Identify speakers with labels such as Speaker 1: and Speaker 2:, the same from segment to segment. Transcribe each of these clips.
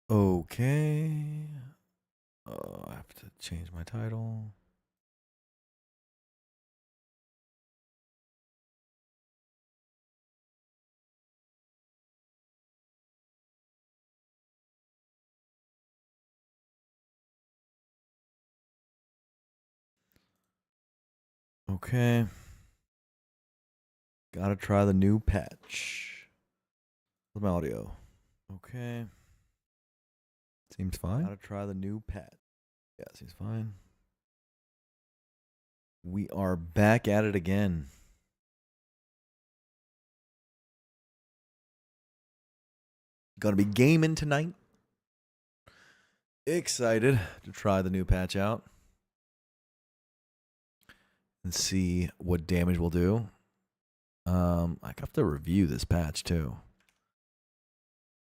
Speaker 1: Okay. I have to change my title. Okay. Gotta try the new patch. The audio. Okay. Seems fine. Gotta try the new patch. Yeah, seems fine. We are back at it again. Gonna be gaming tonight. Excited to try the new patch out and see what damage we'll do. I have to review this patch too.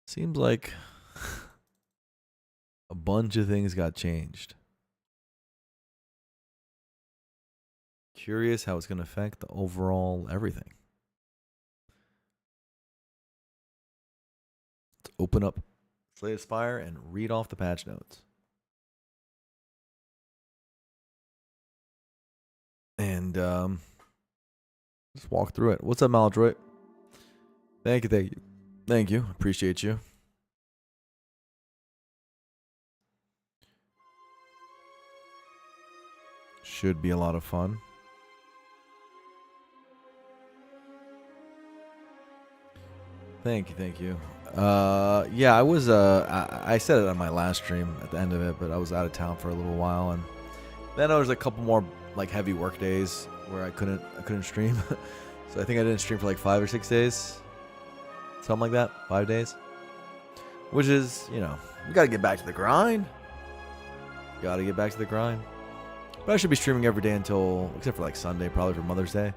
Speaker 1: Seems like a bunch of things got changed. Curious how it's going to affect the overall everything. Let's open up Slay Aspire and read off the patch notes. And just walk through it. What's up, Maldroit? Thank you. Thank you. Appreciate you. Should be a lot of fun. Thank you. Yeah, I was I said it on my last stream at the end of it, but I was out of town for a little while, and then there was a couple more like heavy work days where I couldn't stream. So I think I didn't stream for like 5 or 6 days. Something like that. 5 days. Which is, you know, we gotta get back to the grind. But I should be streaming every day until, except for like Sunday, probably for Mother's Day.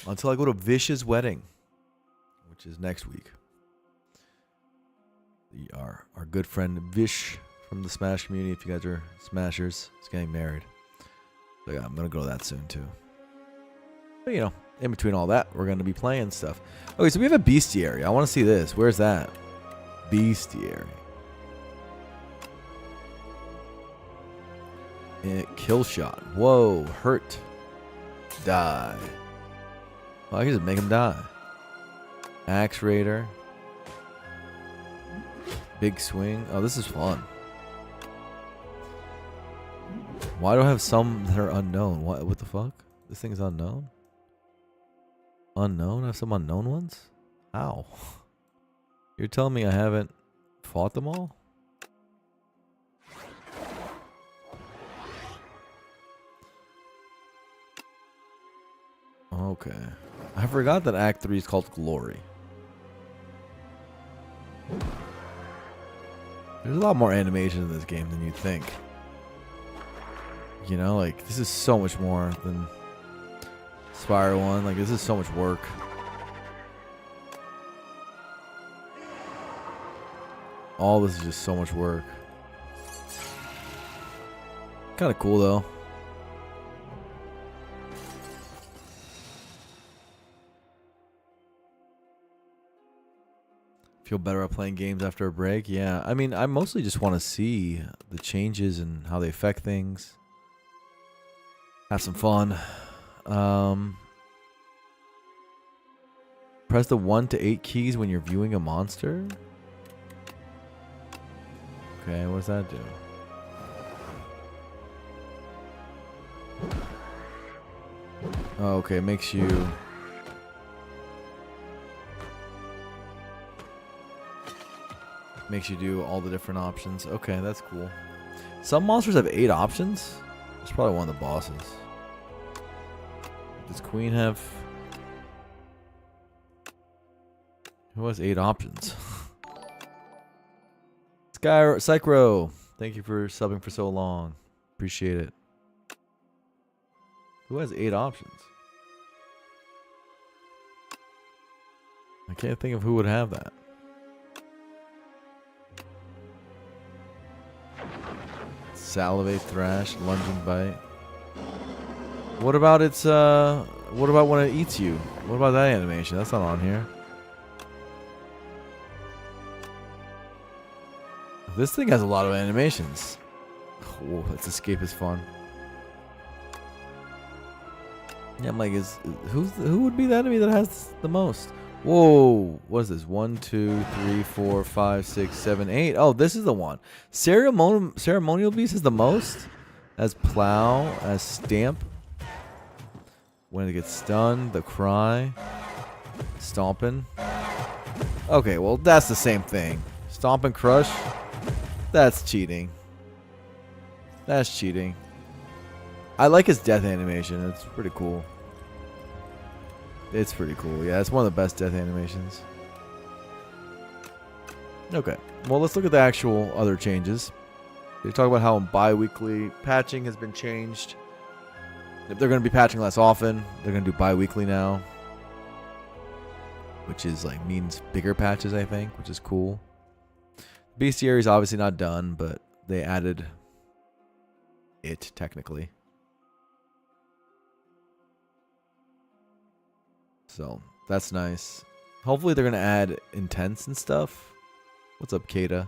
Speaker 1: Until I go to Vish's wedding, which is next week. Our good friend Vish from the Smash community, if you guys are Smashers, is getting married. So yeah, I'm going to go to that soon too. But you know, in between all that, we're going to be playing stuff. Okay, so we have a bestiary. I want to see this. Where's that? Bestiary. Kill shot. Whoa, hurt. Die. Well, I can just make him die. Axe Raider. Big swing. Oh, this is fun. Why do I have some that are unknown? What the fuck? This thing's unknown? Unknown? I have some unknown ones? How? You're telling me I haven't fought them all? Okay. I forgot that Act 3 is called Glory. There's a lot more animation in this game than you'd think. You know, like, this is so much more than Spire 1. Like, this is so much work. All this is just so much work. Kind of cool, though. Feel better at playing games after a break? Yeah, I mean, I mostly just want to see the changes and how they affect things. Have some fun. Press the 1 to 8 keys when you're viewing a monster. Okay, what does that do? Oh, okay, it makes you... Makes you do all the different options. Okay, that's cool. Some monsters have 8 options. It's probably one of the bosses. Does Queen have... Who has 8 options? Psychro, thank you for subbing for so long. Appreciate it. Who has 8 options? I can't think of who would have that. Salivate, Thrash, Lunging Bite. What about its what about when it eats you? What about that animation? That's not on here. This thing has a lot of animations. Whoa, let's escape is fun. Yeah, I'm like, who would be the enemy that has the most? Whoa, what is this? 1, 2, 3, 4, 5, 6, 7, 8. Oh, this is the one. Ceremonial Beast is the most. As Plow, as Stamp. When it gets stunned, the Cry. Stompin'. Okay, well, that's the same thing. Stomp and Crush. That's cheating. That's cheating. I like his death animation. It's pretty cool. It's pretty cool. Yeah, it's one of the best death animations. Okay. Well, let's look at the actual other changes. They talk about how bi-weekly patching has been changed. If they're going to be patching less often, they're going to do bi-weekly now. Which is like means bigger patches, I think, which is cool. Bestiary is obviously not done, but they added it technically. So that's nice. Hopefully they're gonna add intense and stuff. What's up, Kata?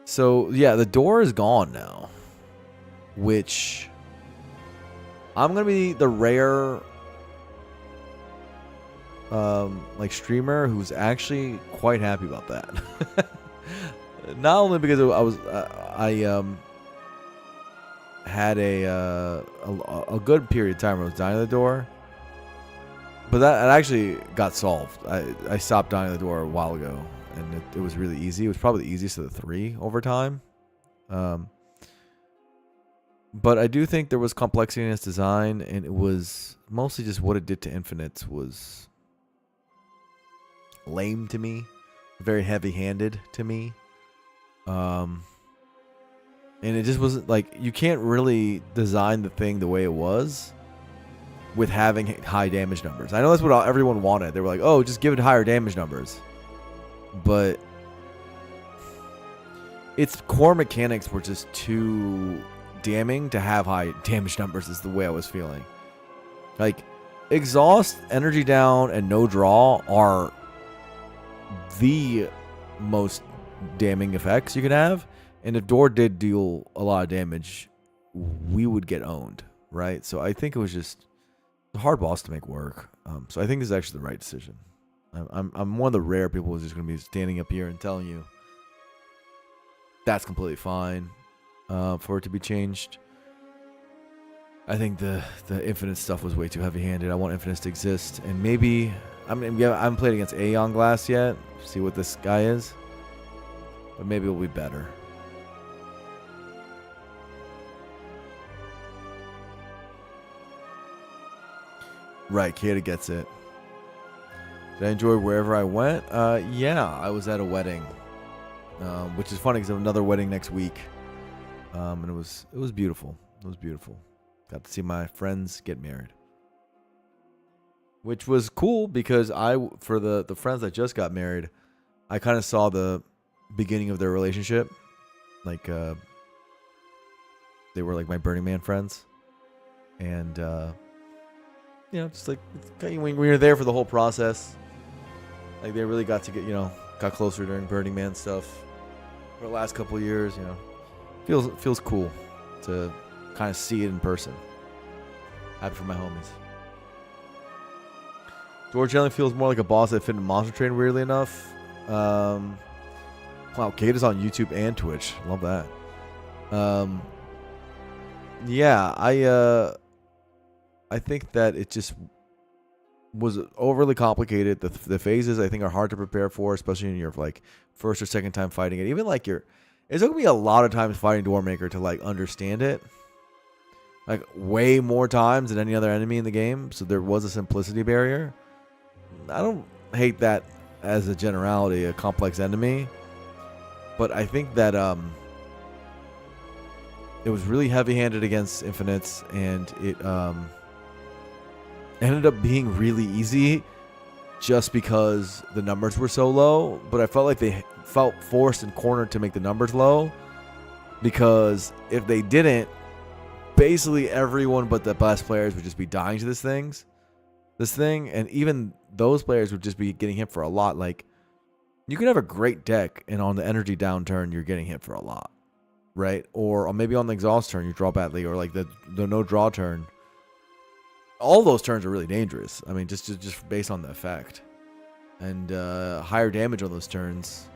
Speaker 1: So yeah, the door is gone now, which I'm gonna be the rare like streamer who's actually quite happy about that. Not only because I had a good period of time where I was dying at the door, but that actually got solved. I stopped dying at the door a while ago, and it was really easy. It was probably the easiest of the 3 over time. But I do think there was complexity in its design, and it was mostly just what it did to infinites was lame to me, very heavy-handed to me. And it just wasn't like, you can't really design the thing the way it was with having high damage numbers. I know that's what everyone wanted. They were like, oh, just give it higher damage numbers. But its core mechanics were just too damning to have high damage numbers, is the way I was feeling. Like, exhaust, energy down, and no draw are the most damning effects you could have. And if door did deal a lot of damage, we would get owned, right? So I think it was just a hard boss to make work. So I think this is actually the right decision. I'm one of the rare people who's just going to be standing up here and telling you that's completely fine for it to be changed. I think the infinite stuff was way too heavy-handed. I want infinites to exist, and maybe I haven't played against Aeon Glass yet. See what this guy is, but maybe it'll be better. Right, Kata gets it. Did I enjoy wherever I went? Yeah, I was at a wedding, which is funny because I have another wedding next week, and it was beautiful. It was beautiful. Got to see my friends get married, which was cool because for the friends that just got married, I kind of saw the beginning of their relationship. Like, they were like my Burning Man friends, and you know, just like when you're there for the whole process, like they really got to get, got closer during Burning Man stuff for the last couple of years. Feels cool to kind of see it in person. Happy for my homies. George generally feels more like a boss that fit in Monster Train, weirdly enough. Wow, Kate is on YouTube and Twitch. Love that. Yeah, I think that it just was overly complicated. The phases, I think, are hard to prepare for, especially in your like first or second time fighting it. Even like it took me a lot of times fighting Doormaker to like understand it. Like way more times than any other enemy in the game. So there was a simplicity barrier. I don't hate that as a generality, a complex enemy. But I think that it was really heavy-handed against infinites, and it ended up being really easy just because the numbers were so low. But I felt like they felt forced and cornered to make the numbers low, because if they didn't, basically everyone but the best players would just be dying to these things. this thing, and even those players would just be getting hit for a lot. Like, you could have a great deck, and on the energy downturn, you're getting hit for a lot, right? Or maybe on the exhaust turn, you draw badly, or like the no draw turn. All those turns are really dangerous. I mean, just based on the effect. And higher damage on those turns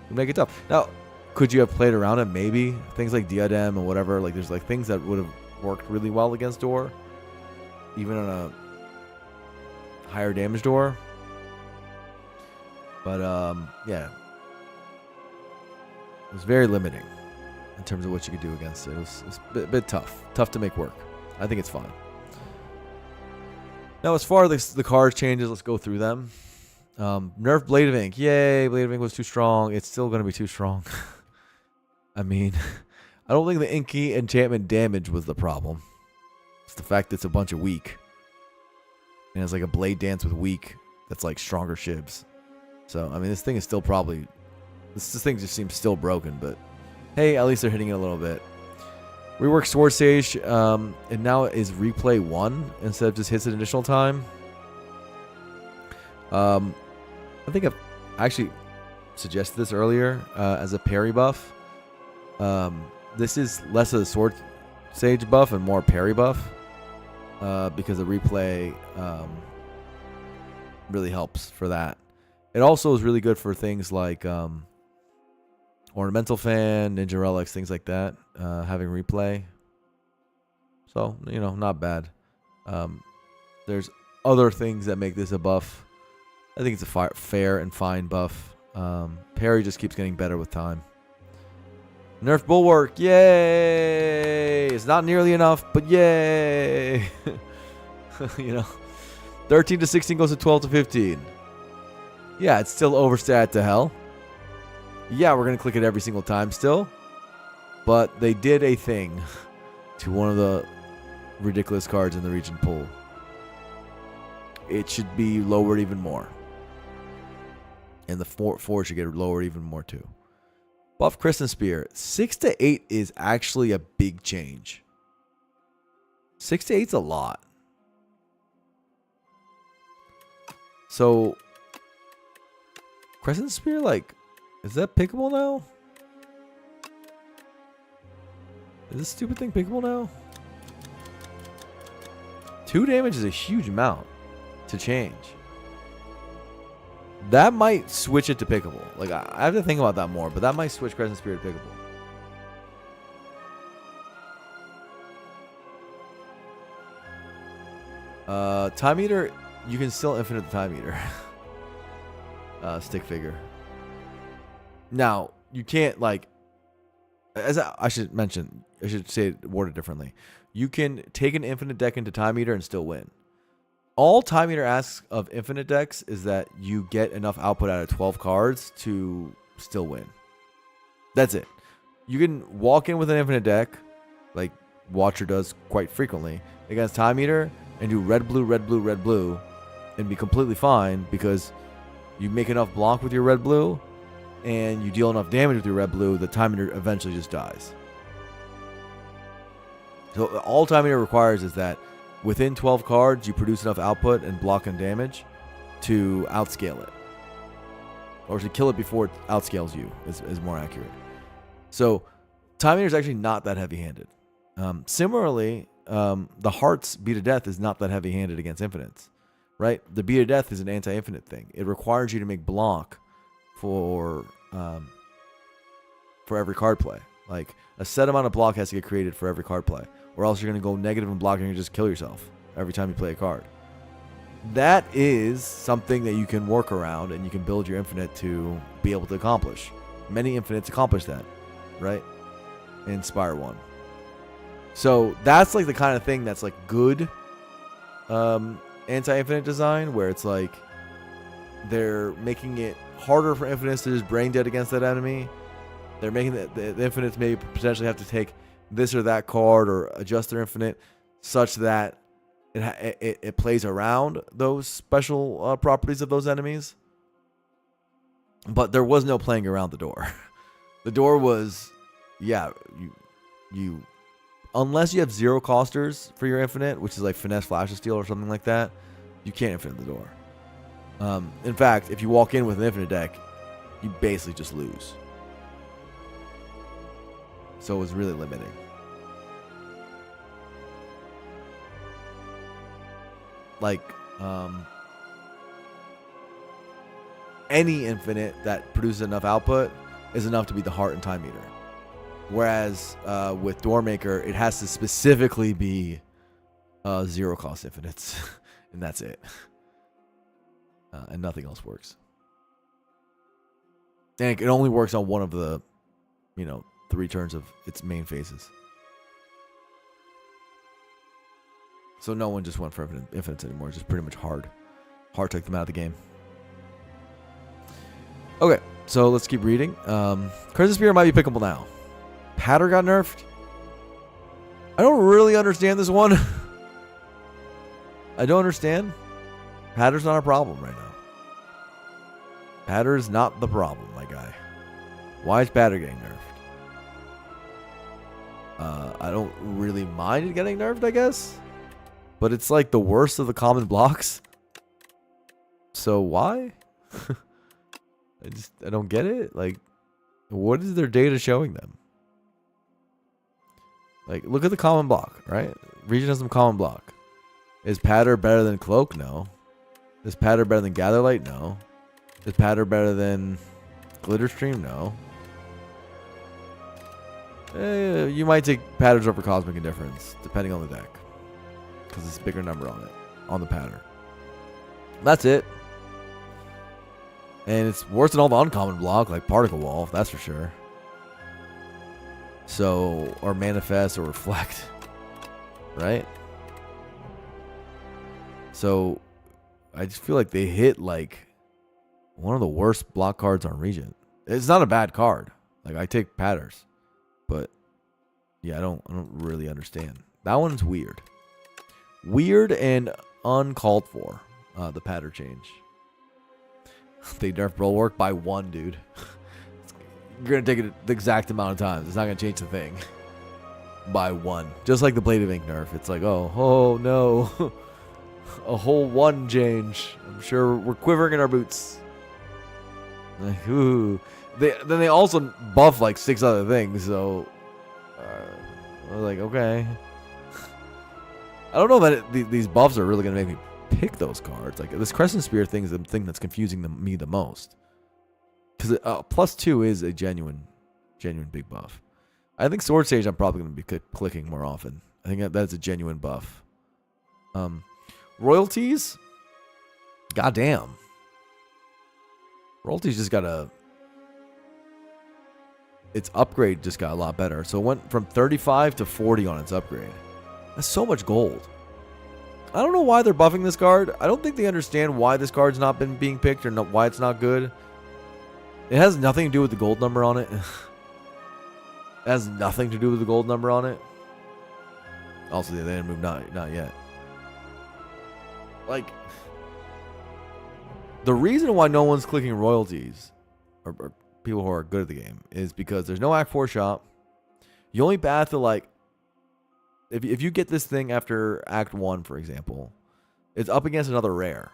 Speaker 1: would make it tough. Now, could you have played around it? Maybe. Things like Diadem and whatever. Like, there's like things that would have worked really well against Door. Even on a higher damage Door. But, yeah. It was very limiting in terms of what you could do against it. It was a bit tough. Tough to make work. I think it's fine. Now, as far as the card changes, let's go through them. Nerf Blade of Ink. Yay, Blade of Ink was too strong. It's still going to be too strong. I mean, I don't think the Inky enchantment damage was the problem. It's the fact that it's a bunch of weak. And it's like a Blade Dance with weak that's like stronger shibs. So, I mean, this thing is still probably... This thing just seems still broken, but... Hey, at least they're hitting it a little bit. Rework Sword Sage, and now is replay 1 instead of just hits an additional time. I think I've actually suggested this earlier as a parry buff. This is less of the Sword Sage buff and more parry buff because the replay really helps for that. It also is really good for things like Ornamental Fan, Ninja Relics, things like that, having replay. So, you know, not bad. There's other things that make this a buff. I think it's a fair and fine buff. Parry just keeps getting better with time. Nerf Bulwark, yay! It's not nearly enough, but yay! You know, 13 to 16 goes to 12 to 15. Yeah, it's still overstat to hell. Yeah, we're going to click it every single time still. But they did a thing to one of the ridiculous cards in the region pool. It should be lowered even more. And the 4 should get lowered even more too. Buff Crescent Spear. 6 to 8 is actually a big change. 6 to 8's a lot. So, Crescent Spear, like... Is that pickable now? Is this stupid thing pickable now? 2 damage is a huge amount to change. That might switch it to pickable. Like, I have to think about that more, but that might switch Crescent Spear to pickable. Time Eater, you can still infinite the Time Eater. Stick figure. Now, you can't, like, as I should mention, I should say it worded differently. You can take an infinite deck into Time Eater and still win. All Time Eater asks of infinite decks is that you get enough output out of 12 cards to still win. That's it. You can walk in with an infinite deck, like Watcher does quite frequently, against Time Eater and do red, blue, red, blue, red, blue, and be completely fine because you make enough block with your red, blue, and you deal enough damage with your red blue, the Time Eater eventually just dies. So all Time Eater requires is that within 12 cards, you produce enough output and block and damage to outscale it. Or to kill it before it outscales you is more accurate. So Time Eater is actually not that heavy-handed. Similarly, the Hearts Beat of Death is not that heavy-handed against infinites. Right? The Beat of Death is an anti-infinite thing. It requires you to make block for every card play. Like, a set amount of block has to get created for every card play, or else you're going to go negative and block and you just kill yourself every time you play a card. That is something that you can work around and you can build your infinite to be able to accomplish. Many infinites accomplish that, right? In Spire 1. So that's like the kind of thing that's like good anti-infinite design, where it's like they're making it harder for infinites to just brain dead against that enemy. They're making the infinites maybe potentially have to take this or that card or adjust their infinite such that it plays around those special properties of those enemies. But there was no playing around the door. The door was, yeah, you unless you have 0 costers for your infinite, which is like Finesse Flash of Steel or something like that, You can't infinite the door. In fact, if you walk in with an infinite deck, you basically just lose. So it was really limiting. Like, any infinite that produces enough output is enough to be the heart and time meter. Whereas with Doormaker, it has to specifically be zero cost infinites, and that's it. And nothing else works. And it only works on one of the, 3 turns of its main phases. So no one just went for infinites anymore. It's just pretty much hard. Hard took them out of the game. Okay, so let's keep reading. Crescent Spear might be pickable now. Patter got nerfed. I don't really understand this one. I don't understand. Patter's not a problem right now. Patter is not the problem, my guy. Why is Patter getting nerfed? I don't really mind it getting nerfed, I guess. But it's like the worst of the common blocks. So why? I don't get it. Like, what is their data showing them? Like, look at the common block, right? Region has some common block. Is Patter better than Cloak? No. Is Patter better than Gatherlight? No. Is Patter better than Glitterstream? No. You might take Patters over Cosmic Indifference, depending on the deck. Because it's a bigger number on it, on the Patter. That's it. And it's worse than all the uncommon block, like Particle Wall, that's for sure. So, or Manifest or Reflect. Right? So, I just feel like they hit like one of the worst block cards on Regent. It's not a bad card. Like, I take Patters. But yeah, I don't really understand. That one's weird. Weird and uncalled for. The Patter change. They nerf Bulwark by 1, dude. You're gonna take it the exact amount of times. It's not gonna change the thing. By 1. Just like the Blade of Ink nerf. It's like, oh no. A whole 1 change. I'm sure we're quivering in our boots. Like, ooh. Then they also buff like 6 other things, so I was like, okay. I don't know that these buffs are really gonna make me pick those cards. Like, this Crescent Spear thing is the thing that's confusing me the most, because +2 is a genuine big buff. I think Sword Sage I'm probably gonna be clicking more often. I think that's a genuine buff. Royalties, goddamn. Royalties just got its upgrade just got a lot better. So it went from 35 to 40 on its upgrade. That's so much gold. I don't know why they're buffing this card. I don't think they understand why this card's not been being picked or why it's not good. It has nothing to do with the gold number on it. It has nothing to do with the gold number on it. Also, they didn't move not yet. Like, the reason why no one's clicking royalties or people who are good at the game is because there's no Act 4 shop. You only have to, like, if you get this thing after Act 1, for example, it's up against another rare.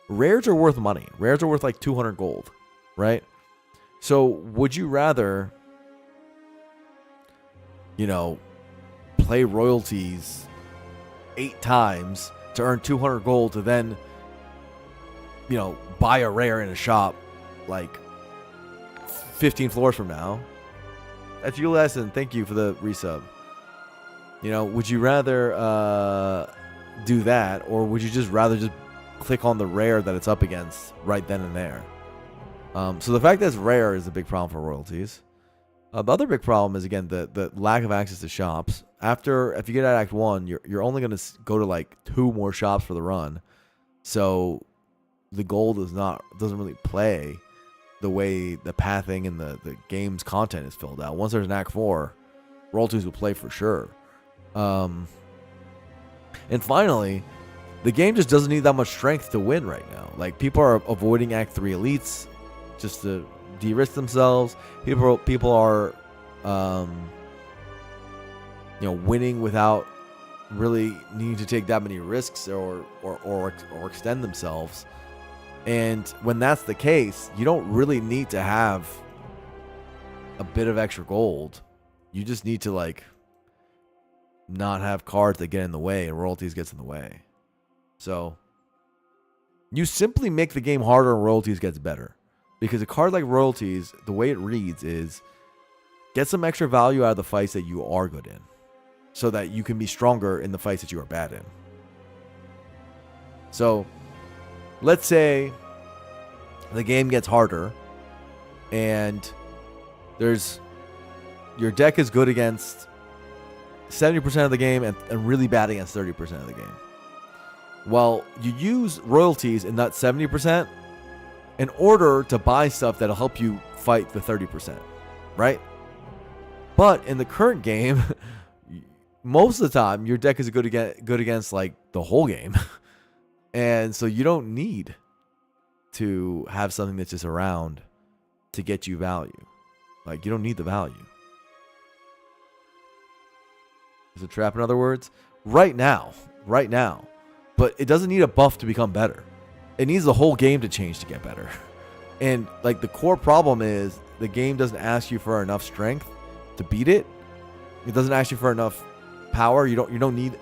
Speaker 1: Rares are worth money. Rares are worth like 200 gold, right? So would you rather, play royalties 8 times to earn 200 gold to then, buy a rare in a shop like 15 floors from now? That's you, lesson. Thank you for the resub. Would you rather do that, or would you just rather just click on the rare that it's up against right then and there? So the fact that it's rare is a big problem for royalties. The other big problem is, again, the lack of access to shops. If you get out of Act 1, you're only going to go to like 2 more shops for the run. So the gold doesn't really play the way the pathing and the game's content is filled out. Once there's an Act 4, royalties will play for sure. And finally, the game just doesn't need that much strength to win right now. Like, people are avoiding Act 3 elites just to de-risk themselves. People are winning without really need to take that many risks or extend themselves. And when that's the case, you don't really need to have a bit of extra gold. You just need to like not have cards that get in the way, and royalties gets in the way. So you simply make the game harder and royalties gets better. Because a card like royalties, the way it reads is get some extra value out of the fights that you are good in, so that you can be stronger in the fights that you are bad in. So let's say the game gets harder and your deck is good against 70% of the game and really bad against 30% of the game. Well, you use royalties in that 70% in order to buy stuff that'll help you fight the 30%, right? But in the current game, most of the time, your deck is good against like the whole game. And so you don't need to have something that's just around to get you value. Like, you don't need the value. Is it a trap, in other words? Right now. But it doesn't need a buff to become better. It needs the whole game to change to get better. And like the core problem is the game doesn't ask you for enough strength to beat it. It doesn't ask you for enough power. You don't need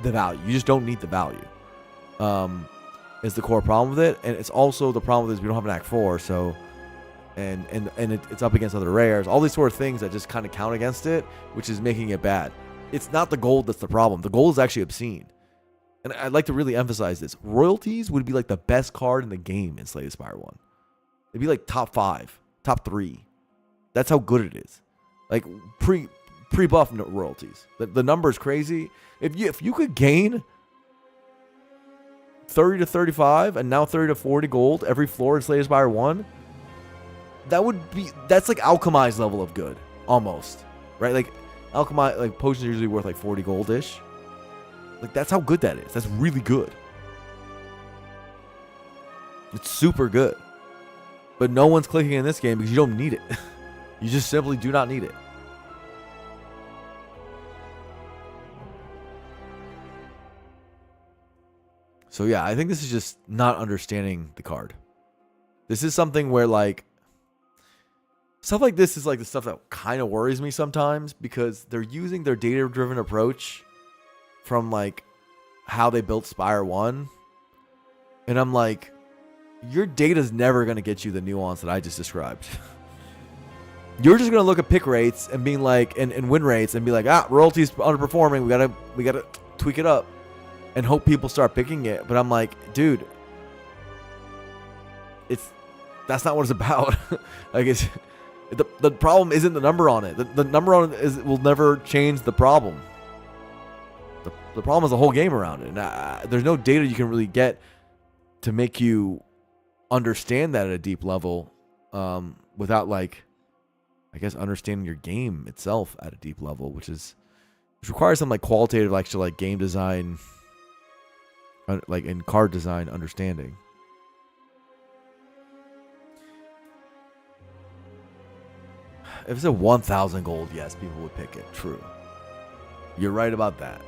Speaker 1: the value. You just don't need the value. Is the core problem with it. And it's also the problem is we don't have an Act 4, so and it's up against other rares. All these sort of things that just kind of count against it, which is making it bad. It's not the gold that's the problem. The gold is actually obscene. And I'd like to really emphasize this. Royalties would be like the best card in the game in Slay the Spire 1. It'd be like top 5, top 3. That's how good it is. Like pre-buff royalties. The number's crazy. If you could gain 30 to 35 and now 30 to 40 gold every floor in Slay the Spire 1, that's like alchemized level of good almost. Right? Like alchemy, like potions are usually worth like 40 gold-ish. Like, that's how good that is. That's really good. It's super good. But no one's clicking in this game because you don't need it. You just simply do not need it. So yeah, I think this is just not understanding the card. This is something where like stuff like this is like the stuff that kind of worries me sometimes, because they're using their data-driven approach from like how they built Spire 1. And I'm like, your data's never going to get you the nuance that I just described. You're just going to look at pick rates and being like, and win rates and be like, royalty's underperforming. We gotta tweak it up and hope people start picking it. But I'm like, dude, that's not what it's about. Like, the problem isn't the number on it. The number on it will never change the problem. The problem is the whole game around it. And there's no data you can really get to make you understand that at a deep level, without like, I guess, understanding your game itself at a deep level, which requires some like qualitative, actual like game design, like in card design understanding. If it's a 1,000 gold, yes, people would pick it. True. You're right about that.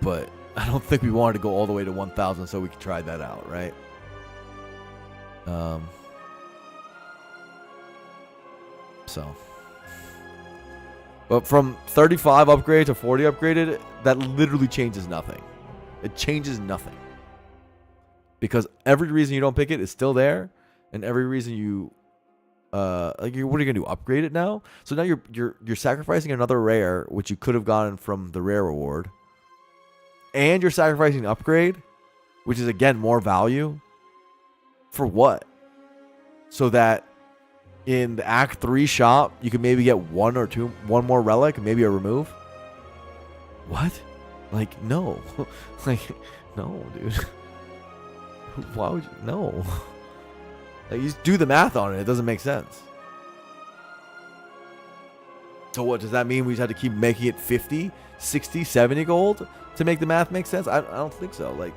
Speaker 1: But I don't think we wanted to go all the way to 1,000 so we could try that out, right? But from 35 upgrade to 40 upgraded, that literally changes nothing. It changes nothing. Because every reason you don't pick it is still there, and every reason you what are you gonna do? Upgrade it now? So now you're sacrificing another rare, which you could have gotten from the rare reward, and you're sacrificing an upgrade, which is again more value. For what? So that in the Act 3 shop, you can maybe get one more relic, maybe a remove. What? Like, no. Like, no, dude. Why would you? No. Like, you just do the math on it. It doesn't make sense. So what, does that mean we just have to keep making it 50, 60, 70 gold to make the math make sense? I don't think so. Like,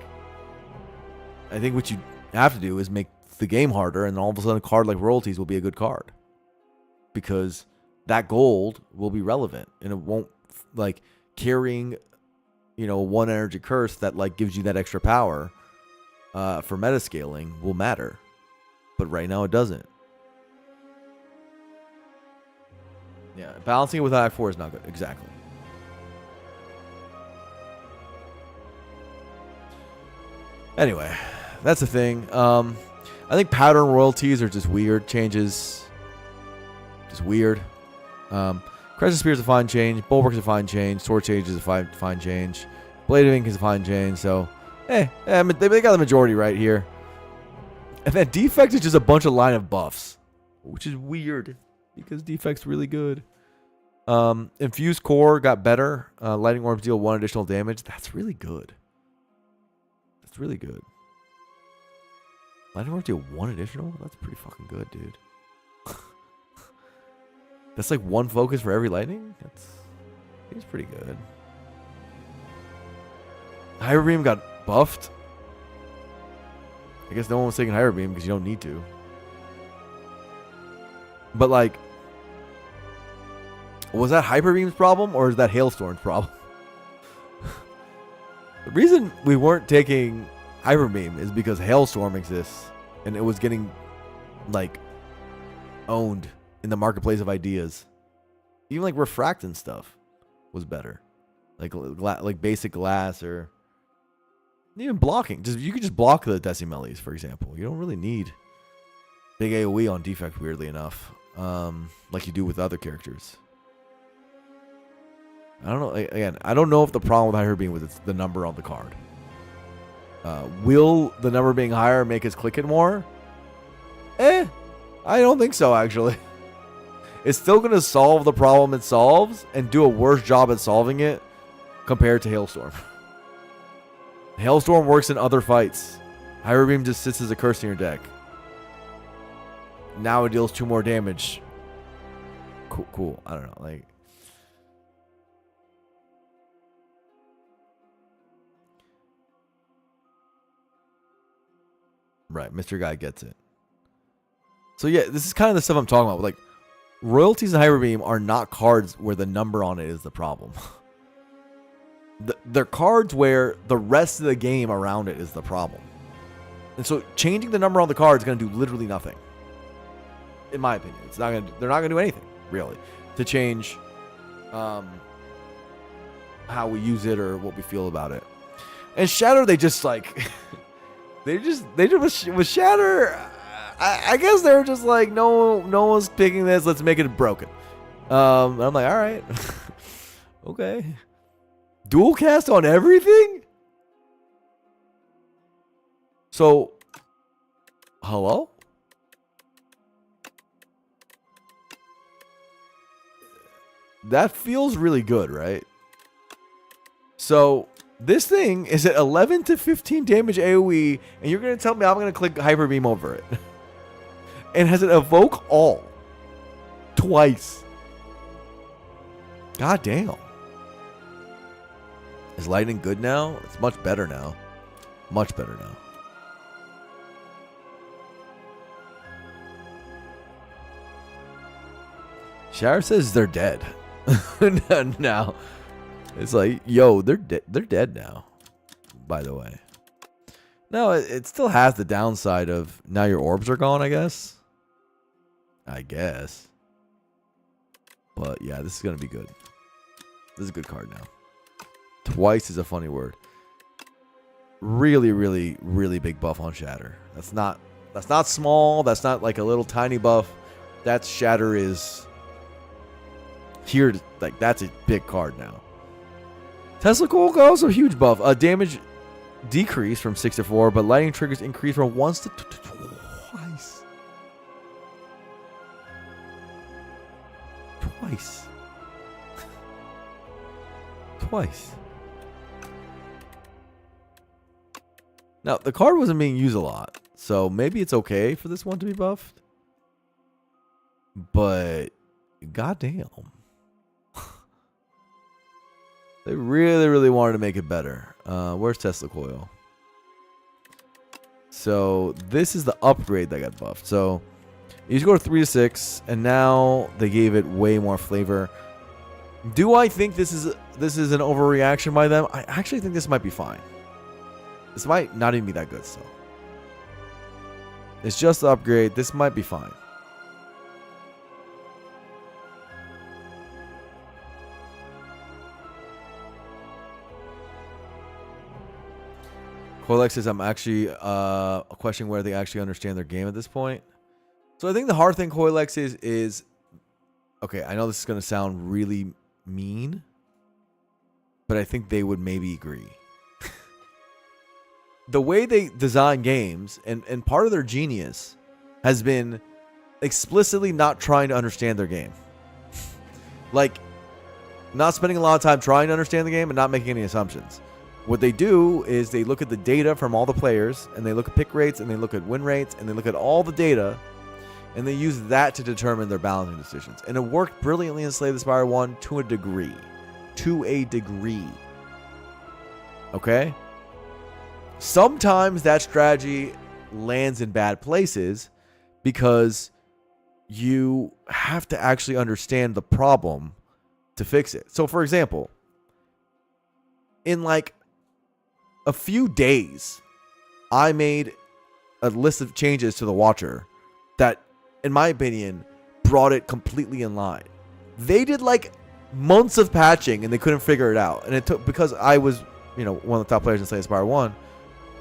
Speaker 1: I think what you have to do is make the game harder, and all of a sudden a card like royalties will be a good card. Because that gold will be relevant, and it won't like carrying, one energy curse that like gives you that extra power for meta scaling will matter. But right now it doesn't. Yeah, balancing it with Act 4 is not good. Exactly. Anyway, that's the thing. I think pattern royalties are just weird changes. Just weird. Crescent Spear is a fine change. Bulwark is a fine change. Sword Change is a fine change. Blade of Ink is a fine change. So, they got the majority right here. And then Defect is just a bunch of line of buffs, which is weird because Defect's really good. Infused Core got better. Lightning Orbs deal 1 additional damage. That's really good. That's really good. Lightning Orbs deal 1 additional? That's pretty fucking good, dude. That's like 1 focus for every lightning? He's pretty good. Hyper Beam got buffed. I guess no one was taking Hyper Beam because you don't need to. But like, was that Hyper Beam's problem or is that Hailstorm's problem? The reason we weren't taking Hyper Beam is because Hailstorm exists and it was getting like owned in the marketplace of ideas. Even like Refract and stuff was better. Like basic glass or even blocking. You could just block the Decimelles, for example. You don't really need big AoE on Defect, weirdly enough. Like you do with other characters. I don't know. Again, I don't know if the problem with Hyper Beam was it's the number on the card. Will the number being higher make us click it more? I don't think so, actually. It's still going to solve the problem it solves and do a worse job at solving it compared to Hailstorm. Hailstorm works in other fights. Hyper Beam just sits as a curse in your deck. Now it deals 2 more damage. Cool. I don't know. Like, right, Mr. Guy gets it. So yeah, this is kind of the stuff I'm talking about. Like, royalties and Hyper Beam are not cards where the number on it is the problem. They're cards where the rest of the game around it is the problem. And so changing the number on the card is going to do literally nothing. In my opinion, they're not going to do anything really to change how we use it or what we feel about it. And Shatter, they just like they just with Shatter. I guess they're just like no one's picking this. Let's make it broken. I'm like, all right, okay. Dual cast on everything? So, hello? That feels really good, right? So, this thing is at 11 to 15 damage AoE, and you're going to tell me I'm going to click Hyper Beam over it. And has it evoke all? Twice. God damn. Is lightning good now? It's much better now. Much better now. Shatter says they're dead. Now. It's like, yo, they're dead now. By the way. No, it still has the downside of now your orbs are gone, I guess. But yeah, this is going to be good. This is a good card now. Twice is a funny word. Really, really, really big buff on Shatter. That's not small. That's not like a little tiny buff. That's Shatter is here. Like that's a big card now. Tesla Coil also a huge buff. Damage decrease from 6 to 4, but lightning triggers increase from once to twice. Twice. Now, the card wasn't being used a lot, so maybe it's okay for this one to be buffed. But, goddamn. They really, really wanted to make it better. Where's Tesla Coil? So, this is the upgrade that got buffed. So, it used to go to 3 to 6, and now they gave it way more flavor. Do I think this is an overreaction by them? I actually think this might be fine. This might not even be that good still. It's just the upgrade. This might be fine. Coilex says I'm actually questioning whether they actually understand their game at this point. So I think the hard thing, Coilex, is okay, I know this is going to sound really mean, but I think they would maybe agree. The way they design games, and part of their genius has been explicitly not trying to understand their game. Like, not spending a lot of time trying to understand the game and not making any assumptions. What they do is they look at the data from all the players, and they look at pick rates, and they look at win rates, and they look at all the data, and they use that to determine their balancing decisions. And it worked brilliantly in Slay the Spire 1 to a degree. To a degree. Okay? Sometimes that strategy lands in bad places because you have to actually understand the problem to fix it. So, for example, in like a few days, I made a list of changes to the Watcher that, in my opinion, brought it completely in line. They did like months of patching and they couldn't figure it out. And it took, because I was, one of the top players in Slay the Spire 1,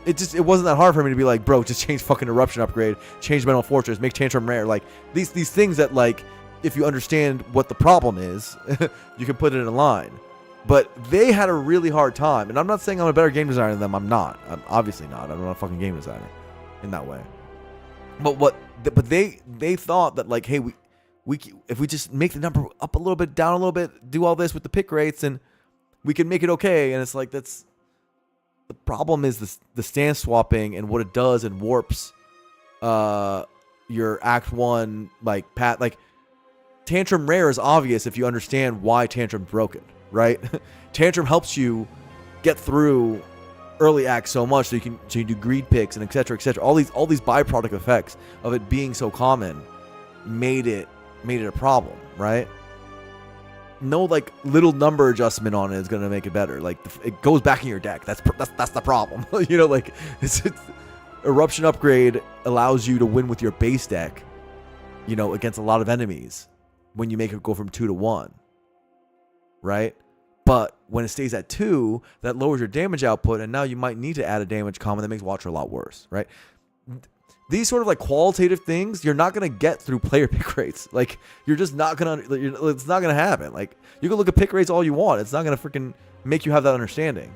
Speaker 1: it wasn't that hard for me to be like, bro, just change fucking Eruption upgrade, change Mental Fortress, make Tantrum rare. Like these things that, like, if you understand what the problem is, you can put it in line. But they had a really hard time. And I'm not saying I'm a better game designer than them. I'm not. I'm obviously not. I'm not a fucking game designer in that way. But they thought that, like, hey, we if we just make the number up a little bit, down a little bit, do all this with the pick rates, and we can make it okay. And it's like, that's the problem is the stance swapping and what it does and warps your Act 1 like path. Like, Tantrum rare is obvious if you understand why Tantrum's broken, right? Tantrum helps you get through early acts so much so you can do greed picks and etc. etc. All these byproduct effects of it being so common made it a problem, right? No, like, little number adjustment on it is going to make it better. Like, it goes back in your deck. That's the problem. Like, it's Eruption upgrade allows you to win with your base deck, against a lot of enemies when you make it go from 2 to 1, right? But when it stays at 2, that lowers your damage output, and now you might need to add a damage common that makes Watcher a lot worse, right? These sort of like qualitative things, you're not going to get through player pick rates. Like, you're just not going to, it's not going to happen. Like, you can look at pick rates all you want. It's not going to freaking make you have that understanding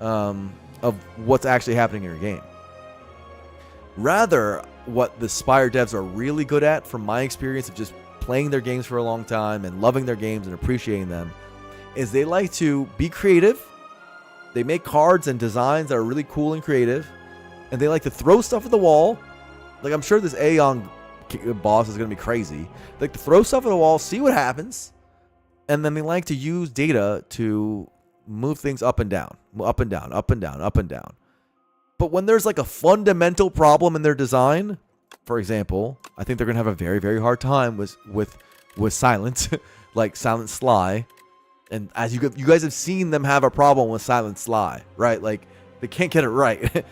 Speaker 1: of what's actually happening in your game. Rather, what the Spire devs are really good at, from my experience of just playing their games for a long time and loving their games and appreciating them, is they like to be creative. They make cards and designs that are really cool and creative. And they like to throw stuff at the wall. Like, I'm sure this A10 boss is going to be crazy. They like to throw stuff at the wall, see what happens. And then they like to use data to move things up and down. Up and down, up and down, up and down. But when there's like a fundamental problem in their design, for example, I think they're going to have a very, very hard time with Silent. Like Silent Sly. And as you guys have seen them have a problem with Silent Sly, right? Like, they can't get it right.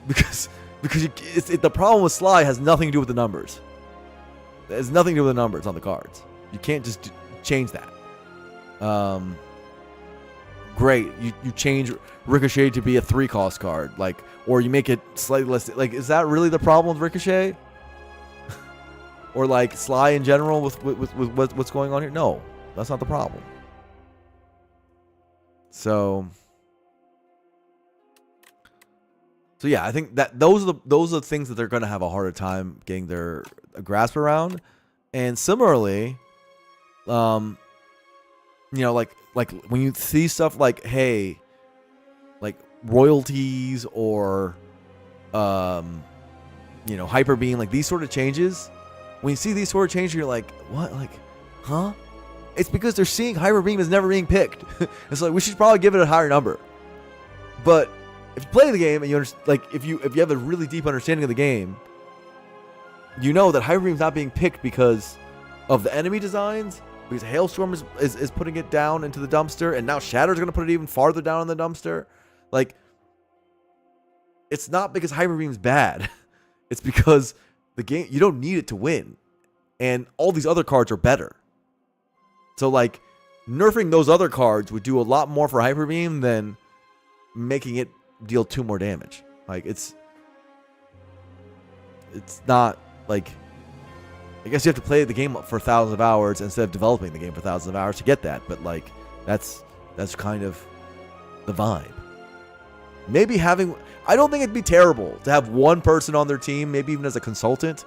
Speaker 1: Because the problem with Sly has nothing to do with the numbers. It has nothing to do with the numbers on the cards. You can't just change that. Great. You change Ricochet to be a 3-cost card, like, or you make it slightly less. Like, is that really the problem with Ricochet? Or like Sly in general with what's going on here? No, that's not the problem. So yeah, I think that those are the things that they're going to have a harder time getting their grasp around. And similarly, like when you see stuff like, hey, like royalties or Hyper Beam, like these sort of changes, when you see these sort of changes, you're like, what? Like, huh? It's because they're seeing Hyper Beam is never being picked. It's like, we should probably give it a higher number. But if you play the game and you understand, like, if you have a really deep understanding of the game, you know that Hyper Beam's not being picked because of the enemy designs because Hailstorm is putting it down into the dumpster, and now Shatter's going to put it even farther down in the dumpster. Like, it's not because Hyper Beam's bad. It's because the game, you don't need it to win. And all these other cards are better. So, like, nerfing those other cards would do a lot more for Hyper Beam than making it deal 2 more damage. Like, it's not, like, I guess you have to play the game for thousands of hours instead of developing the game for thousands of hours to get that. But, like, that's kind of the vibe. Maybe I don't think it'd be terrible to have one person on their team, maybe even as a consultant,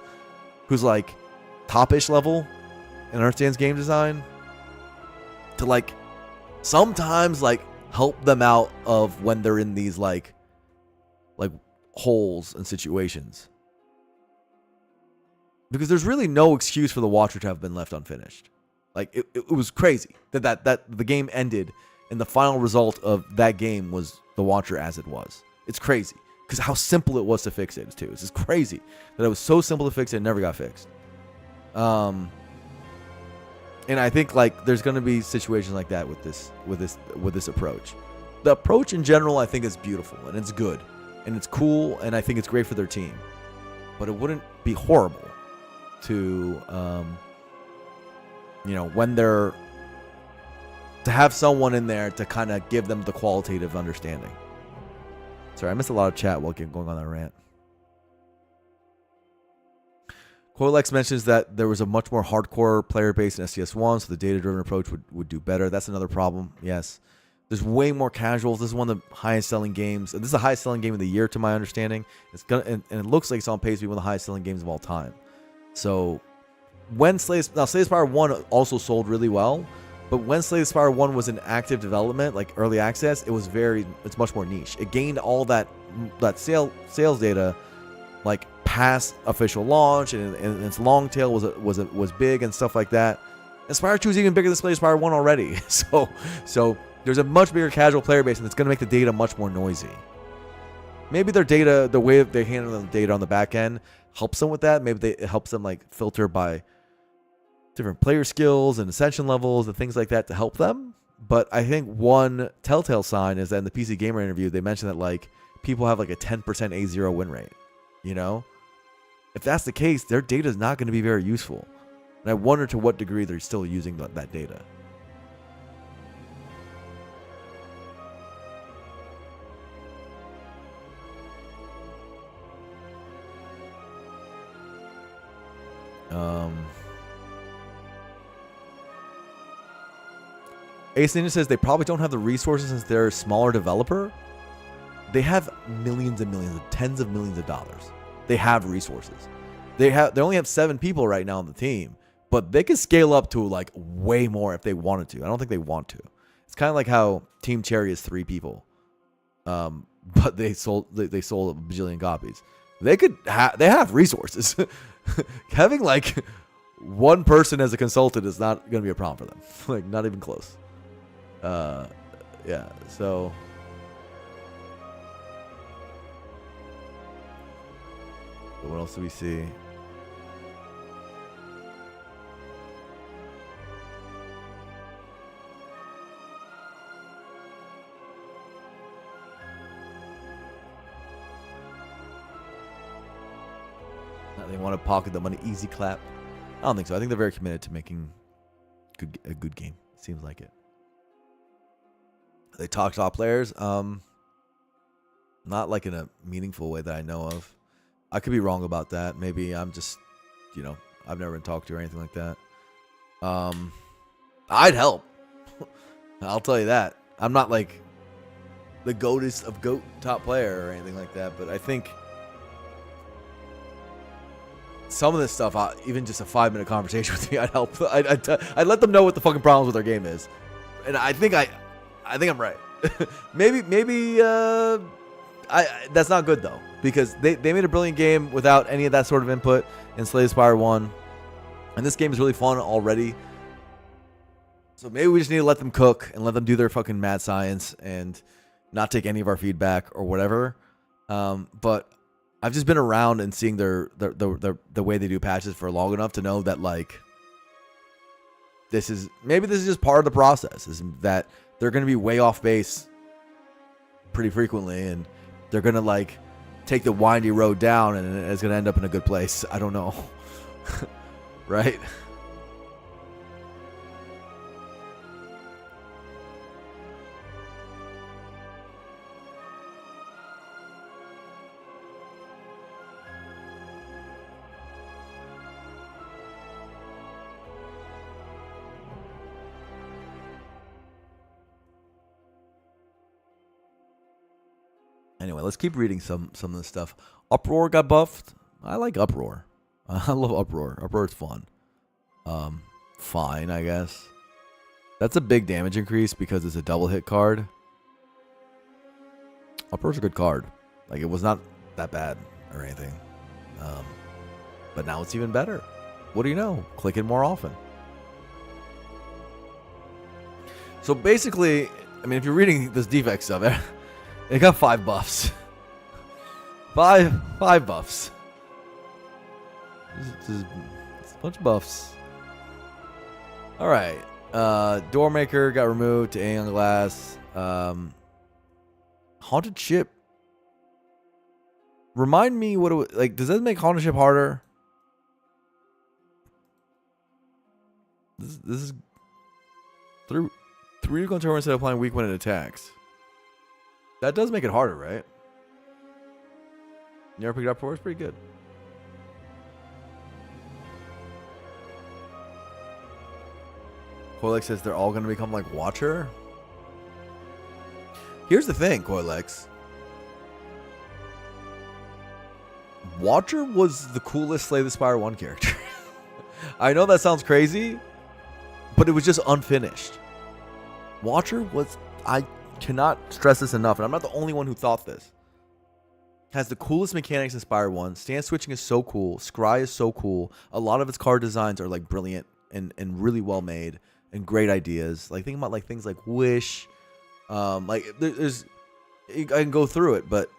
Speaker 1: who's, like, top-ish level and understands game design, to, like, sometimes, like, help them out of when they're in these, like holes and situations. Because there's really no excuse for the Watcher to have been left unfinished. Like, it was crazy that the game ended and the final result of that game was the Watcher as it was. It's crazy. Because how simple it was to fix it, too. It's just crazy that it was so simple to fix it and never got fixed. And I think, like, there's going to be situations like that with this approach. The approach in general, I think, is beautiful and it's good and it's cool and I think it's great for their team. But it wouldn't be horrible to, when they're to have someone in there to kind of give them the qualitative understanding. Sorry, I missed a lot of chat while going on that rant. Coilex mentions that there was a much more hardcore player base in STS1, so the data-driven approach would do better. That's another problem, yes. There's way more casuals. This is one of the highest-selling games. And this is the highest-selling game of the year, to my understanding. And it looks like it's on pace to be one of the highest-selling games of all time. So, when Slay the Spire 1 also sold really well, but when Slay the Spire 1 was in active development, like early access, it's much more niche. It gained all that sales data, like, past official launch, and its long tail was big and stuff like that. And Spire 2 is even bigger than Slay the Spire 1 already. So there's a much bigger casual player base, and it's going to make the data much more noisy. Maybe their data, the way they handle the data on the back end, helps them with that. Maybe it helps them, like, filter by different player skills and ascension levels and things like that to help them. But I think one telltale sign is that in the PC Gamer interview, they mentioned that, like, people have, like, a 10% A0 win rate. You know? If that's the case, their data is not going to be very useful. And I wonder to what degree they're still using that data. Ace Ninja says they probably don't have the resources since they're a smaller developer. They have millions and millions, tens of millions of dollars. They have resources. They only have 7 people right now on the team, but they could scale up to, like, way more if they wanted to. I don't think they want to. It's kind of like how Team Cherry is 3 people, but they sold a bajillion copies. They have resources. Having, like, one person as a consultant is not going to be a problem for them. Like, not even close. Yeah. So. What else do we see? They want to pocket the money, easy clap. I don't think so. I think they're very committed to making a good game. Seems like it. They talk top players. Not like in a meaningful way that I know of. I could be wrong about that. Maybe I'm just, I've never been talked to or anything like that. I'd help. I'll tell you that. I'm not like the GOATest of GOAT top player or anything like that, but I think some of this stuff, even just a 5-minute conversation with me, I'd help. I'd let them know what the fucking problems with their game is, and I think I'm right. maybe that's not good though, because they made a brilliant game without any of that sort of input in Slay the Spire 1, and this game is really fun already. So maybe we just need to let them cook and let them do their fucking mad science and not take any of our feedback or whatever. But I've just been around and seeing the way they do patches for long enough to know that, like, maybe this is just part of the process, is that they're going to be way off base pretty frequently, and they're going to like take the windy road down, and it's going to end up in a good place. I don't know. Right? Anyway, let's keep reading some of the stuff. Uproar got buffed. I like Uproar. I love Uproar. Uproar's fun. Fine, I guess. That's a big damage increase because it's a double hit card. Uproar's a good card. Like, it was not that bad or anything. But now it's even better. What do you know? Click it more often. So basically, I mean, if you're reading this defect stuff, it got 5 buffs. Five buffs. Just a bunch of buffs. Alright. Doormaker got removed to Aeon Glass. Haunted Ship. Remind me what it was like. Does that make Haunted Ship harder? This is 3 recon turn instead of applying weak when it attacks. That does make it harder, right? You ever picked it up for? It's pretty good. Coilex says they're all going to become like Watcher. Here's the thing, Coilex. Watcher was the coolest Slay the Spire 1 character. I know that sounds crazy, but it was just unfinished. Watcher was... I cannot stress this enough, and I'm not the only one who thought this. Has the coolest mechanics in Spire 1. Stance switching is so cool. Scry is so cool. A lot of its card designs are like brilliant and really well made and great ideas. Like, think about like things like Wish. Like there's I can go through it, but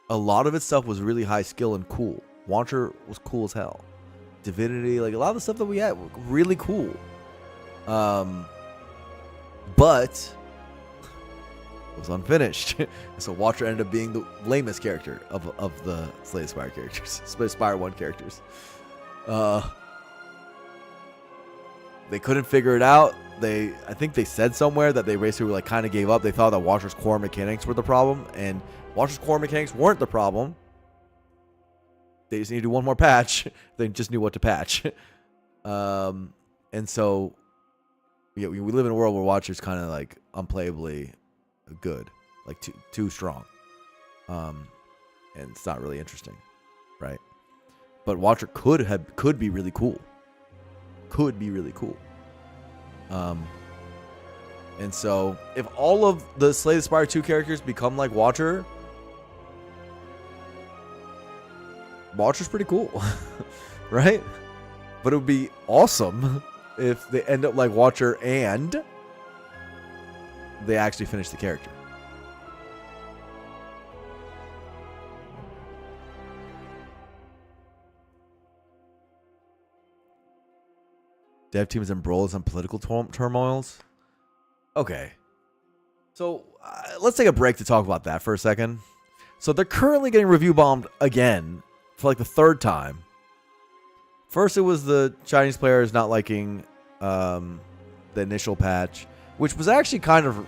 Speaker 1: a lot of its stuff was really high skill and cool. Watcher was cool as hell. Divinity, like a lot of the stuff that we had were really cool. But it was unfinished. So Watcher ended up being the lamest character of the Slay the Spire characters. Spire 1 characters. They couldn't figure it out. I think they said somewhere that they basically like kind of gave up. They thought that Watcher's core mechanics were the problem, and Watcher's core mechanics weren't the problem. They just needed to do one more patch. They just knew what to patch. And so yeah, we live in a world where Watcher's kind of like unplayably good, like too strong, and it's not really interesting, right? But Watcher could be really cool. Could be really cool. And so if all of the Slay the Spire 2 characters become like Watcher's pretty cool. Right? But it would be awesome if they end up like Watcher and they actually finish the character. Dev team is embroiled in some political turmoils. Okay. So let's take a break to talk about that for a second. So they're currently getting review bombed again for like the 3rd time. First, it was the Chinese players not liking the initial patch, which was actually kind of,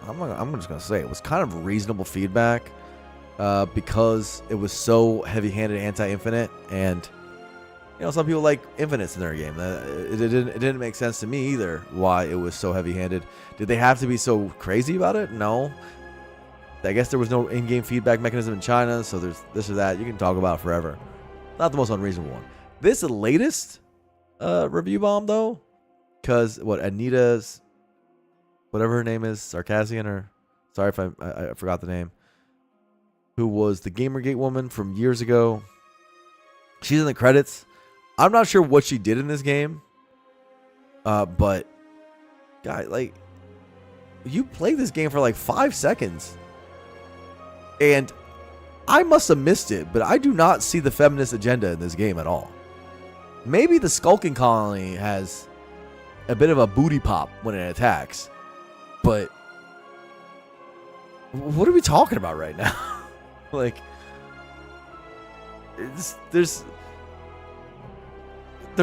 Speaker 1: I'm just going to say, it was kind of reasonable feedback because it was so heavy-handed anti-infinite, and you know, some people like infinites in their game. It didn't make sense to me either why it was so heavy-handed. Did they have to be so crazy about it? No. I guess there was no in-game feedback mechanism in China, so there's this or that. You can talk about it forever. Not the most unreasonable one. This is the latest review bomb, though, because Anita's, whatever her name is, Sarkassian, or sorry if I forgot the name, who was the Gamergate woman from years ago. She's in the credits. I'm not sure what she did in this game, but guy, like, you played this game for like 5 seconds, and I must have missed it, but I do not see the feminist agenda in this game at all. Maybe the Skulking Colony has a bit of a booty pop when it attacks. But what are we talking about right now? Like, they're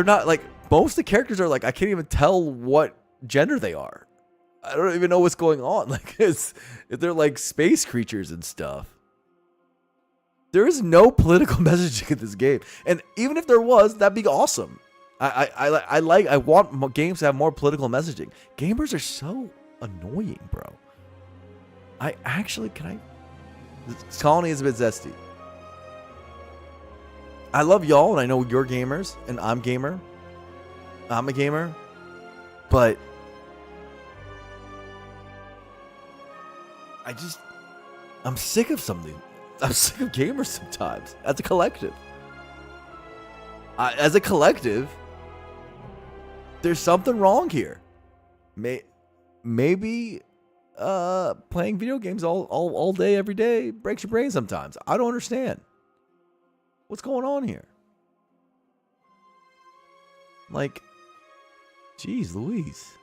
Speaker 1: not like, most of the characters are like, I can't even tell what gender they are. I don't even know what's going on. Like, they're like space creatures and stuff. There is no political messaging in this game, and even if there was, that'd be awesome. I want games to have more political messaging. Gamers are so annoying, bro. This colony is a bit zesty. I love y'all, and I know you're gamers, and I'm a gamer, but I'm sick of something. I'm sick of gamers sometimes, as a collective. There's something wrong here. Maybe playing video games all day, every day breaks your brain sometimes. I don't understand. What's going on here? Like, geez Louise.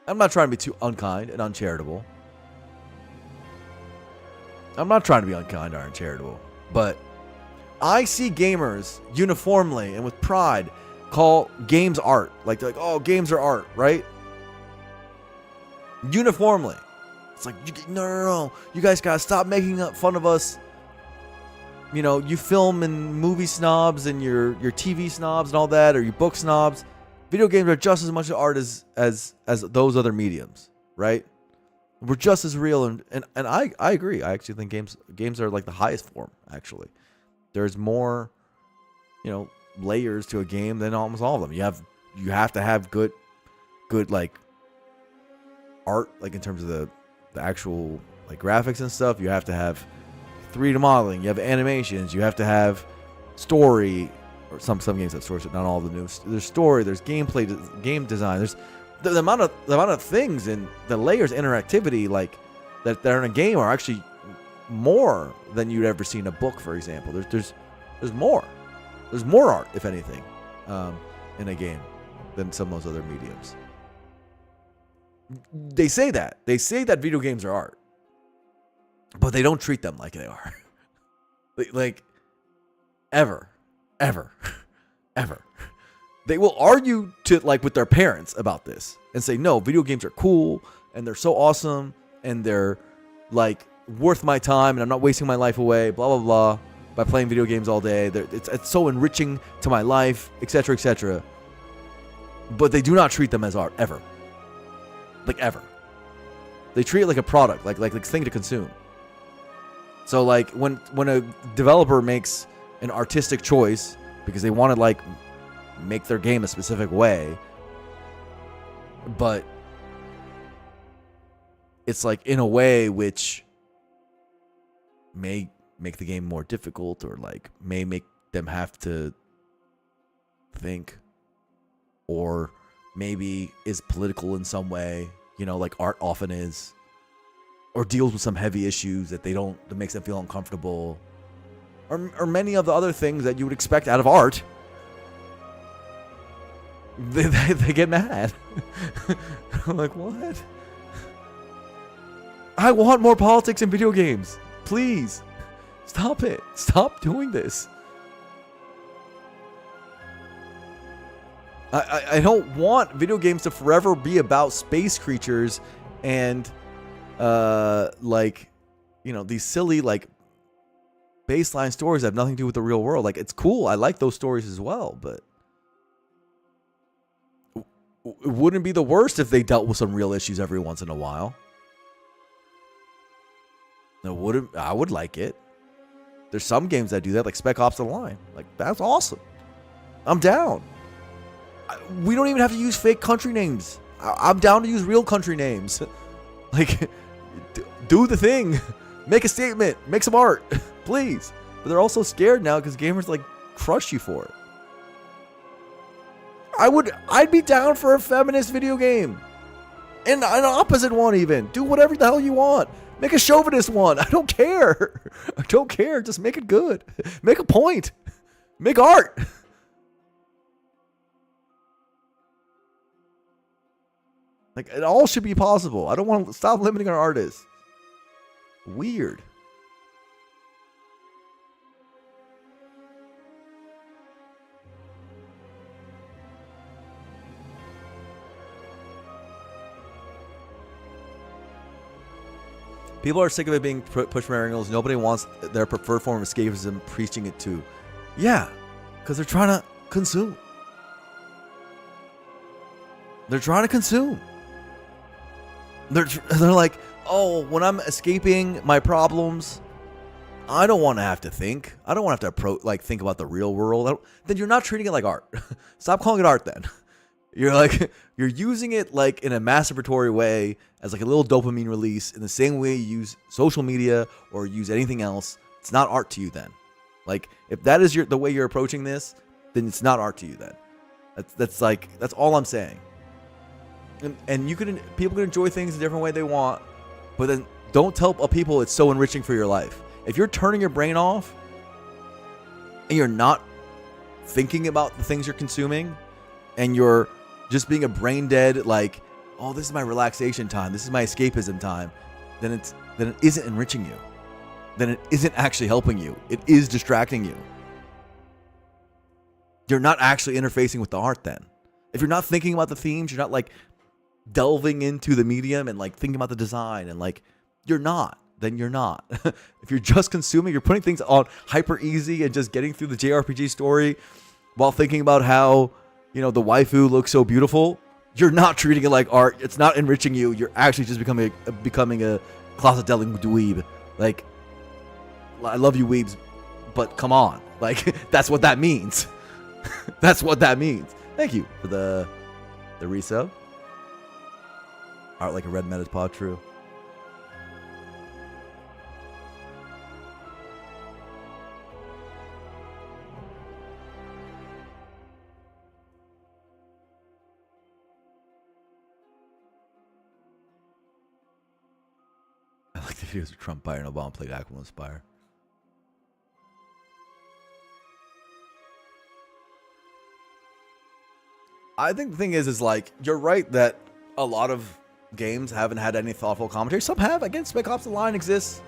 Speaker 1: I'm not trying to be too unkind and uncharitable. But I see gamers uniformly and with pride call games art. Like, they're like, oh, games are art, right? Uniformly. It's like, no. You guys gotta stop making fun of us. You know, you film and movie snobs and your TV snobs and all that, or you book snobs. Video games are just as much art as those other mediums, right? We're just as real, and I agree. I actually think games are like the highest form, actually. There's more, layers to a game than almost all of them. You have to have good like art, like in terms of the actual like graphics and stuff. You have to have 3D modeling, you have animations, you have to have story, or some games have stories, but not all of the new. There's story, there's gameplay, game design, there's the amount of things and the layers, interactivity like that are in a game are actually more than you'd ever see in a book, for example. There's more art, if anything, in a game than some of those other mediums. They say that video games are art, but they don't treat them like they are. Like ever. They will argue with their parents about this and say, no, video games are cool and they're so awesome and they're like worth my time and I'm not wasting my life away, blah, blah, blah, by playing video games all day. It's so enriching to my life, etc., etc. But they do not treat them as art, ever. Like, ever. They treat it like a product, like a thing to consume. So, like, when a developer makes an artistic choice because they want to, like, make their game a specific way, but it's, like, in a way which may make the game more difficult or, like, may make them have to think, or maybe is political in some way, like art often is, or deals with some heavy issues that makes them feel uncomfortable, or many of the other things that you would expect out of art. They get mad. I'm like, what? I want more politics in video games. Please. Stop it. Stop doing this. I don't want video games to forever be about space creatures and these silly like baseline stories that have nothing to do with the real world. Like, it's cool. I like those stories as well, but it wouldn't be the worst if they dealt with some real issues every once in a while. I would like it. There's some games that do that, like Spec Ops: The Line. Like, that's awesome. I'm down. We don't even have to use fake country names. I'm down to use real country names. Like, do the thing. Make a statement. Make some art. Please. But they're also scared now because gamers, like, crush you for it. I'd be down for a feminist video game. And an opposite one even. Do whatever the hell you want. Make a chauvinist one. I don't care. Just make it good. Make a point. Make art. Like, it all should be possible. I don't want to stop limiting our artists. Weird. People are sick of it being pushed from angles. Nobody wants their preferred form of escapism preaching it to. Yeah, because they're trying to consume. They're trying to consume. They're like, oh, when I'm escaping my problems, I don't want to have to think. I don't want to have to think about the real world. Then you're not treating it like art. Stop calling it art then. You're using it like in a masturbatory way as like a little dopamine release in the same way you use social media or use anything else. It's not art to you then. Like, if that is the way you're approaching this, then it's not art to you then. That's all I'm saying. And people can enjoy things a different way they want, but then don't tell people it's so enriching for your life. If you're turning your brain off and you're not thinking about the things you're consuming and you're just being a brain dead, like, oh, this is my relaxation time, this is my escapism time, then it isn't enriching you. Then it isn't actually helping you. It is distracting you. You're not actually interfacing with the art then. If you're not thinking about the themes, you're not like delving into the medium and like thinking about the design and like, you're not. Then you're not. If you're just consuming, you're putting things on hyper easy and just getting through the JRPG story while thinking about how, the waifu looks so beautiful, you're not treating it like art. It's not enriching you. You're actually just becoming a closet-dwelling dweeb. Like, I love you, weebs, but come on. Like, that's what that means. That's what that means. Thank you for the resub. Art like a red meta's paw, true. I like the videos of Trump, Biden, and Obama played Aqua Inspire. I think the thing is like, you're right that a lot of games haven't had any thoughtful commentary. Some have. Again, Spec Ops: The Line exists.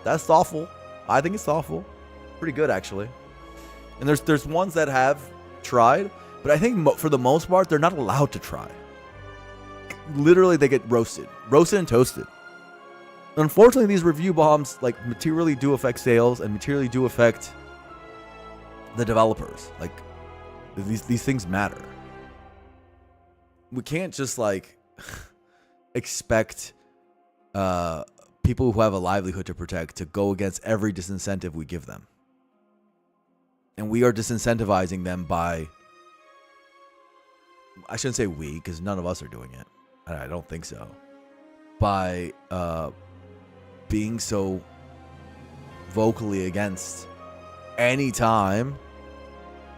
Speaker 1: That's thoughtful. I think it's thoughtful. Pretty good, actually. And there's ones that have tried, but I think for the most part, they're not allowed to try. Literally, they get roasted and toasted. Unfortunately, these review bombs like materially do affect sales and materially do affect the developers. Like, these things matter. We can't just like expect people who have a livelihood to protect to go against every disincentive we give them. And we are disincentivizing them by, I shouldn't say we, because none of us are doing it. I don't think so. By being so vocally against any time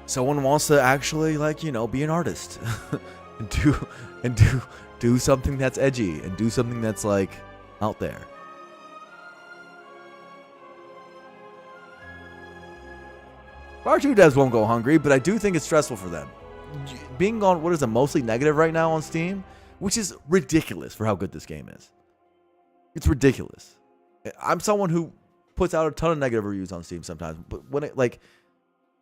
Speaker 1: someone wants to actually, like, be an artist and do something that's edgy and do something that's like out there. R2 devs won't go hungry, but I do think it's stressful for them. Being on what is a mostly negative right now on Steam, which is ridiculous for how good this game is. It's ridiculous. I'm someone who puts out a ton of negative reviews on Steam sometimes, but when it like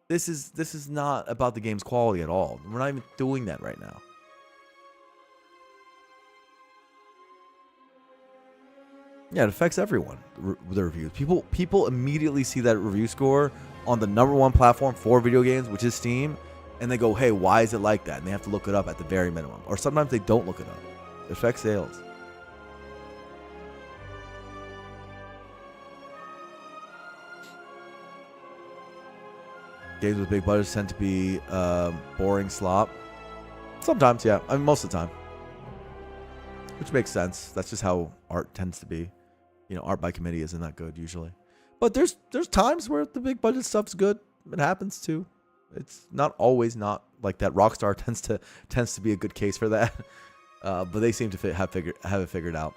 Speaker 1: this is not about the game's quality at all. We're not even doing that right now. Yeah, it affects everyone. The reviews. People immediately see that review score on the #1 platform for video games, which is Steam, and they go, "Hey, why is it like that?" And they have to look it up at the very minimum. Or sometimes they don't look it up. It affects sales. Games with big budgets tend to be boring slop. Sometimes, yeah. I mean, most of the time. Which makes sense. That's just how art tends to be. Art by committee isn't that good usually. But there's times where the big budget stuff's good. It happens too. It's not always not like that. Rockstar tends to be a good case for that. But they seem to have it figured out,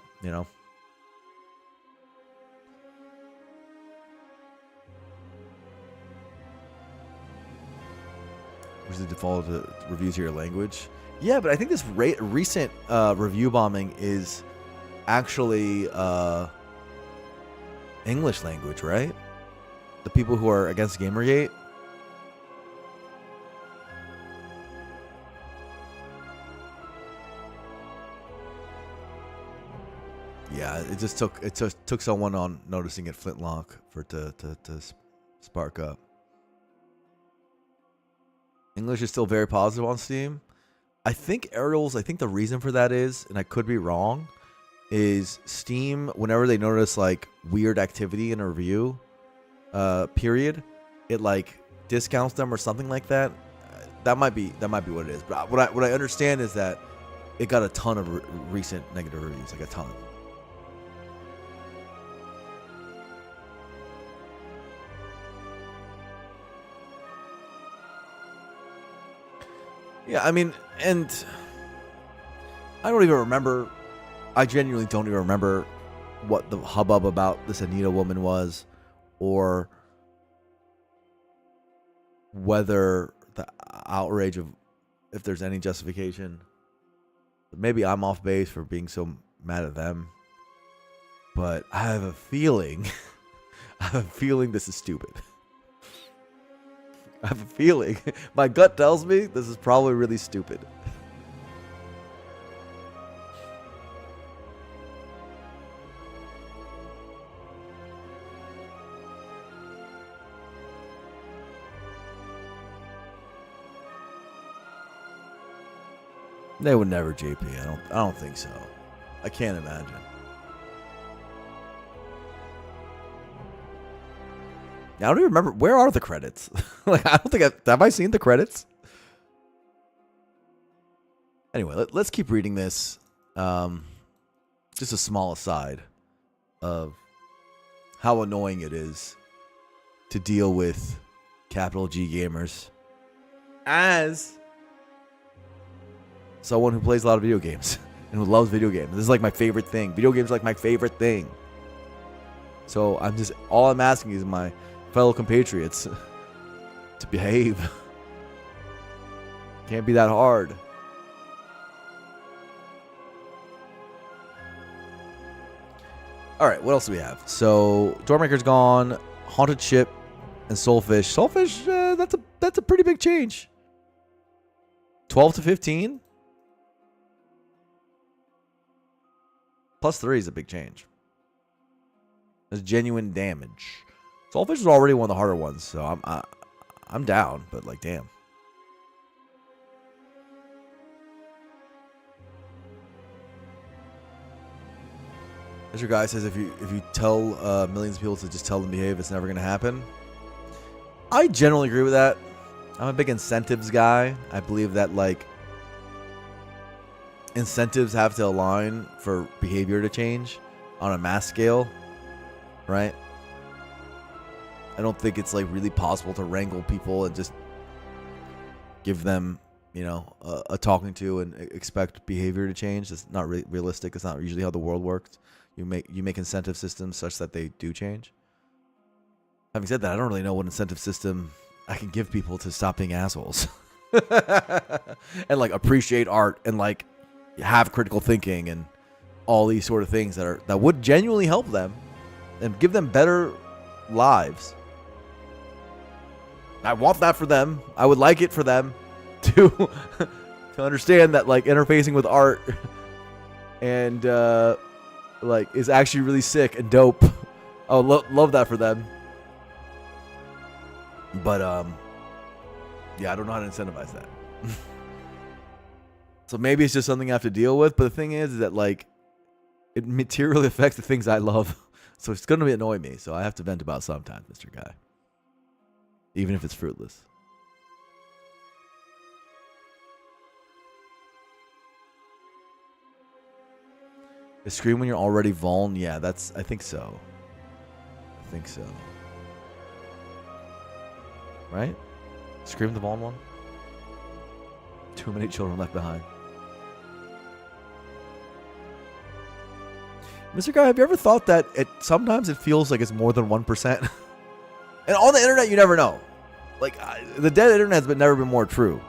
Speaker 1: Which democracy default to reviews to your language. Yeah, but I think this recent review bombing is actually English language, right? The people who are against Gamergate. Yeah, it just took someone on noticing it Flintlock for it to spark up. English is still very positive on Steam. I think Ariel's. I think the reason for that is, and I could be wrong, is Steam, whenever they notice like weird activity in a review period, it like discounts them or something like that. That might be what it is. But what I understand is that it got a ton of recent negative reviews, like a ton. Yeah, I mean, and I don't even remember. I genuinely don't even remember what the hubbub about this Anita woman was, or whether the outrage of, if there's any justification. Maybe I'm off base for being so mad at them, but I have a feeling, this is stupid. I have a feeling. My gut tells me this is probably really stupid. They would never, JP. I don't think so. I can't imagine. I don't even remember. Where are the credits? Like, I don't think have I seen the credits? Anyway, let's keep reading this. Just a small aside of how annoying it is to deal with capital G gamers as someone who plays a lot of video games and who loves video games. This is like my favorite thing. Video games are like my favorite thing. So all I'm asking is my fellow compatriots to behave. Can't be that hard. All right, what else do we have? So Doormaker's gone, Haunted Ship, and Soulfish. Soulfish, that's a pretty big change. 12 to 15. +3 is a big change. That's genuine damage. Soulfish is already one of the harder ones, so I'm down, but like, damn. As your guy says, if you tell millions of people to just tell them to behave, it's never gonna happen. I generally agree with that. I'm a big incentives guy. I believe that like incentives have to align for behavior to change on a mass scale, right? I don't think it's like really possible to wrangle people and just give them, a talking to and expect behavior to change. That's not realistic. That's not usually how the world works. You make incentive systems such that they do change. Having said that, I don't really know what incentive system I can give people to stop being assholes and like appreciate art and like have critical thinking and all these sort of things that would genuinely help them and give them better lives. I want that for them. I would like it for them to understand that like interfacing with art and like is actually really sick and dope. I would love that for them. But yeah, I don't know how to incentivize that. So maybe it's just something I have to deal with. But the thing is that like it materially affects the things I love. So it's going to annoy me. So I have to vent about sometimes, Mr. Guy. Even if it's fruitless. A scream when you're already vuln? Yeah, I think so. Right? Scream the vuln one? Too many children left behind. Mr. Guy, have you ever thought that sometimes it feels like it's more than 1%? And on the internet, you never know. Like, the dead internet's never been more true.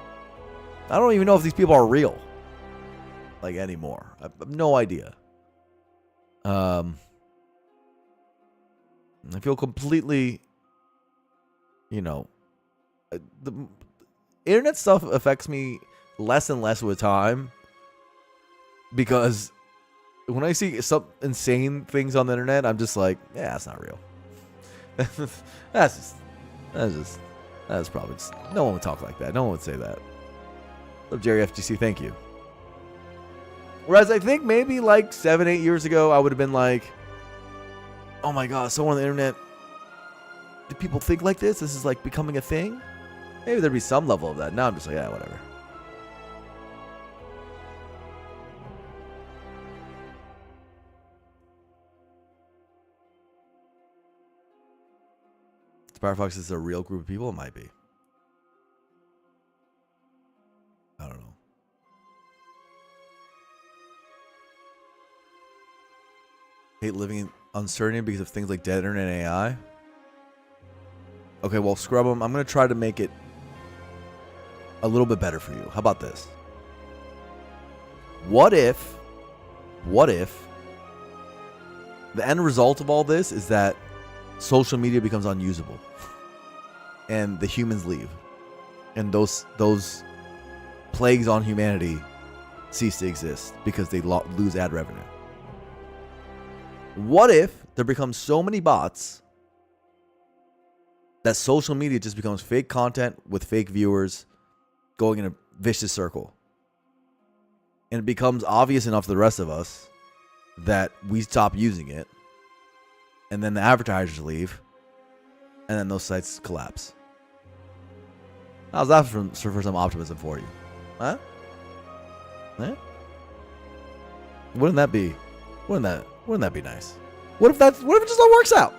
Speaker 1: I don't even know if these people are real, like, anymore. I have no idea. I feel completely, the internet stuff affects me less and less with time, because when I see some insane things on the internet, I'm just like, yeah, that's not real. That's probably just, no one would talk like that. No one would say that. What's up, Jerry FGC? Thank you. Whereas I think maybe like 7-8 years ago, I would have been like, oh my God, someone on the internet, do people think like this? This is like becoming a thing? Maybe there'd be some level of that. Now I'm just like, yeah, whatever. Firefox is a real group of people? It might be. I don't know. Hate living in uncertainty because of things like dead internet and AI. Okay, well, scrub them. I'm going to try to make it a little bit better for you. How about this? What if the end result of all this is that social media becomes unusable and the humans leave and those plagues on humanity cease to exist because they lose ad revenue? What if there becomes so many bots that social media just becomes fake content with fake viewers going in a vicious circle, and it becomes obvious enough to the rest of us that we stop using it, and then the advertisers leave, and then those sites collapse? How's that for some optimism for you? Huh? Eh? Wouldn't that be nice? What if it just all works out?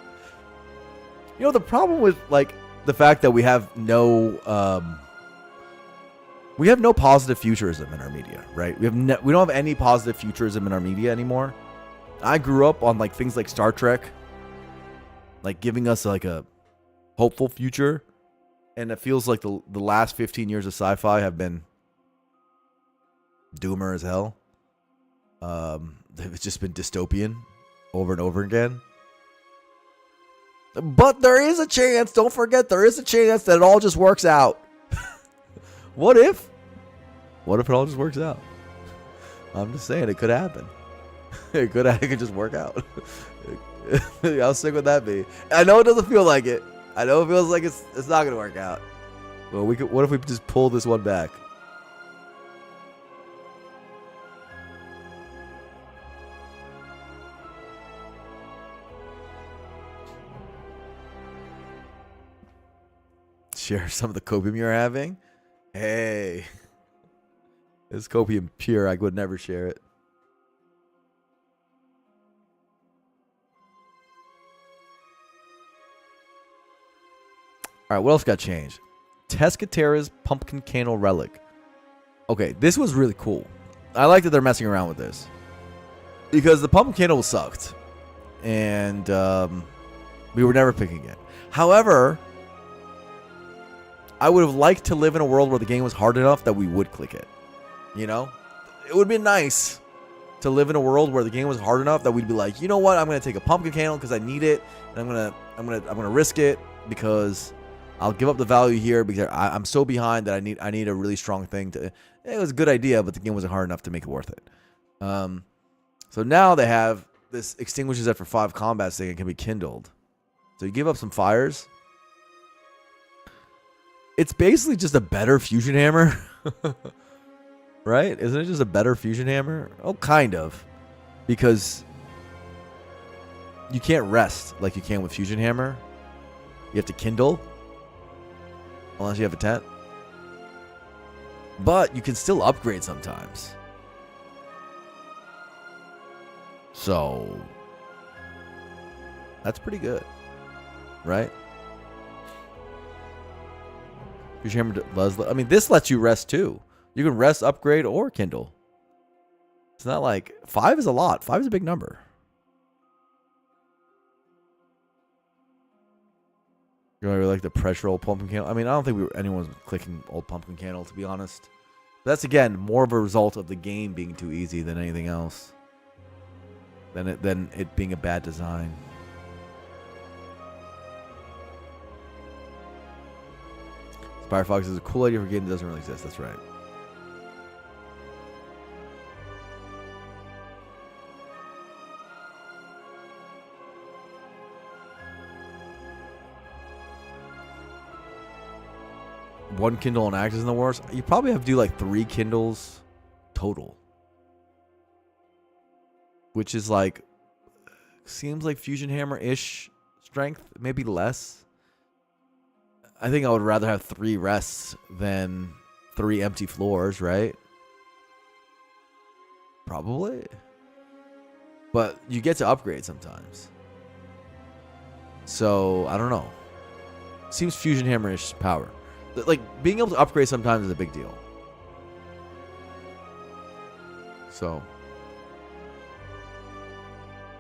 Speaker 1: The problem with like the fact that we have no positive futurism in our media, right? We don't have any positive futurism in our media anymore. I grew up on like things like Star Trek, like giving us like a hopeful future, and it feels like the last 15 years of sci-fi have been doomer as hell. It's just been dystopian over and over again. But there is a chance, don't forget, there is a chance that it all just works out. What if it all just works out? I'm just saying, it could happen. It could just work out. How sick would that be? I know it doesn't feel like it. I know it feels like it's not going to work out. Well, what if we just pull this one back? Share some of the copium you're having? Hey. It's copium pure. I would never share it. All right, what else got changed? Tescatera's pumpkin candle relic. Okay, this was really cool. I like that they're messing around with this, because the pumpkin candle sucked, and we were never picking it. However, I would have liked to live in a world where the game was hard enough that we would click it. It would be nice to live in a world where the game was hard enough that we'd be like, you know what? I'm gonna take a pumpkin candle because I need it, and I'm gonna risk it because I'll give up the value here because I'm so behind that I need a really strong thing to. It was a good idea, but the game wasn't hard enough to make it worth it. So now they have this extinguishes after 5 combats thing and can be kindled. So you give up some fires. It's basically just a better fusion hammer. Right? Isn't it just a better fusion hammer? Oh, kind of. Because you can't rest like you can with fusion hammer. You have to kindle. Unless you have a tent. But you can still upgrade sometimes. So that's pretty good. Right? Fusion hammer does, I mean, this lets you rest too. You can rest, upgrade, or kindle. It's not like 5 is a lot. 5 is a big number. You really like the pressure old pumpkin candle? I mean, I don't think anyone was clicking old pumpkin candle, to be honest. But that's, again, more of a result of the game being too easy than anything else. Than it being a bad design. Firefox is a cool idea for a game that doesn't really exist. That's right. One Kindle on Axe is in the worst. You probably have to do like 3 Kindles total. Which is like, seems like Fusion Hammer-ish strength. Maybe less. I think I would rather have 3 rests than 3 empty floors, right? Probably. But you get to upgrade sometimes. So, I don't know. Seems Fusion Hammer-ish power. Like, being able to upgrade sometimes is a big deal. So,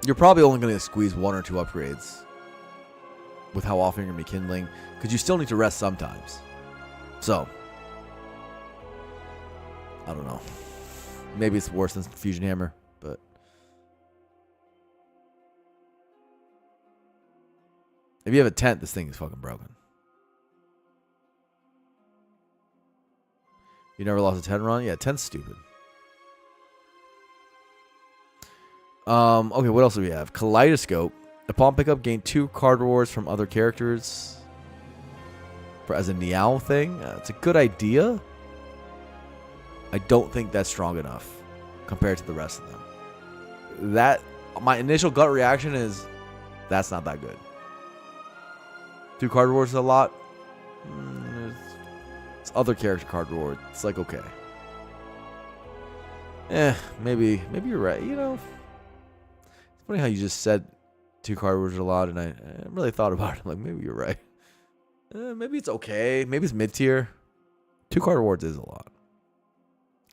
Speaker 1: you're probably only going to squeeze 1 or 2 upgrades with how often you're going to be kindling, because you still need to rest sometimes. So, I don't know. Maybe it's worse than Fusion Hammer, but if you have a tent, this thing is fucking broken. You never lost a 10 run? Yeah, 10's stupid. Okay, what else do we have? Kaleidoscope. Upon pickup, gain 2 card rewards from other characters as a Niao thing. It's a good idea. I don't think that's strong enough compared to the rest of them. My initial gut reaction is that's not that good. 2 card rewards is a lot. It's other character card reward. It's like, okay. Maybe you're right. You know, it's funny how you just said 2 card rewards are a lot, and I really thought about it. I'm like, maybe you're right. Maybe it's okay. Maybe it's mid tier. 2 card rewards is a lot.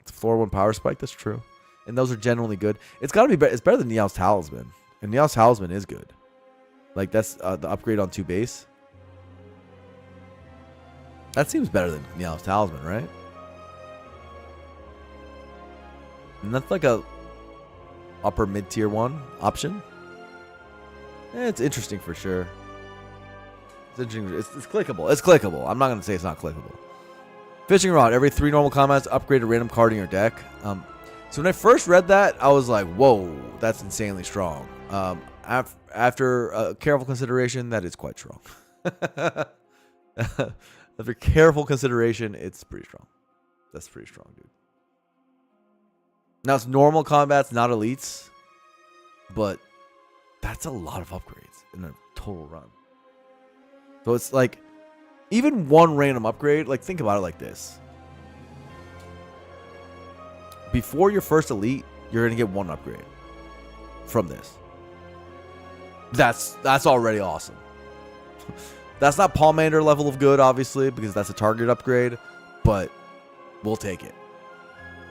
Speaker 1: It's floor 1 power spike. That's true, and those are generally good. It's got to be better. It's better than Niao's Talisman, and Niao's Talisman is good. Like that's the upgrade on 2 base. That seems better than Niao's Talisman, right? And that's like a upper mid tier 1 option. It's interesting for sure. It's interesting. It's clickable. It's clickable. I'm not gonna say it's not clickable. Fishing rod. Every 3 normal combats, upgrade a random card in your deck. So when I first read that, I was like, "Whoa, that's insanely strong." After careful consideration, that is quite strong. After careful consideration, it's pretty strong. That's pretty strong, dude. Now it's normal combats, not elites, but that's a lot of upgrades in a total run. So it's like, even 1 random upgrade, like think about it like this. Before your first elite, you're going to get 1 upgrade from this. That's already awesome. That's not Palmander level of good, obviously, because that's a target upgrade, but we'll take it.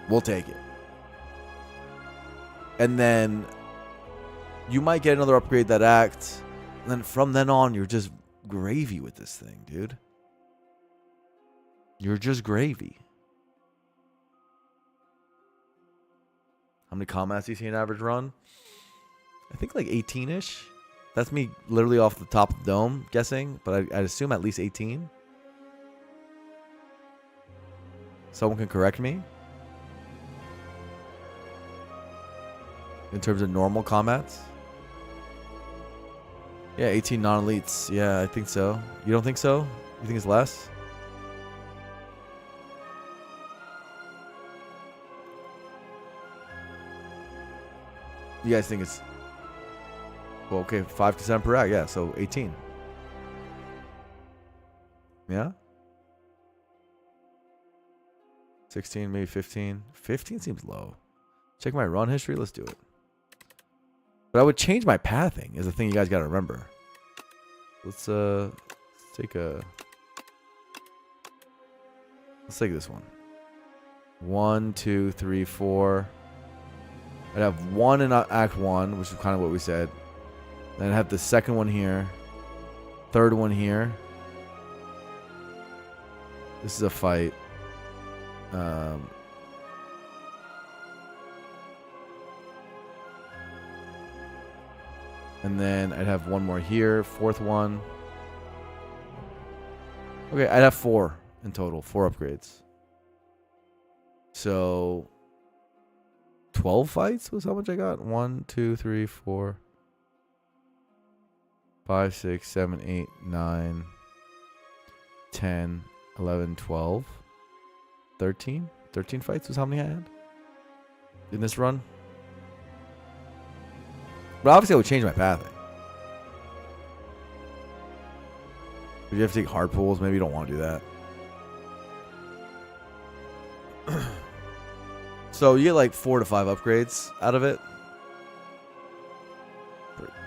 Speaker 1: We'll take it. And then you might get another upgrade that acts, and then from then on, you're just gravy with this thing, dude. You're just gravy. How many combats do you see an average run? I think like 18-ish. That's me literally off the top of the dome guessing, but I'd assume at least 18. Someone can correct me. In terms of normal combats. Yeah, 18 non-elites. Yeah, I think so. You don't think so? You think it's less? You guys think it's... Well, okay, 5 to 7 per act. Yeah, so 18. Yeah? 16, maybe 15. 15 seems low. Check my run history. Let's do it. But I would change my pathing is the thing you guys got to remember. Let's take this one. 1, 2, 3, 4. I'd have 1 in Act 1, which is kind of what we said. Then I'd have the second one here. Third one here. This is a fight. And then I'd have one more here. Fourth one. Okay, I'd have 4 in total. 4 upgrades. So 12 fights was how much I got? 1, 2, 3, 4, 5, 6, 7, 8, 9, 10, 11, 12, 13. 13 fights was how many I had in this run. But obviously I would change my pathing. If you have to take hard pulls, maybe you don't want to do that. So you get like 4 to 5 upgrades out of it.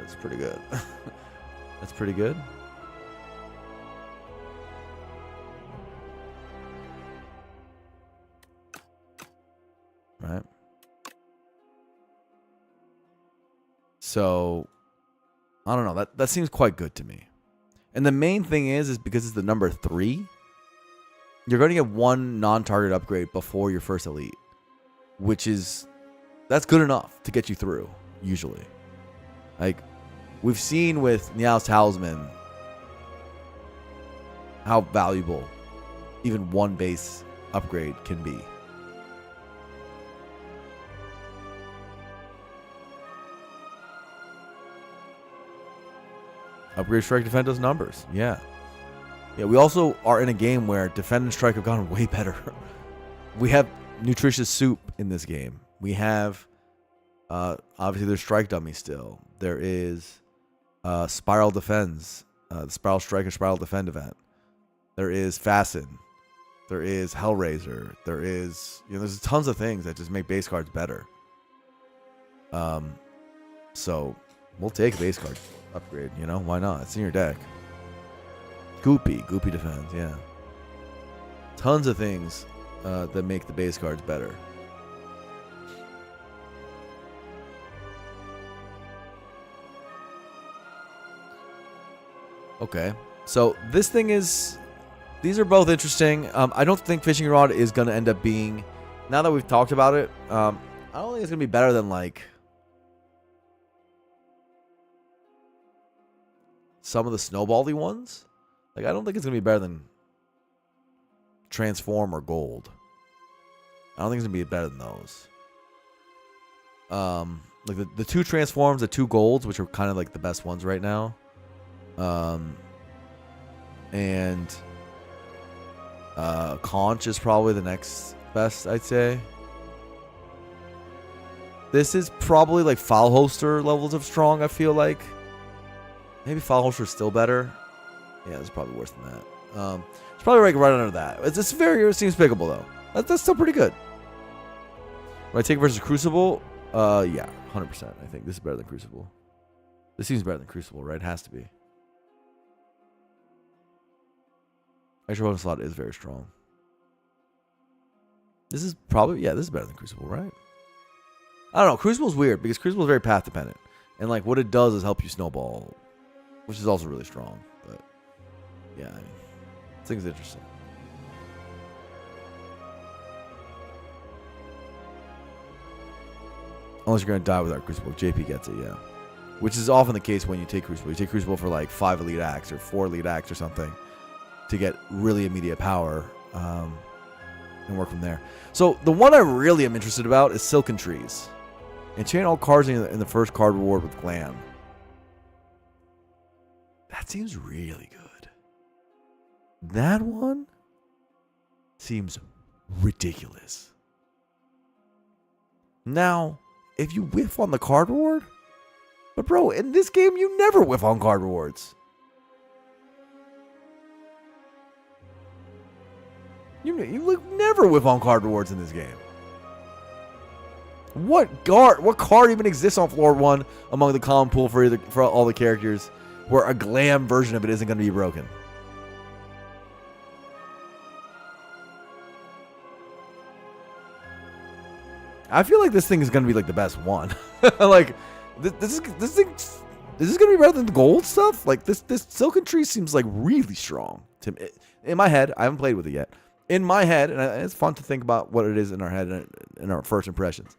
Speaker 1: That's pretty good. That's pretty good. Right. So I don't know. That seems quite good to me. And the main thing is because it's the number 3, you're going to get 1 non-target upgrade before your first elite, that's good enough to get you through, usually. Like, we've seen with Niao's Talisman how valuable even 1 base upgrade can be. Upgrade strike defend does numbers. Yeah. Yeah, we also are in a game where defend and strike have gotten way better. We have nutritious soup in this game. We have obviously there's strike dummy still. There is spiral defense, the spiral strike and spiral defend event. There is fasten. There is Hellraiser. There is there's tons of things that just make base cards better. So we'll take a base card upgrade, why not? It's in your deck. Goopy defense, yeah. Tons of things that make the base cards better. Okay, so these are both interesting. I don't think fishing rod is going to end up being, now that we've talked about it, I don't think it's going to be better than like some of the snowbally ones. Like, I don't think it's going to be better than Transform or Gold. I don't think it's going to be better than those. Like the 2 Transforms, the 2 Golds, which are kind of like the best ones right now. And Conch is probably the next best, I'd say. This is probably like File Hoster levels of strong, I feel like. Maybe File Hoster is still better. Yeah, it's probably worse than that. It's probably right under that. It seems pickable though. That's still pretty good. When I take versus Crucible, yeah, 100%. I think this is better than Crucible. This seems better than Crucible, right? It has to be. Extra bonus slot is very strong. This is probably, this is better than Crucible, right? I don't know. Crucible's weird because Crucible is very path dependent. And like what it does is help you snowball, which is also really strong. But yeah, I mean, this thing's interesting. Unless you're going to die without Crucible. JP gets it, yeah. Which is often the case when you take Crucible. You take Crucible for like 5 Elite Acts or 4 Elite Acts or something to get really immediate power and work from there. So the one I really am interested about is Silken Trees. Enchant all cards in the first card reward with Glam. That seems really good. That one seems ridiculous. Now, if you whiff on the card reward, but bro, in this game you never whiff on card rewards. You never whiff on card rewards in this game. What card even exists on floor 1 among the common pool for all the characters where a Glam version of it isn't going to be broken? I feel like this thing is going to be like the best one. Like this thing is this going to be better than the gold stuff? Like this Silken Tree seems like really strong to me. In my head, I haven't played with it yet, in my head, and it's fun to think about what it is in our head and in our first impressions.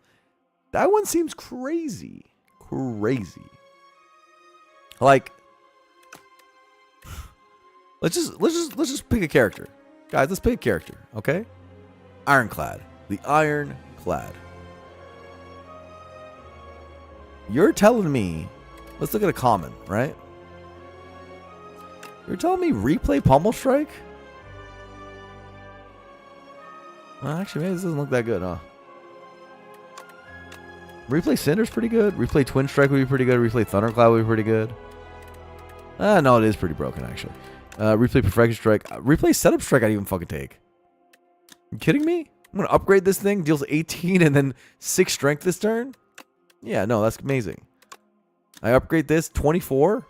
Speaker 1: That one seems crazy. Crazy. Like, let's just pick a character. Guys, let's pick a character, okay? Ironclad. The Ironclad. You're telling me, let's look at a common, right? You're telling me replay Pummel Strike? Well, actually, maybe this doesn't look that good, huh? Replay Cinder's pretty good. Replay Twin Strike would be pretty good. Replay Thundercloud would be pretty good. No, it is pretty broken, actually. Replay Perfection Strike. Replay Setup Strike I'd even fucking take. You kidding me? I'm going to upgrade this thing. Deals 18 and then 6 strength this turn? Yeah, no, that's amazing. I upgrade this 24? Because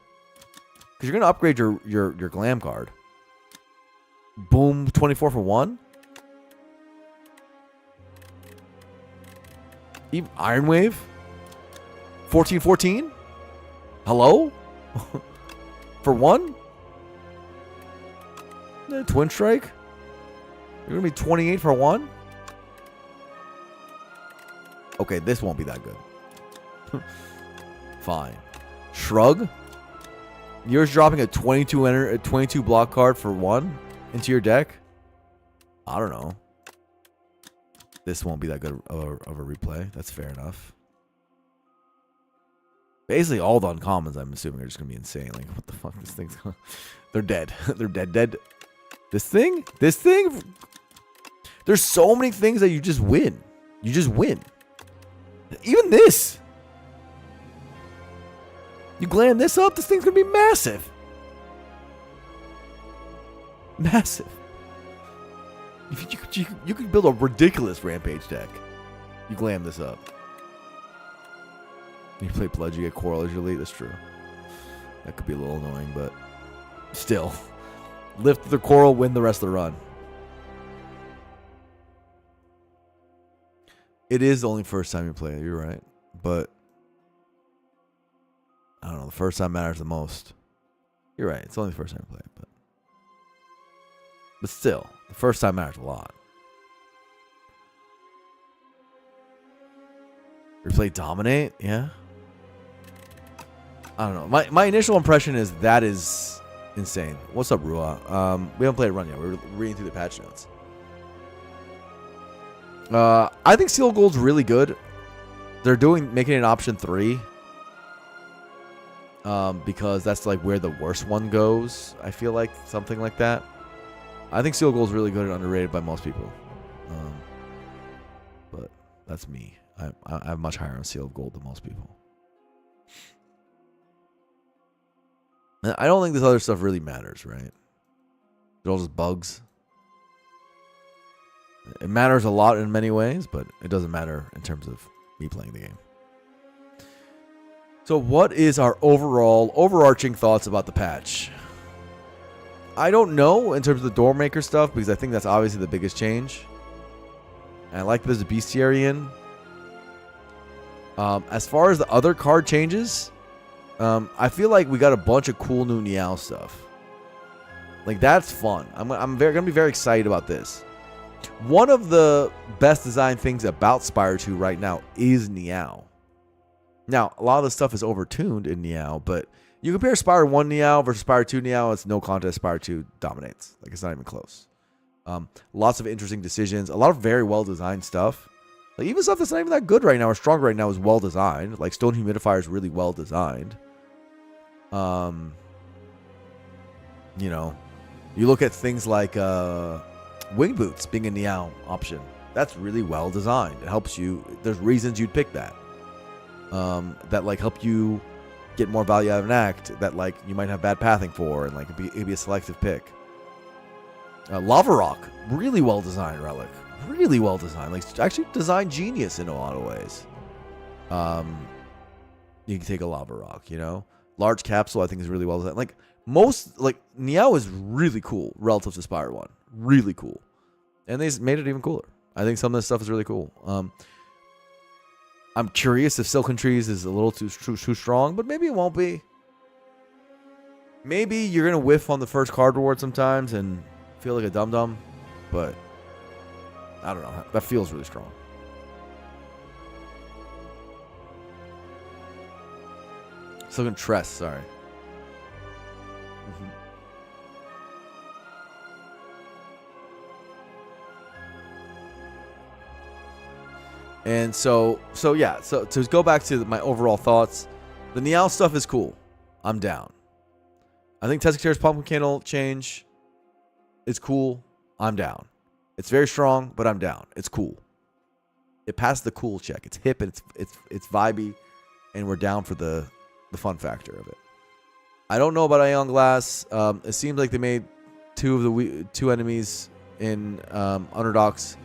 Speaker 1: you're going to upgrade your Glam card. Boom, 24 for 1? Even Iron Wave? 14-14? Hello? For 1? Twin Strike? You're going to be 28 for 1? Okay, this won't be that good. Fine. Shrug? Yours dropping a 22 block card for 1 into your deck? I don't know. This won't be that good of a replay. That's fair enough. Basically, all the uncommons, I'm assuming, are just going to be insane. Like, what the fuck? This thing's... They're dead. They're dead. This thing? There's so many things that you just win. You just win. Even this. You glam this up, this thing's going to be massive. Massive. You could build a ridiculous Rampage deck. You glam this up. You play Pledge, you get Coral as your lead. That's true. That could be a little annoying, but still. Lift the Coral, win the rest of the run. It is the only first time you play it, you're right. But I don't know, the first time matters the most. You're right, it's only the first time you play it, but still, the first time matters a lot. Replay Dominate? Yeah. I don't know. My initial impression is that is insane. What's up, Rua? We haven't played a run yet. We're reading through the patch notes. I think Seal Gold's really good. They're making it an option 3. Because that's like where the worst one goes. I feel like something like that. I think Seal Gold's really good and underrated by most people. But that's me. I'm much higher on Seal of Gold than most people. And I don't think this other stuff really matters, right? They're all just bugs. It matters a lot in many ways, but it doesn't matter in terms of me playing the game. So what is our overarching thoughts about the patch? I don't know in terms of the Doormaker stuff, because I think that's obviously the biggest change. And I like that there's a Bestiary in. As far as the other card changes, I feel like we got a bunch of cool new Niao stuff. Like, that's fun. I'm gonna be very excited about this. One of the best design things about Spire 2 right now is Niao. Now, a lot of the stuff is overtuned in Niao, but you compare Spire 1 Niao versus Spire 2 Niao, it's no contest. Spire 2 dominates. Like, it's not even close. Lots of interesting decisions. A lot of very well-designed stuff. Like, even stuff that's not even that good right now or strong right now is well-designed. Like, Stone Humidifier is really well-designed. You know, you look at things like Wing Boots being a Niao option. That's really well-designed. It helps you. There's reasons you'd pick that. That, like, help you get more value out of an act that, like, you might have bad pathing for, and, like, it'd be a selective pick. Lava Rock, really well-designed relic. Really well-designed. Like, actually designed genius in a lot of ways. You can take a Lava Rock, you know? Large Capsule, I think, is really well-designed. Like, Niao is really cool relative to Spire 1. Really cool. And they made it even cooler. I think some of this stuff is really cool. I'm curious if Silken Trees is a little too strong, but maybe it won't be. Maybe you're going to whiff on the first card reward sometimes and feel like a dum-dum, but I don't know. That feels really strong. Still Tress, sorry. And so yeah. So to go back to my overall thoughts, the Niall stuff is cool. I'm down. I think Tessiter's Pumpkin Candle change is cool. I'm down. It's very strong, but I'm down. It's cool. It passed the cool check. It's hip and it's vibey, and we're down for the fun factor of it. I don't know about Ion Glass. It seems like they made two enemies in Underdogs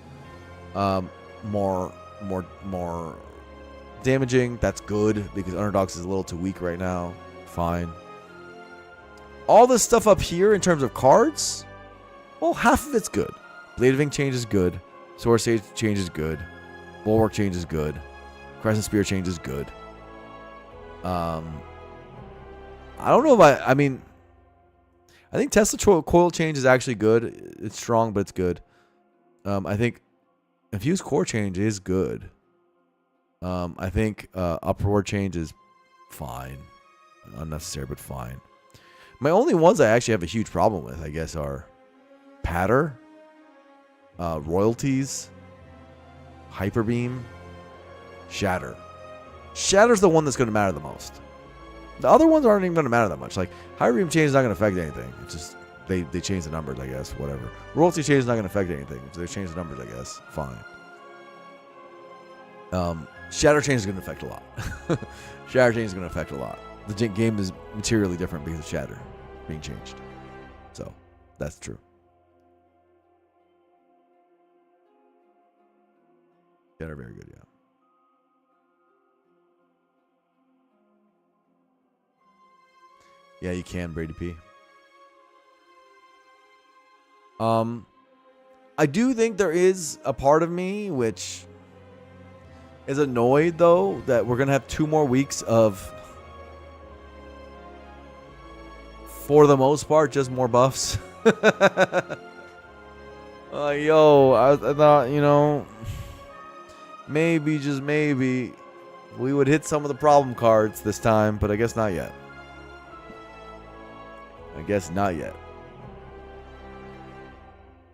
Speaker 1: more damaging. That's good because Underdogs is a little too weak right now. Fine. All this stuff up here in terms of cards, well, half of it's good. Blade of Ink change is good. Sword Sage change is good. Bulwark change is good. Crescent Spear change is good. I don't know if I mean, I think Tesla Coil change is actually good. It's strong, but it's good. I think Infused Core change is good. I think Uproar change is fine. Unnecessary, but fine. My only ones I actually have a huge problem with, I guess, are Patter, Royalties, Hyper Beam, Shatter. Shatter's the one that's going to matter the most. The other ones aren't even going to matter that much. Like, Hyper Beam change is not going to affect anything. It's just, they change the numbers, I guess. Whatever. Royalty change is not going to affect anything. So they change the numbers, I guess. Fine. Shatter change is going to affect a lot. Shatter change is going to affect a lot. The game is materially different because of Shatter being changed. So, that's true. Shatter, very good, yeah. Yeah, you can, Brady P. I do think there is a part of me which is annoyed, though, that we're going to have 2 more weeks of, for the most part, just more buffs. Yo, I thought, you know, maybe, just maybe, we would hit some of the problem cards this time, but I guess not yet. I guess not yet.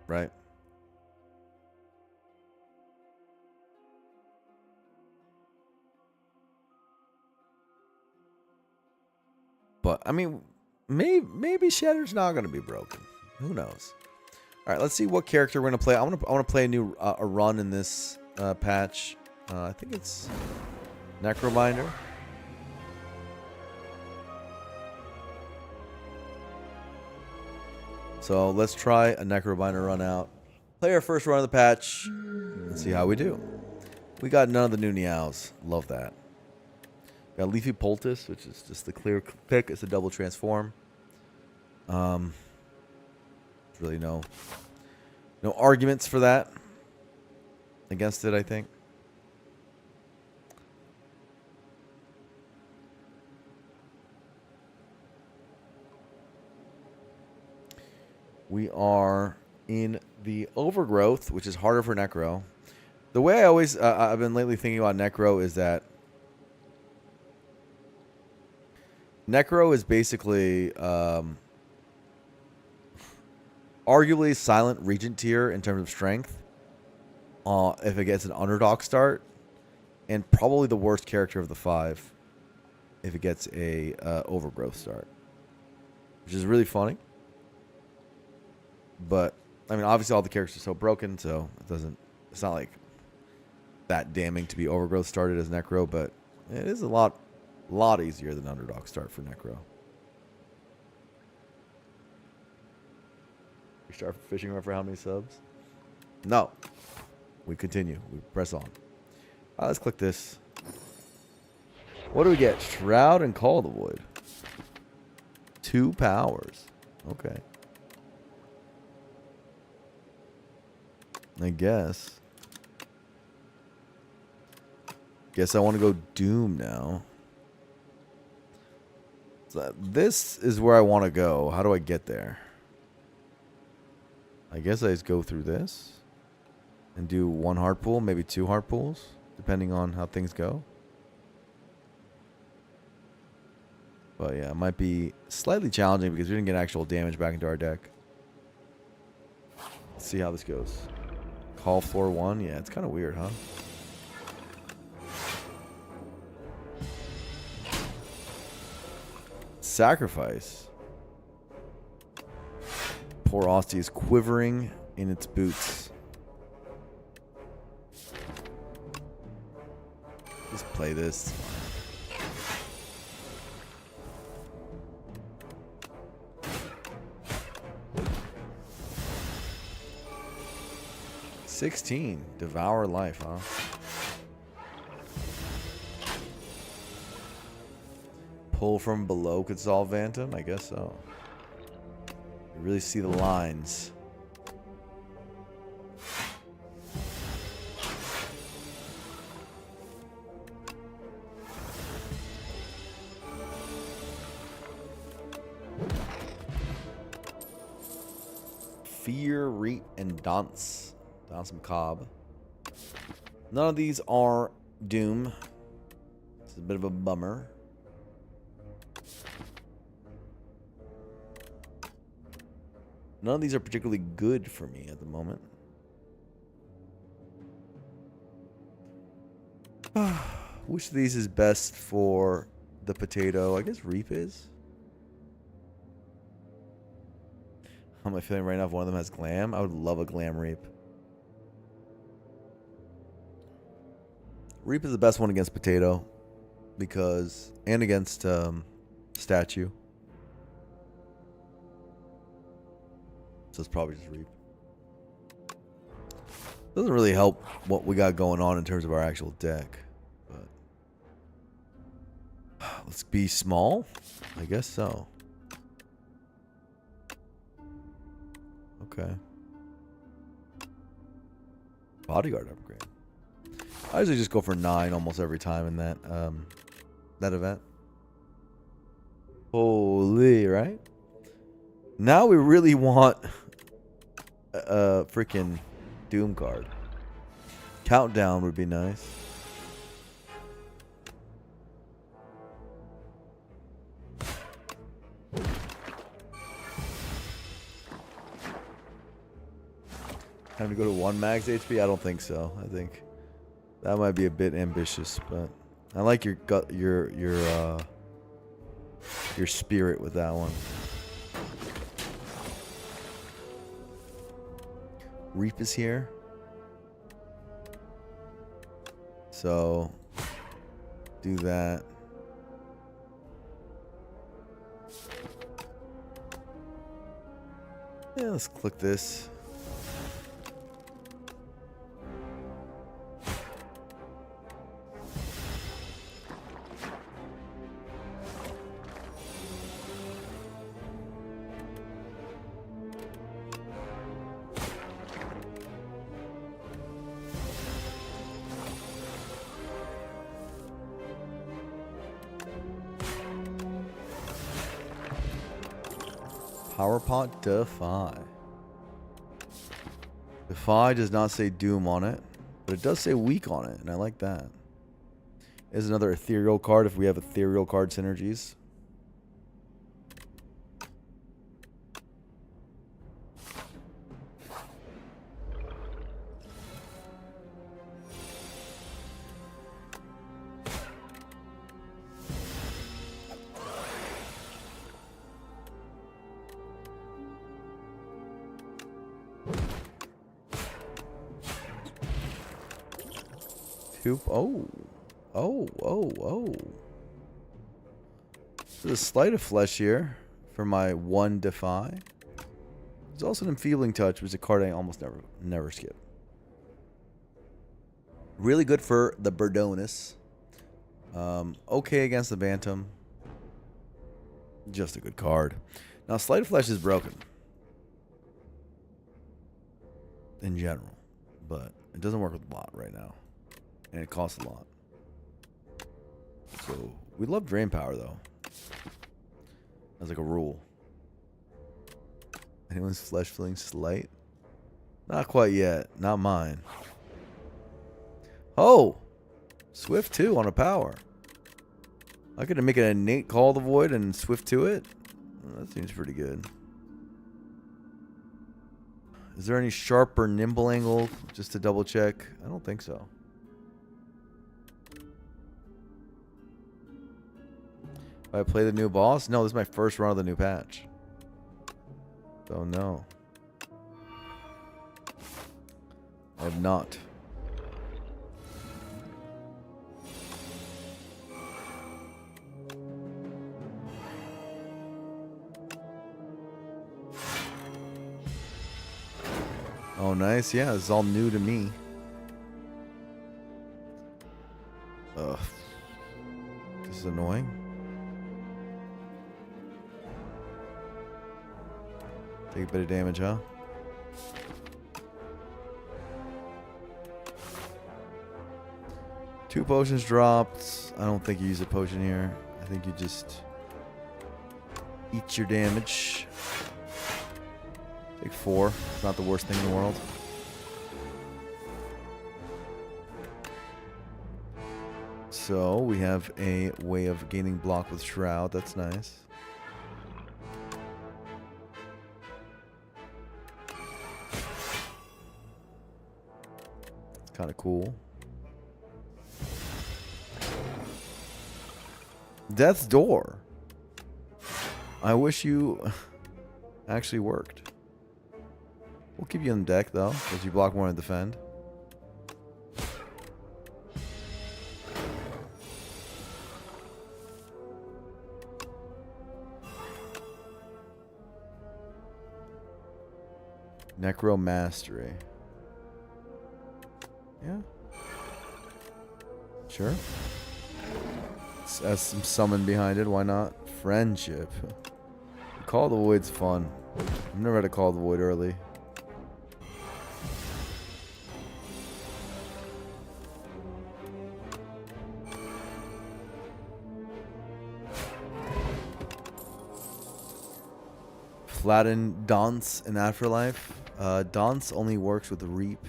Speaker 1: Right? But, I mean, maybe Shatter's not going to be broken. Who knows? All right, let's see what character we're going to play. I want to play a new a run in this patch. I think it's Necrobinder. So let's try a Necrobinder run out. Play our first run of the patch and see how we do. We got none of the new Niaos. Love that. Got Leafy Poultice, which is just the clear pick. It's a double transform. There's really no arguments for that against it, I think. We are in the Overgrowth, which is harder for Necro. The way I've been lately thinking about Necro is that Necro is basically arguably silent Regent tier in terms of strength if it gets an Underdog start, and probably the worst character of the 5 if it gets a Overgrowth start, which is really funny. But I mean, obviously all the characters are so broken, so it's not like that damning to be Overgrowth started as Necro, but it is a lot easier than Underdog start for Necro. We start fishing run for how many subs? No. We continue. We press on. Let's click this. What do we get? Shroud and Call the Void. 2 powers. Okay. I guess. Guess I want to go Doom now. So this is where I want to go. How do I get there? I guess I just go through this. and do one hard pull, maybe two hard pulls, depending on how things go. But yeah, it might be slightly challenging because we didn't get actual damage back into our deck. Let's see how this goes. Call floor 1. Yeah, it's kind of weird, huh? Sacrifice. Poor Austie is quivering in its boots. Just play this. $16. Devour life, huh? Pull from below could solve Phantom? I guess so. You really see the lines. Fear, Reap, and Dance. Dance and Cobb. None of these are Doom. It's a bit of a bummer. None of these are particularly good for me at the moment. Which of these is best for the potato? I guess Reap is. How am I feeling right now if one of them has Glam? I would love a Glam Reap. Reap is the best one against potato. Because... and against statue. So it's probably just Reap. Doesn't really help what we got going on in terms of our actual deck. But let's be small? I guess so. Okay. Bodyguard upgrade. I usually just go for 9 almost every time in that that event. Holy, right? Now we really want a freaking Doom card. Countdown would be nice. Time to go to 1 max HP? I don't think so. I think that might be a bit ambitious, but I like your gut, your spirit with that one. Reap is here. So do that. Yeah, let's click this. Power Pot Defy. Defy does not say Doom on it, but it does say Weak on it, and I like that. Is another ethereal card if we have ethereal card synergies. Oh. There's a Sleight of Flesh here for my 1 Defy. There's also an Enfeebling Touch, which is a card I almost never skip. Really good for the Birdonis. Okay against the Bantam. Just a good card. Now, Sleight of Flesh is broken. In general. But it doesn't work with a lot right now. And it costs a lot. So, we love Drain Power, though. That's like a rule. Anyone's flesh feeling slight? Not quite yet. Not mine. Oh! Swift 2 on a power. I could make an innate Call of the Void and Swift to it. Well, that seems pretty good. Is there any sharp or nimble angle? Just to double check. I don't think so. If I play the new boss? No, this is my first run of the new patch. So no. I have not. Oh, nice. Yeah, this is all new to me. Ugh. This is annoying. Take a bit of damage, huh? Two potions dropped. I don't think you use a potion here. I think you just eat your damage. Take 4. It's not the worst thing in the world. So we have a way of gaining block with Shroud. That's nice. It's kind of cool. Death's Door. I wish you actually worked. We'll keep you on deck, though, because you block more and defend. Necro Mastery. Yeah. Sure. Has some summon behind it. Why not? Friendship. Call of the Void's fun. I've never had a Call of the Void early. Flatten Dance in Afterlife. Dance only works with Reap.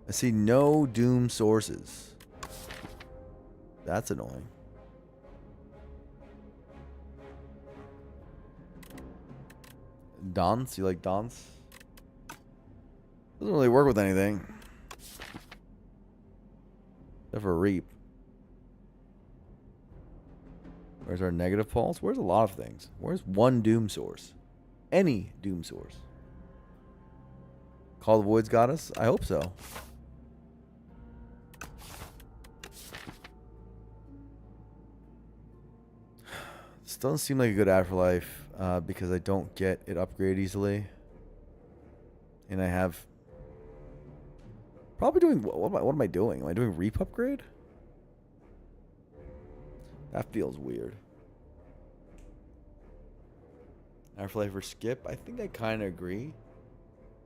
Speaker 1: I see no Doom sources. That's annoying. Dance? You like Dance? Doesn't really work with anything. Except for Reap. Where's our negative pulse? Where's a lot of things? Where's one Doom source? Any Doom source. Call of the Void's got us? I hope so. This doesn't seem like a good Afterlife because I don't get it upgrade easily. And I have... Probably doing... What am I doing? Am I doing Reap upgrade? That feels weird. Afterlife or skip? I think I kind of agree.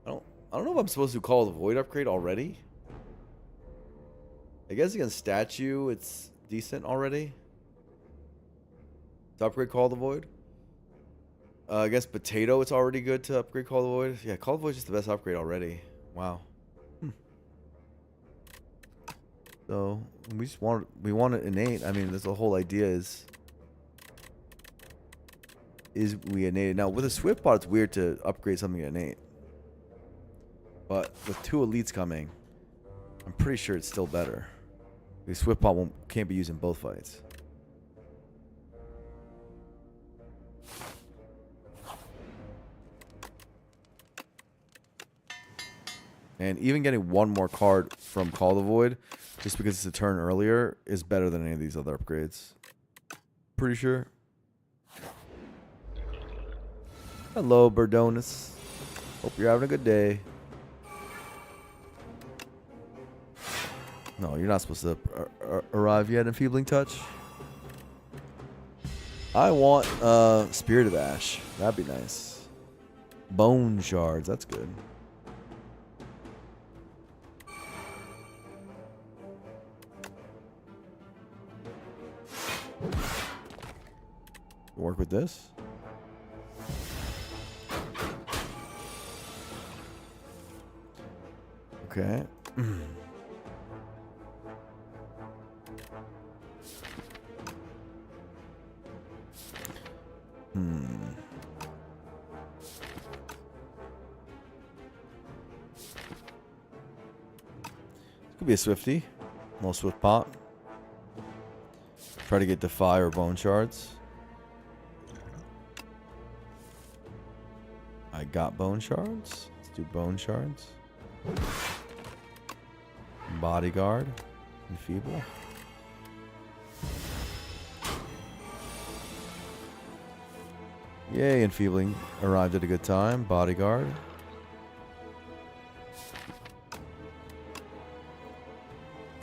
Speaker 1: I don't know if I'm supposed to call the Void upgrade already. I guess against statue, it's decent already. To upgrade Call the Void. Against Potato, it's already good to upgrade Call the Void. Yeah, Call the Void is just the best upgrade already. Wow. So we want it innate. I mean, that's the whole idea is we innate it. Now with a Swift bot, it's weird to upgrade something innate. But with 2 elites coming, I'm pretty sure it's still better. The Swift bot can't be used in both fights. And even getting one more card from Call the Void, just because it's a turn earlier, is better than any of these other upgrades. Pretty sure. Hello, Burdonus. Hope you're having a good day. No, you're not supposed to arrive yet, Enfeebling Touch. I want Spirit of Ash. That'd be nice. Bone Shards. That's good. Work with this. Okay. Could be a Swifty. Little Swift Pot. Try to get Defy or Bone Shards. I got Bone Shards. Let's do Bone Shards. Bodyguard. Enfeeble. Yay, Enfeebling arrived at a good time. Bodyguard.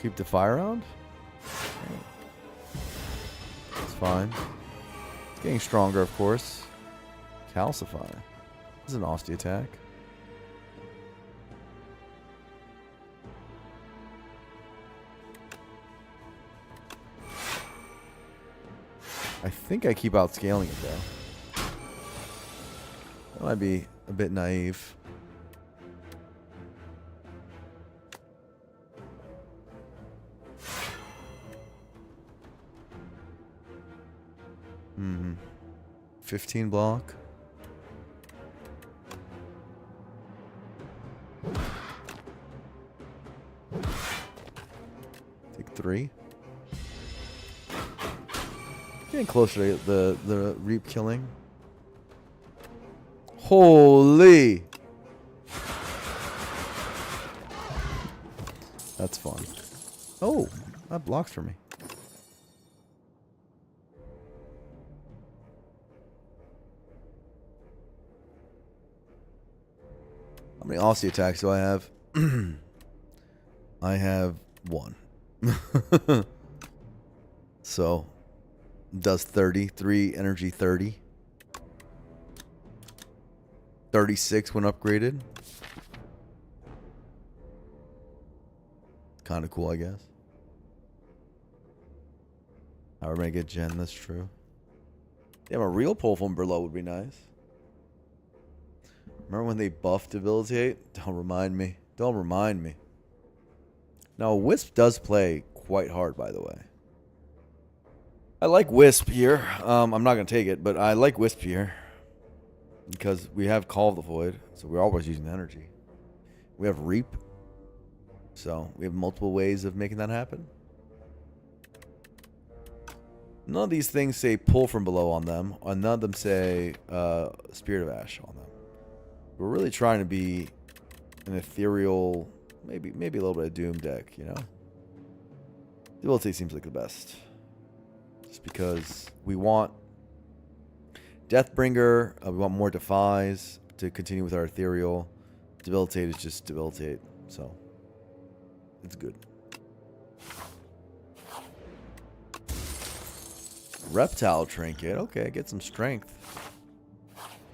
Speaker 1: Keep Defy around? It's fine. It's getting stronger, of course. Calcify. This is an Austie attack. I think I keep outscaling it, though. That might be a bit naive. Hmm. 15 block. Take 3. Getting closer to the Reap killing. Holy! That's fun. Oh, that blocks for me. How many Aussie attacks do I have? I have 1. So, does 30. 3 energy 30. 36 when upgraded. Kind of cool, I guess. However, I get Gen, that's true. Yeah, a real pull from below would be nice. Remember when they buffed Debilitate? Don't remind me. Don't remind me. Now, Wisp does play quite hard, by the way. I like Wisp here. I'm not going to take it, but I like Wisp here. Because we have Call of the Void, so we're always using the energy. We have Reap. So, we have multiple ways of making that happen. None of these things say pull from below on them. None of them say Spirit of Ash on them. We're really trying to be an ethereal, maybe a little bit of Doom deck, you know? Debilitate seems like the best. Just because we want Deathbringer, we want more Defies to continue with our ethereal. Debilitate is just Debilitate, so it's good. Reptile Trinket, okay, get some strength.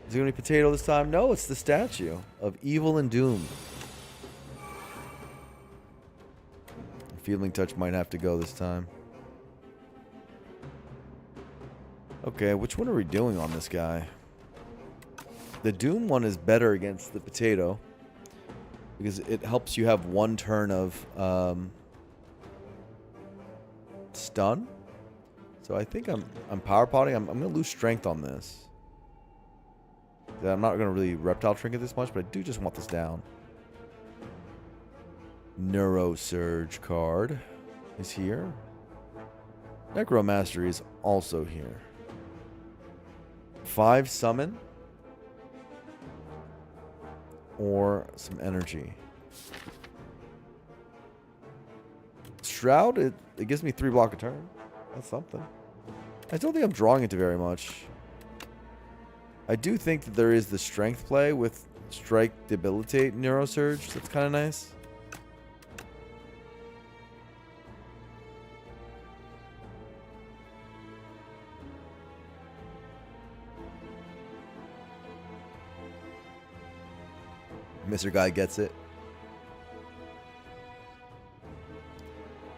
Speaker 1: Is it going to be Potato this time? No, it's the statue of Evil and Doom. Feeling Touch might have to go this time. Okay, which one are we doing on this guy? The Doom one is better against the Potato because it helps you have 1 turn of stun. So I think I'm power potting. I'm going to lose strength on this. I'm not going to really Reptile Trinket this much, but I do just want this down. Neurosurge card is here. Necromastery is also here. 5 summon. Or some energy. Shroud, it gives me 3 block a turn. That's something. I don't think I'm drawing into very much. I do think that there is the strength play with Strike, Debilitate, Neurosurge. That's kind of nice. Mr. Guy gets it.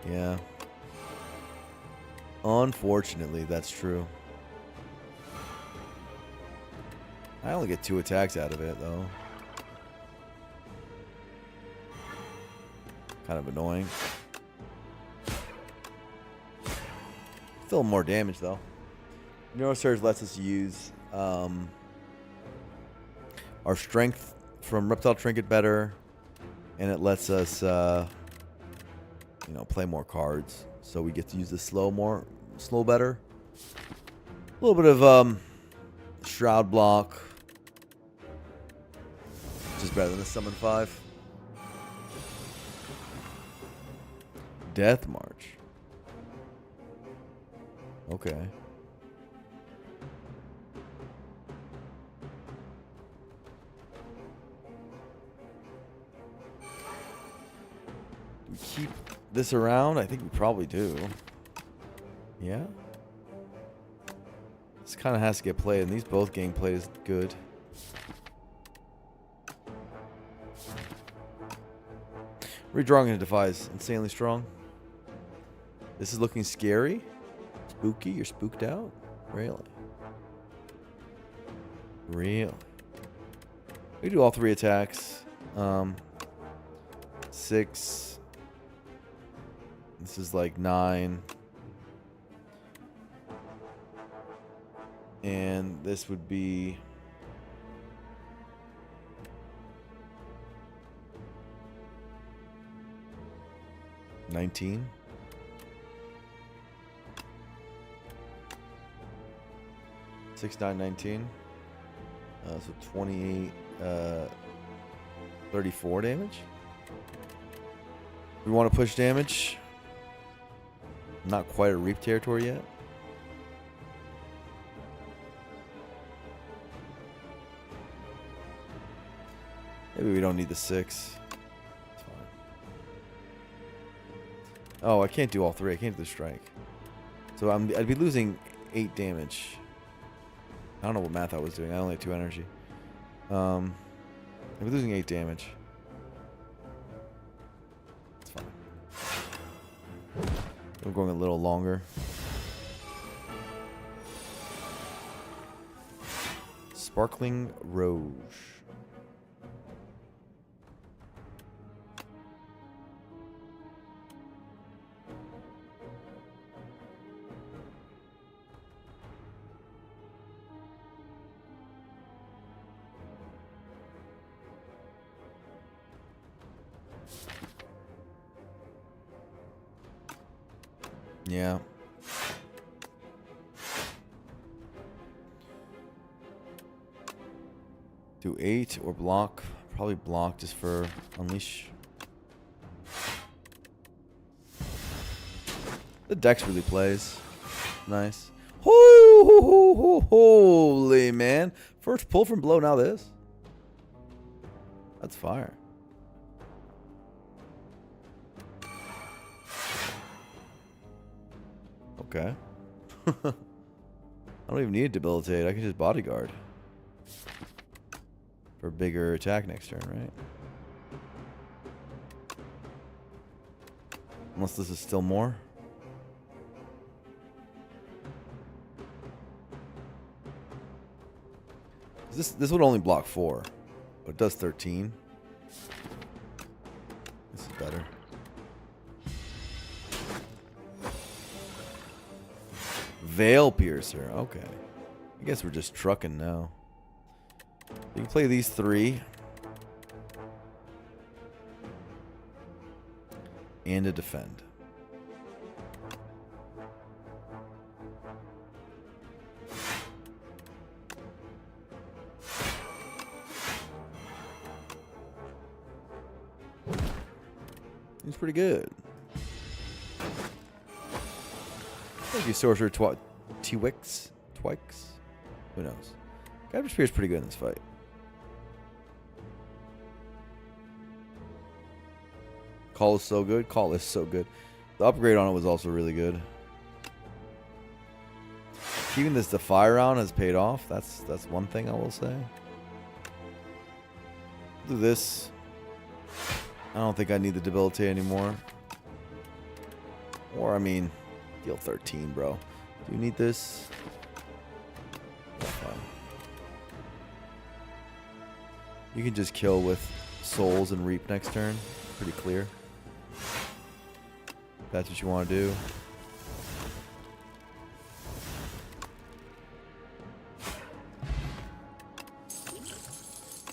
Speaker 1: Yeah. Unfortunately, that's true. I only get 2 attacks out of it, though. Kind of annoying. Still more damage though. Neurosurge lets us use our strength from Reptile Trinket better, and it lets us, play more cards. So we get to use the slow better. A little bit of Shroud block, which is better than the Summon 5. Death March. Okay. Do we keep this around? I think we probably do. Yeah. This kind of has to get played, and these both gameplays good. Redrawing a defies insanely strong. This is looking scary. Spooky. You're spooked out? Really? Really? We do all 3 attacks. 6. This is like 9. And this would be 19. Six, 9, 19. So 28, 34 damage. We want to push damage. Not quite a reap territory yet. Maybe we don't need the 6. It's fine. Oh, I can't do all 3. I can't do the strike. So I'd be losing 8 damage. I don't know what math I was doing. I only had 2 energy. I'm losing 8 damage. It's fine. I'm going a little longer. Sparkling Rouge. Yeah. Do 8 or block. Probably block just for unleash. The dex really plays. Nice. Holy man. First pull from below, now this. That's fire. Okay. I don't even need to debilitate. I can just bodyguard. For a bigger attack next turn, right? Unless this is still more. This would only block 4. But it does 13. This is better. Veil Piercer. Okay. I guess we're just trucking now. You can play these 3. And a defend. He's pretty good. Thank you, Sorcerer Twix. Who knows? Guided Spear is pretty good in this fight. Call is so good. Call is so good. The upgrade on it was also really good. Keeping this Defy round has paid off. That's one thing I will say. Do this. I don't think I need the Debilitate anymore. Or, I mean, deal 13, bro. Do you need this? That's fine. You can just kill with Souls and Reap next turn. Pretty clear. That's what you want to do.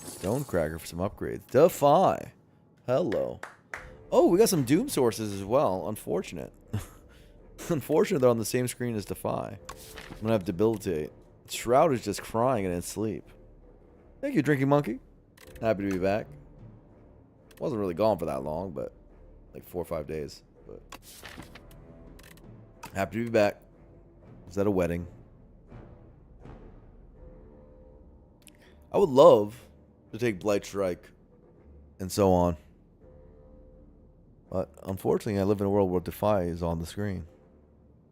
Speaker 1: Stonecracker for some upgrades. Defy. Hello. Oh, we got some Doom sources as well. Unfortunate. Unfortunate they're on the same screen as Defy. I'm going to have Debilitate. Shroud is just crying in its sleep. Thank you, Drinking Monkey. Happy to be back. Wasn't really gone for that long, but like 4 or 5 days. But happy to be back. Was at a wedding. I would love to take Blight Strike and so on. But unfortunately, I live in a world where Defy is on the screen.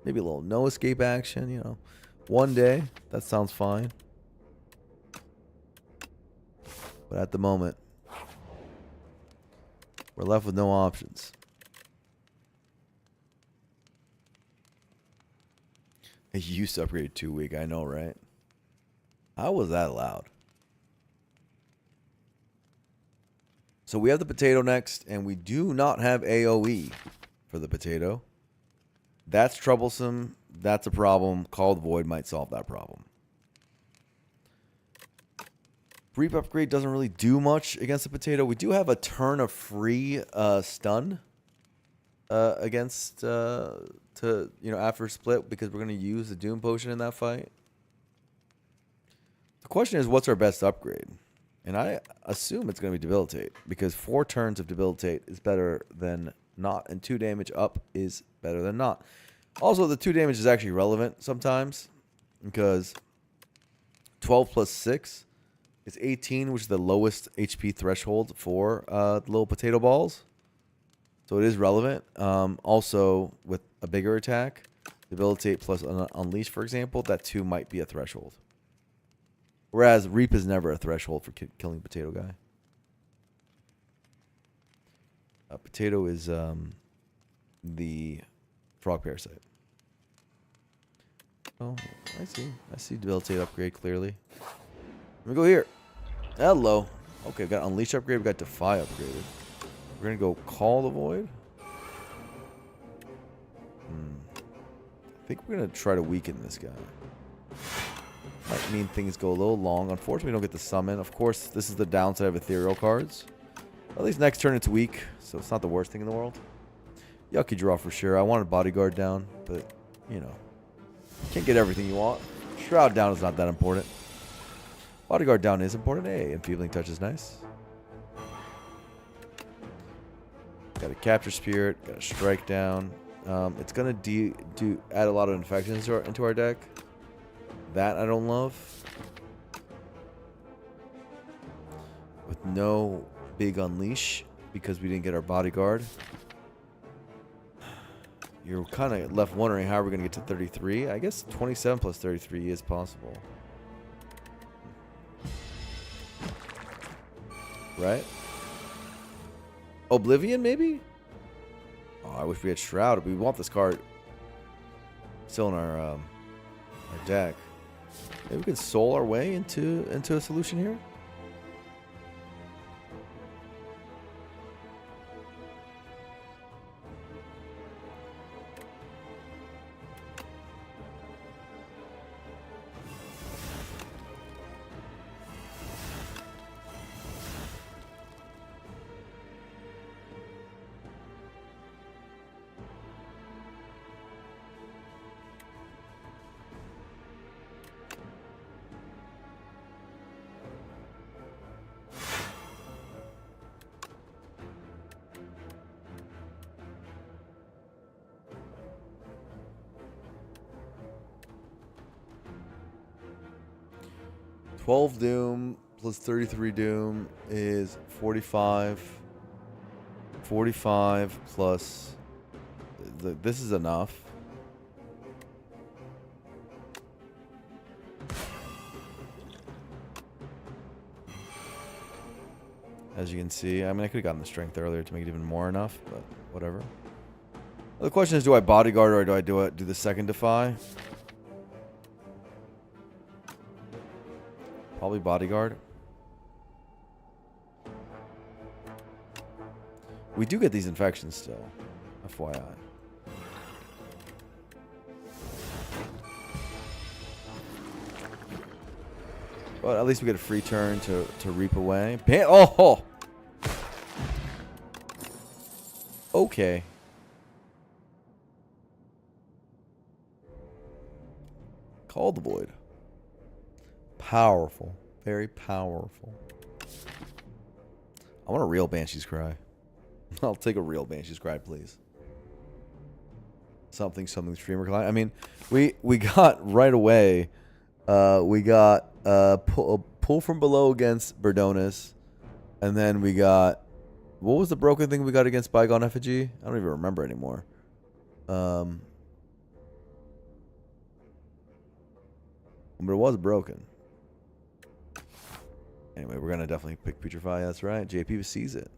Speaker 1: Maybe a little no escape action, you know. One day, that sounds fine. But at the moment, we're left with no options. I used to upgrade 2 week, I know, right? How was that allowed? So we have the potato next, and we do not have AoE for the potato. That's troublesome. That's a problem. Called Void might solve that problem. Reap upgrade doesn't really do much against the potato. We do have a turn of free stun against after split, because we're going to use the Doom Potion in that fight. The question is, what's our best upgrade? And I assume it's going to be Debilitate, because 4 turns of Debilitate is better than not, and 2 damage up is better than not. Also, the 2 damage is actually relevant sometimes, because 12 plus 6 is 18, which is the lowest HP threshold for the little potato balls. So it is relevant. Also, with a bigger attack, Debilitate plus Unleash, for example, that 2 might be a threshold. Whereas Reap is never a threshold for killing Potato Guy. Potato is the Frog Parasite. Oh, I see. I see Debilitate upgrade clearly. Let me go here. Hello. Okay, we've got Unleash upgrade. We've got Defy upgraded. We're going to go Call the Void. I think we're going to try to weaken this guy. Might mean things go a little long. Unfortunately, we don't get the summon. Of course, this is the downside of ethereal cards. At least next turn it's weak, so it's not the worst thing in the world. Yucky draw for sure. I wanted Bodyguard down, but, you know. Can't get everything you want. Shroud down is not that important. Bodyguard down is important. Hey, Enfeebling Touch is nice. Got a Capture Spirit. Got a Strike down. It's going to add a lot of infections into our deck. That I don't love. With no big Unleash, because we didn't get our Bodyguard. You're kind of left wondering how we're going to get to 33. I guess 27 plus 33 is possible. Right? Oblivion, maybe? Oh, I wish we had Shroud. We want this card still in our deck. Maybe we can soul our way into a solution here. $12 Doom plus 33 Doom is 45. 45 plus... This is enough. As you can see, I mean, I could have gotten the strength earlier to make it even more enough, but whatever. The question is, do I Bodyguard or do I do the second Defy? Probably Bodyguard. We do get these infections still, FYI. But at least we get a free turn to reap away. Oh! Okay. Call the void. Powerful. Very powerful. I want a real Banshee's Cry. I'll take a real Banshee's Cry, please. Something streamer client. I mean, we got right away. We got pull from below against Berdonis, and then we got, what was the broken thing we got against Bygone Effigy? I don't even remember anymore. But it was broken. Anyway, we're gonna definitely pick Putrefy. That's right. JP sees it.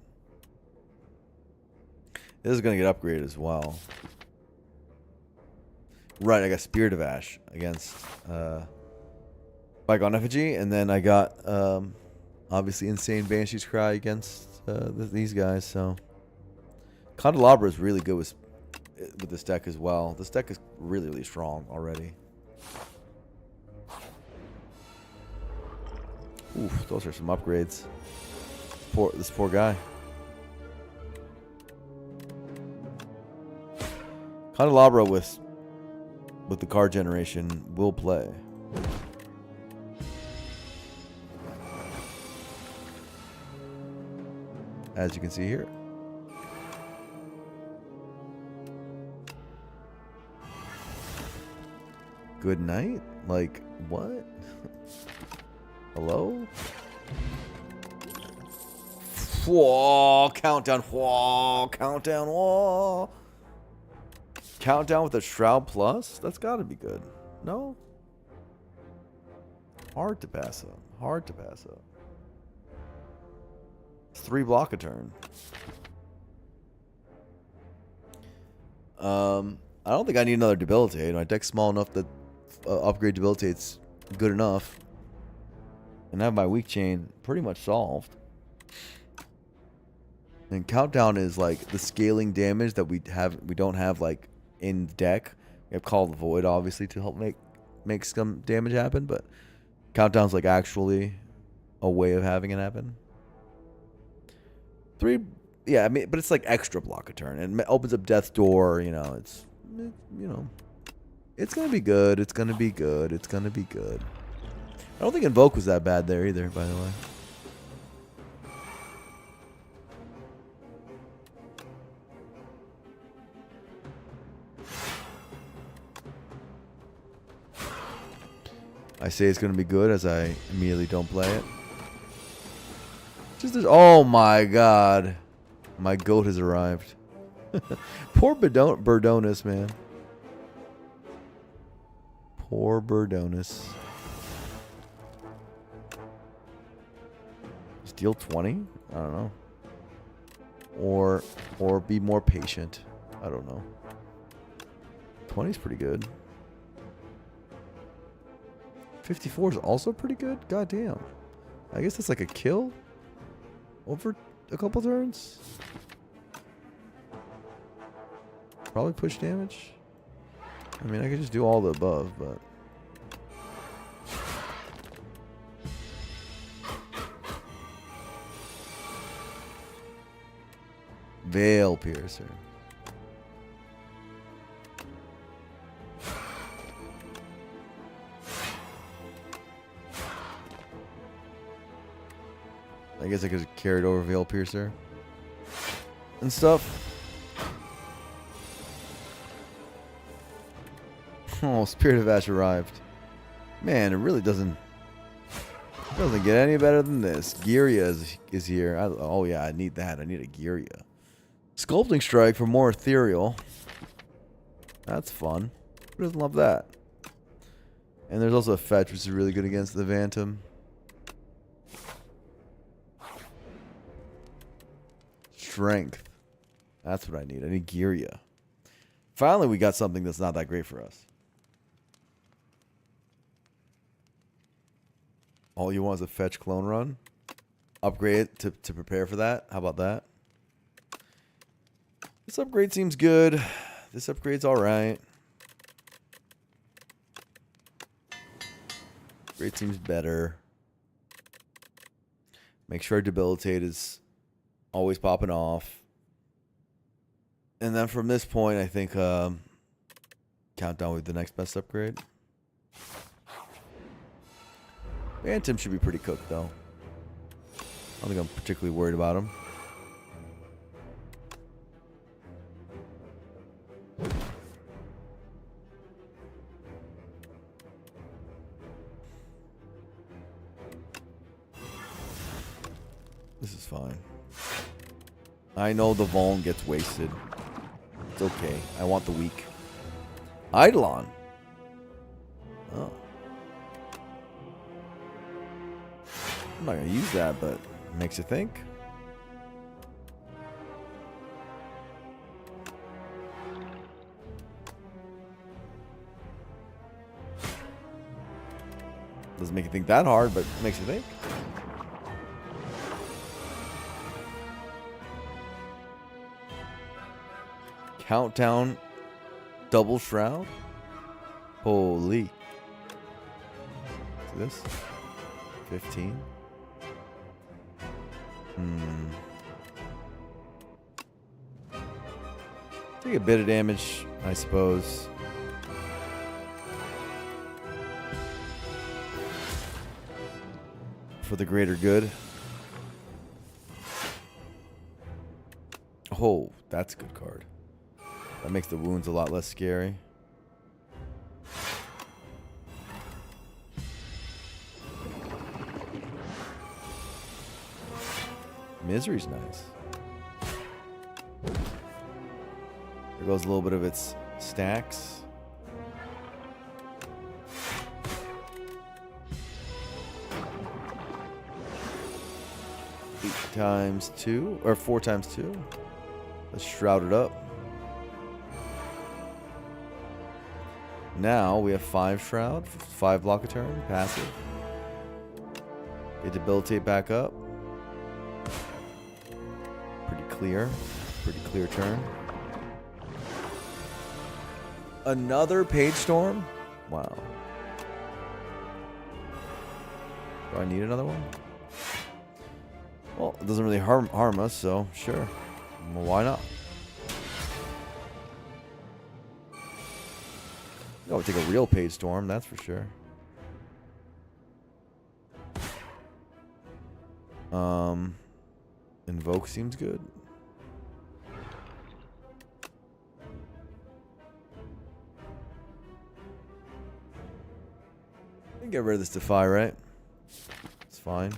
Speaker 1: This is gonna get upgraded as well. Right, I got Spirit of Ash against Bygone Effigy, and then I got obviously Insane Banshee's Cry against these guys. So Candelabra is really good with this deck as well. This deck is really, really strong already. Oof, those are some upgrades. This poor guy. Candelabra with the card generation will play. As you can see here. Good night? Like, what? Hello? Whoa, countdown. Whoa, countdown. Whoa. Countdown with a Shroud Plus? That's got to be good. No? Hard to pass up. Hard to pass up. 3 block a turn. I don't think I need another Debilitate. My deck's small enough that upgrade Debilitate's good enough. And I have my weak chain pretty much solved. And Countdown is like the scaling damage that we don't have like in deck. We have Call the Void obviously to help make some damage happen, but Countdown's like actually a way of having it happen. 3, yeah, I mean, but it's like extra block a turn. It opens up Death's Door, you know, it's gonna be good. It's gonna be good. It's gonna be good. I don't think Invoke was that bad there either, by the way. I say it's going to be good as I immediately don't play it. Oh my god. My goat has arrived. Poor Berdonis, man. Poor Berdonis. Steal 20? I don't know. Or be more patient. I don't know. 20 is pretty good. 54 is also pretty good? God damn. I guess that's like a kill over a couple turns. Probably push damage. I mean, I could just do all the above, but... Veil Piercer. I guess I could have carried over Veil Piercer and stuff. Oh, Spirit of Ash arrived. Man, it really doesn't get any better than this. Giria is here. Oh yeah, I need that. I need a Giria. Sculpting Strike for more ethereal. That's fun. Who doesn't love that? And there's also a fetch, which is really good against the Phantom. Strength. That's what I need. I need Giria. Finally, we got something that's not that great for us. All you want is a fetch clone run. Upgrade it to prepare for that. How about that? This upgrade seems good. This upgrade's alright. Upgrade seems better. Make sure debilitate is always popping off. And then from this point, I think countdown with the next best upgrade. A10 should be pretty cooked, though. I don't think I'm particularly worried about him. This is fine. I know the Vuln gets wasted. It's okay. I want the weak. Eidolon. Oh. I'm not going to use that, but it makes you think. Doesn't make you think that hard, but makes you think. Countdown double shroud. Holy. See this? 15. Take a bit of damage, I suppose. For the greater good. Oh, that's a good card. That makes the wounds a lot less scary. Misery's nice. There goes a little bit of its stacks. Eight times 2, or 4 times 2. Let's shroud it up. Now we have 5 shroud, 5 block a turn, passive. Get debilitate back up. Pretty clear turn. Another Page Storm? Wow. Do I need another one? Well, it doesn't really harm us, so sure. Well, why not? I would take a real Page Storm, that's for sure. Invoke seems good. Get rid of this Defy, right? It's fine.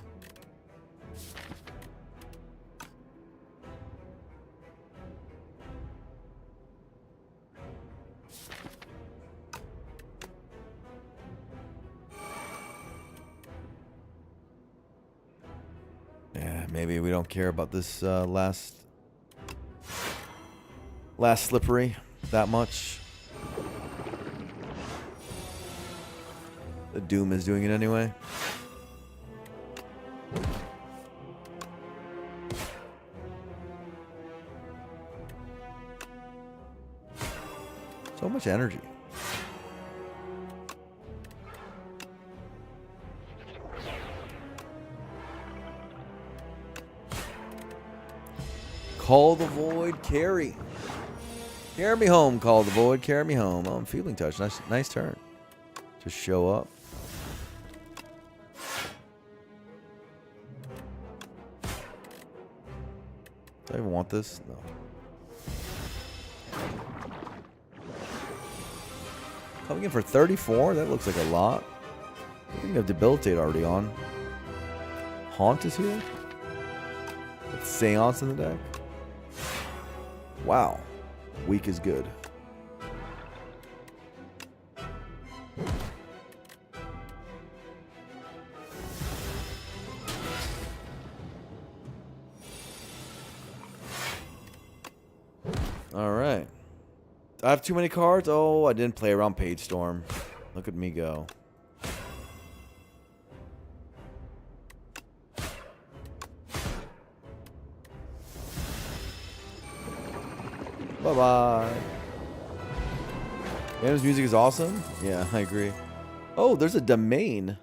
Speaker 1: Yeah, maybe we don't care about this last slippery that much. The Doom is doing it anyway. So much energy. Call the Void, carry. Carry me home, Call the Void, carry me home. Oh, I'm feeling touch. Nice turn. Just show up. Do I even want this? No. Coming in for 34? That looks like a lot. I think we have Debilitate already on. Haunt is here? With Seance in the deck? Wow. Weak is good. Alright. I have too many cards? Oh, I didn't play around Page Storm. Look at me go. Bye-bye. Adam's music is awesome? Yeah, I agree. Oh, there's a domain.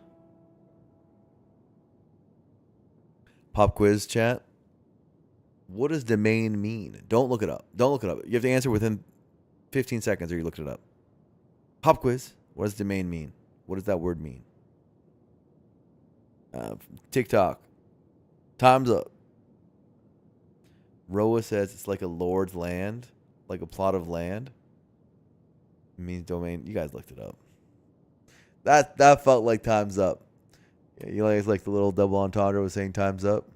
Speaker 1: Pop quiz chat. What does domain mean? Don't look it up. Don't look it up. You have to answer within 15 seconds or you looked it up. Pop quiz. What does domain mean? What does that word mean? TikTok. Time's up. Roa says it's like a lord's land, like a plot of land. It means domain. You guys looked it up. That felt like time's up. Yeah, you guys like the little double entendre was saying time's up.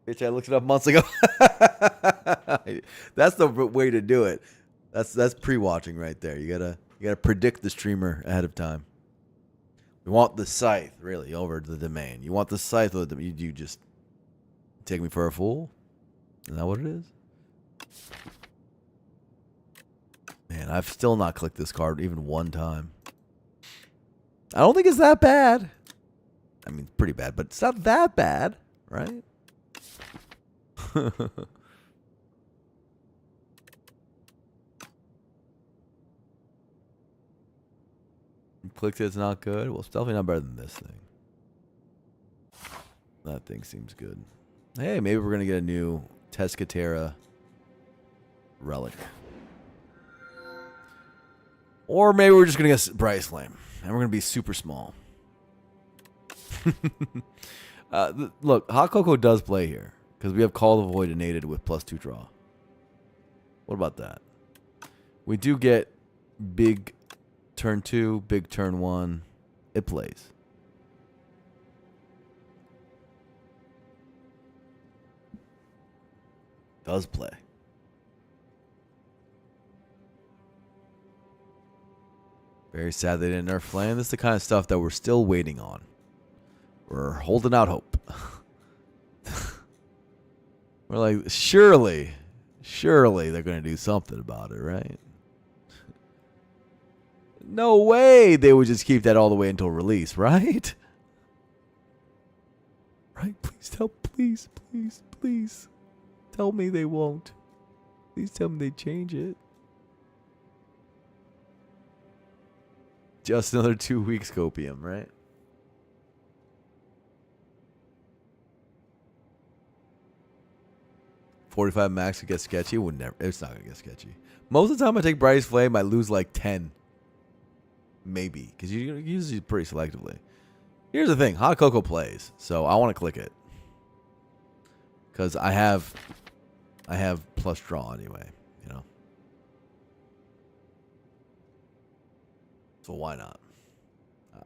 Speaker 1: Bitch, I looked it up months ago. That's the way to do it. That's pre-watching right there. You gotta predict the streamer ahead of time. You want the scythe really over the domain. You want the scythe over the domain. You just take me for a fool? Is that what it is? Man, I've still not clicked this card even one time. I don't think it's that bad. I mean, pretty bad, but it's not that bad, right? Clicked it's not good. Well, it's definitely not better than this thing. That thing seems good. Hey, maybe we're gonna get a new Tescatera relic. Or maybe we're just going to get Bryce Flame. And we're going to be super small. Look, Hot Cocoa does play here. Because we have Call the Void innated with +2 draw. What about that? We do get big turn 2, big turn 1. It plays. Does play. Very sad they didn't nerf Flame. This is the kind of stuff that we're still waiting on. We're holding out hope. We're like, surely they're going to do something about it, right? No way they would just keep that all the way until release, right? Right? Please. Tell me they won't. Please tell me they change it. Just another 2 weeks, Copium, right? $45 max to get sketchy. It's not gonna get sketchy. Most of the time I take Bryce Flame, I lose like 10. Maybe. Because you use it pretty selectively. Here's the thing. Hot Cocoa plays. So I want to click it. Because I have plus draw anyway. You know. So why not?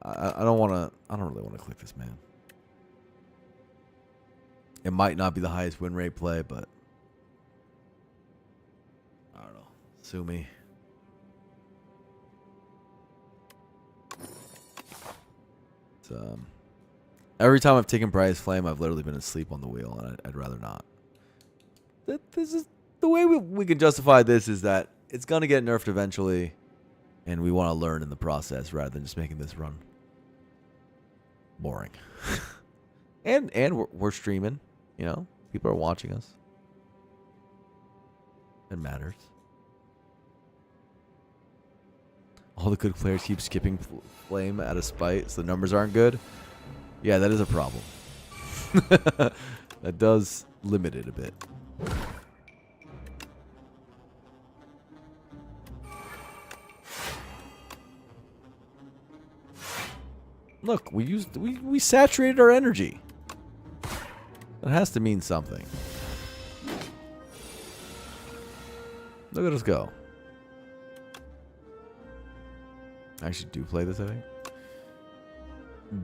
Speaker 1: I don't really want to click this, man. It might not be the highest win rate play, but I don't know. Sue me. It's, every time I've taken Bryce Flame, I've literally been asleep on the wheel, and I'd rather not. This is the way we can justify this is that it's gonna get nerfed eventually. And we want to learn in the process rather than just making this run boring. and we're streaming, you know. People are watching us. It matters. All the good players keep skipping Flame out of spite, so the numbers aren't good. Yeah, that is a problem. That does limit it a bit. Look, we saturated our energy. That has to mean something. Look at us go. I actually do play this, I think.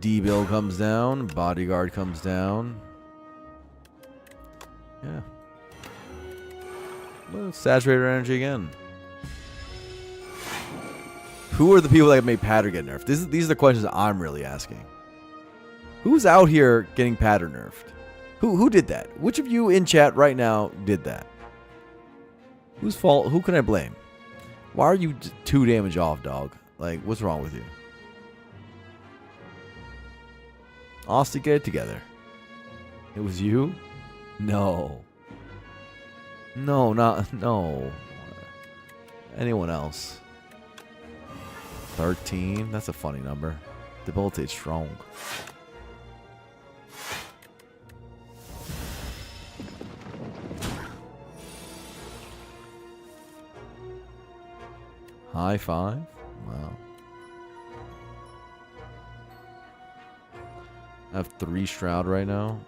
Speaker 1: D-Bill comes down. Bodyguard comes down. Yeah. Well, saturated our energy again. Who are the people that made pattern get nerfed? These are the questions I'm really asking. Who's out here getting pattern nerfed? Who did that? Which of you in chat right now did that? Whose fault? Who can I blame? Why are you 2 damage off, dog? Like, what's wrong with you? Austin, get it together. It was you? No. No. Anyone else? 13. That's a funny number. Debilitate strong. High 5? Wow. I have 3 Shroud right now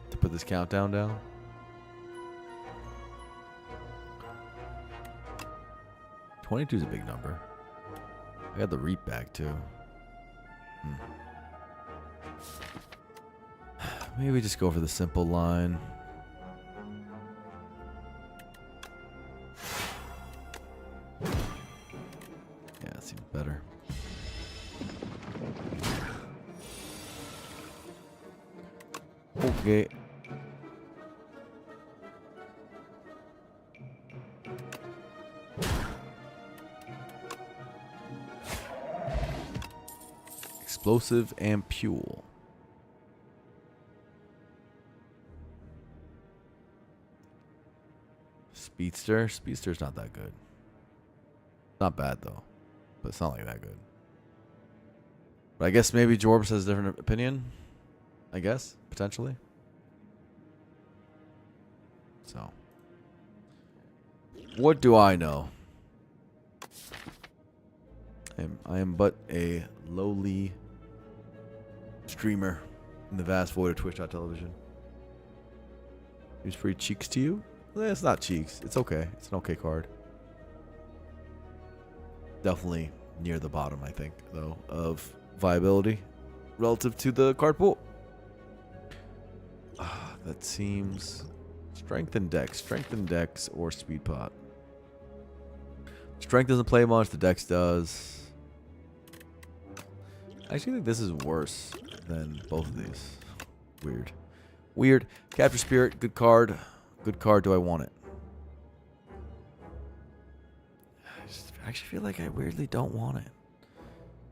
Speaker 1: to put this countdown down. $22 is a big number. I got the Reap back too. Maybe we just go for the simple line. Yeah, it seems better. Okay. Explosive Ampule. Speedster. Speedster's not that good. Not bad though, but it's not like that good. But I guess maybe Jorbs has a different opinion. I guess potentially. So, what do I know? I am but a lowly streamer in the vast void of Twitch.tv. Seems pretty cheeks to you? It's not cheeks. It's okay. It's an okay card. Definitely near the bottom, I think, though, of viability relative to the card pool. That seems strength and dex or speed pot. Strength doesn't play much. The dex does. I actually think this is worse than both of these. Weird. Capture Spirit, good card. Good card. Do I want it? I actually feel like I weirdly don't want it.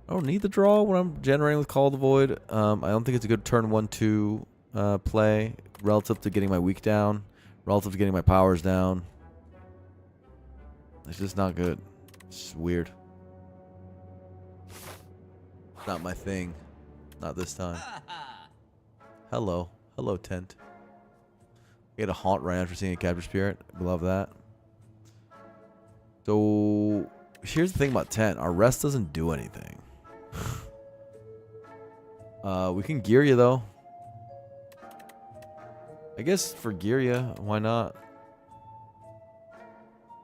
Speaker 1: I don't need the draw when I'm generating with Call of the Void. I don't think it's a good turn 1-2 play relative to getting my weak down, relative to getting my powers down. It's just not good. It's just weird. Not my thing. Not this time. Hello, Tent. We had a haunt right after seeing a Capture Spirit. Love that. So here's the thing about Tent. Our rest doesn't do anything. We can gear you though. I guess for gear you, why not?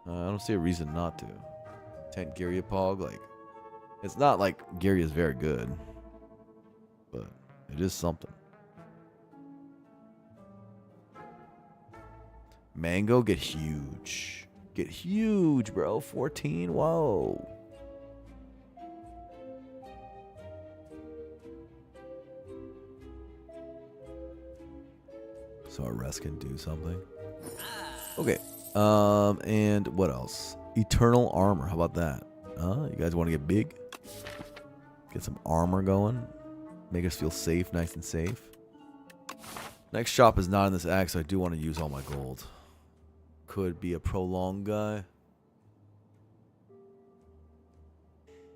Speaker 1: I don't see a reason not to. Tent gear you Pog, like it's not like gear you is very good, but it is something. Mango, get huge. Get huge, bro. 14. Whoa. So our rest can do something. Okay. And what else? Eternal armor. How about that? You guys want to get big? Get some armor going. Make us feel safe, nice and safe. Next shop is not in this act, so I do want to use all my gold. Could be a prolonged guy.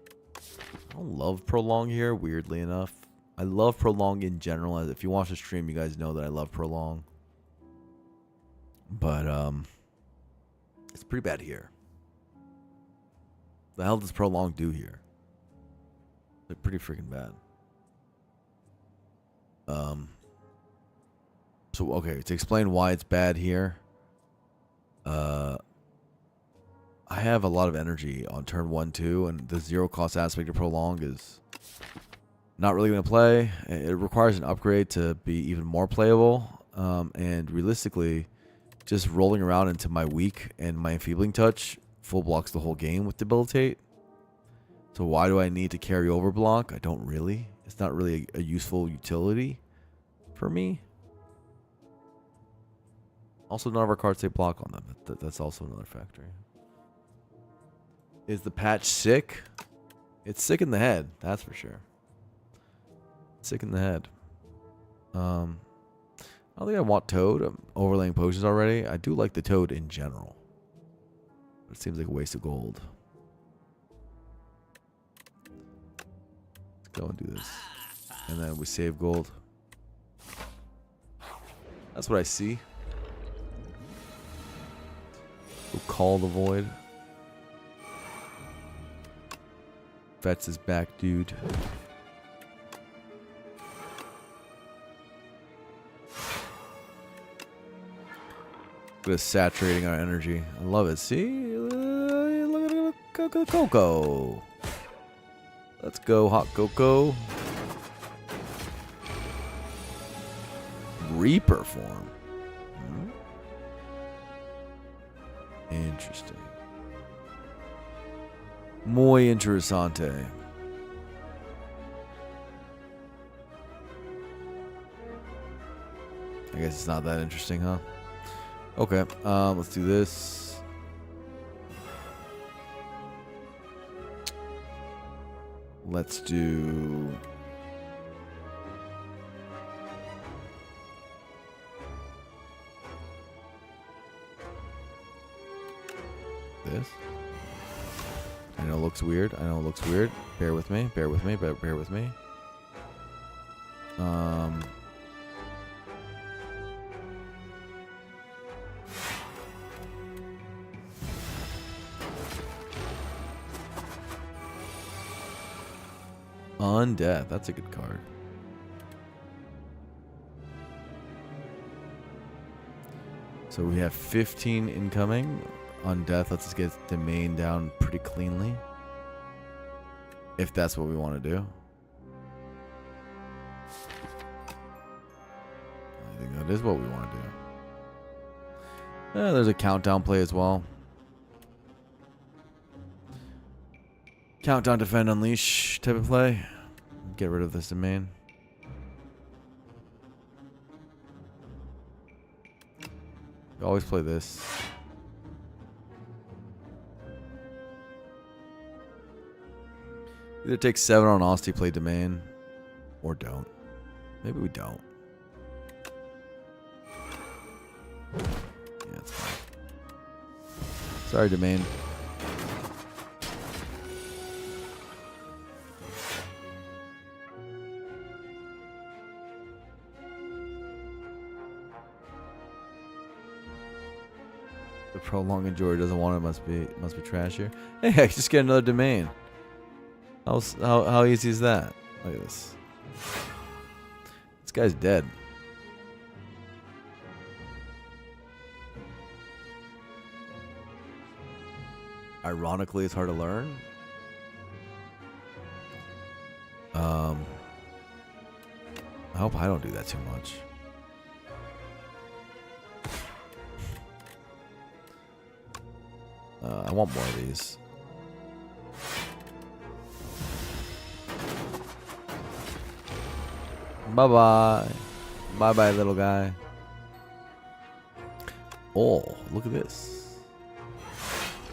Speaker 1: I don't love prolong here, weirdly enough. I love prolong in general. If you watch the stream, you guys know that I love prolong. But it's pretty bad here. The hell does prolong do here? They're pretty freaking bad. So okay, to explain why it's bad here. I have a lot of energy on turn 1-2, and the 0 cost aspect of prolong is not really going to play. It requires an upgrade to be even more playable. And realistically, just rolling around into my weak and my enfeebling touch full blocks the whole game with debilitate. So why do I need to carry over block? I don't really. It's not really a useful utility for me. Also, none of our cards say block on them. That's also another factor. Is the patch sick? It's sick in the head, that's for sure. Sick in the head. I don't think I want Toad. I'm overlaying potions already. I do like the Toad in general. But it seems like a waste of gold. go and do this. And then we save gold. That's what I see. We'll call the void. Vets is back, dude. Good at saturating our energy. I love it. See? Look at the cocoa. Let's go, hot cocoa. Reaper form. Interesting. Muy interesante. I guess it's not that interesting, huh? Okay, let's do this. Let's do... this. I know it looks weird. I know it looks weird. Bear with me. Bear with me. Bear with me. Undeath. That's a good card. So we have 15 incoming. Undeath lets us get the main down pretty cleanly. If that's what we want to do. I think that is what we want to do. There's a countdown play as well. Countdown, defend, unleash type of play. Get rid of this domain. You always play this. Either take 7 on Austin, play domain, or don't. Maybe we don't. Yeah, it's fine. Sorry, domain. The prolonged enjoyer doesn't want it. Must be trashier. Hey, just get another domain. How easy is that? Look at this. This guy's dead. Ironically, it's hard to learn. I hope I don't do that too much. I want more of these. Bye-bye. Bye-bye, little guy. Oh, look at this.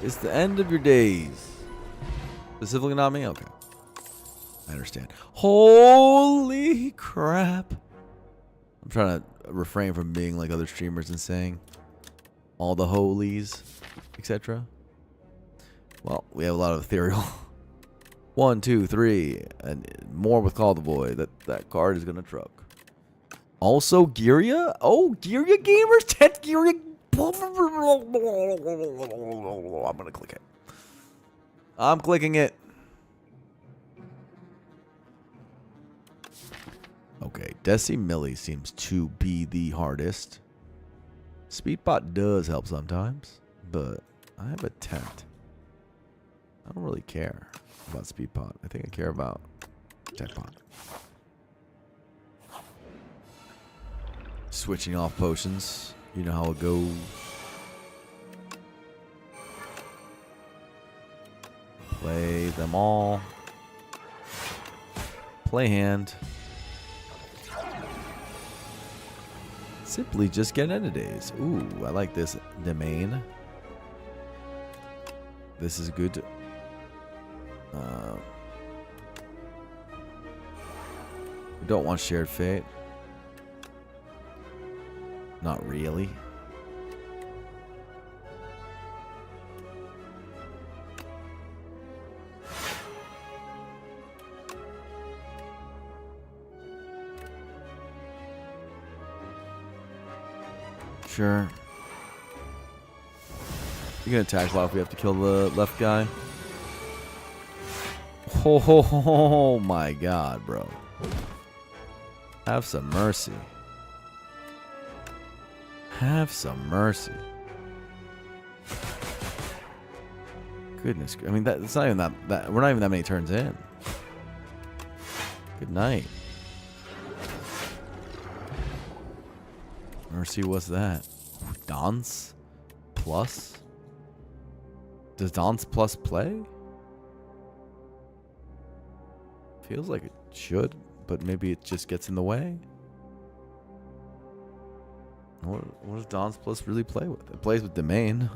Speaker 1: It's the end of your days. Specifically not me? Okay. I understand. Holy crap. I'm trying to refrain from being like other streamers and saying all the holies, etc. Well, we have a lot of ethereal. 1, 2, 3, and more with Call the Void. That card is gonna truck. Also, Giria? Oh, Giria gamers? 10 Giria. I'm gonna click it. I'm clicking it. Okay, Desi Millie seems to be the hardest. Speedbot does help sometimes, but I have a tent. I don't really care about Speedbot. I think I care about Techbot. Switching off potions. You know how it goes. Play them all. Play hand. Simply just get entities. Ooh, I like this domain. This is good. We don't want shared fate. Not really. Sure. You can attack while if we have to kill the left guy. Oh my god, bro. Have some mercy. Have some mercy. Goodness. I mean, it's not even that. We're not even that many turns in. Good night. Mercy, what's that? Dance Plus? Does Dance Plus play? Feels like it should, but maybe it just gets in the way. What does Dance Plus really play with? It plays with Domain.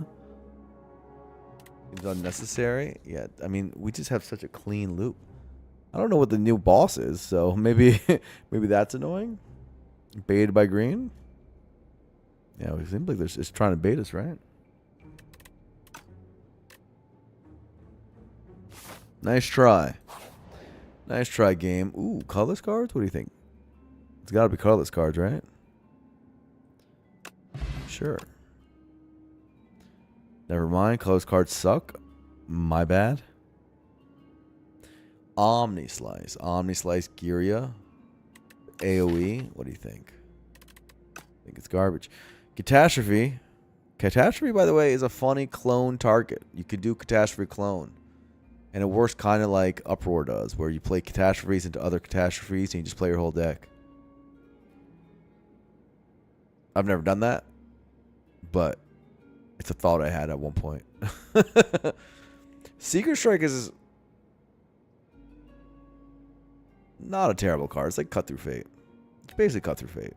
Speaker 1: Seems unnecessary. Yeah, I mean, we just have such a clean loop. I don't know what the new boss is, so maybe maybe that's annoying. Baited by green? Yeah, it seems like it's trying to bait us, right? Nice try. Nice try, game. Ooh, colorless cards? What do you think? It's got to be colorless cards, right? Sure. Never mind. Colorless cards suck. My bad. Omni Slice. Omni Slice Giria. AoE. What do you think? I think it's garbage. Catastrophe. Catastrophe, by the way, is a funny clone target. You could do Catastrophe clone. And it works kind of like Uproar does, where you play catastrophes into other catastrophes and you just play your whole deck. I've never done that, but it's a thought I had at one point. Secret Strike is not a terrible card. It's like Cut Through Fate. It's basically Cut Through Fate.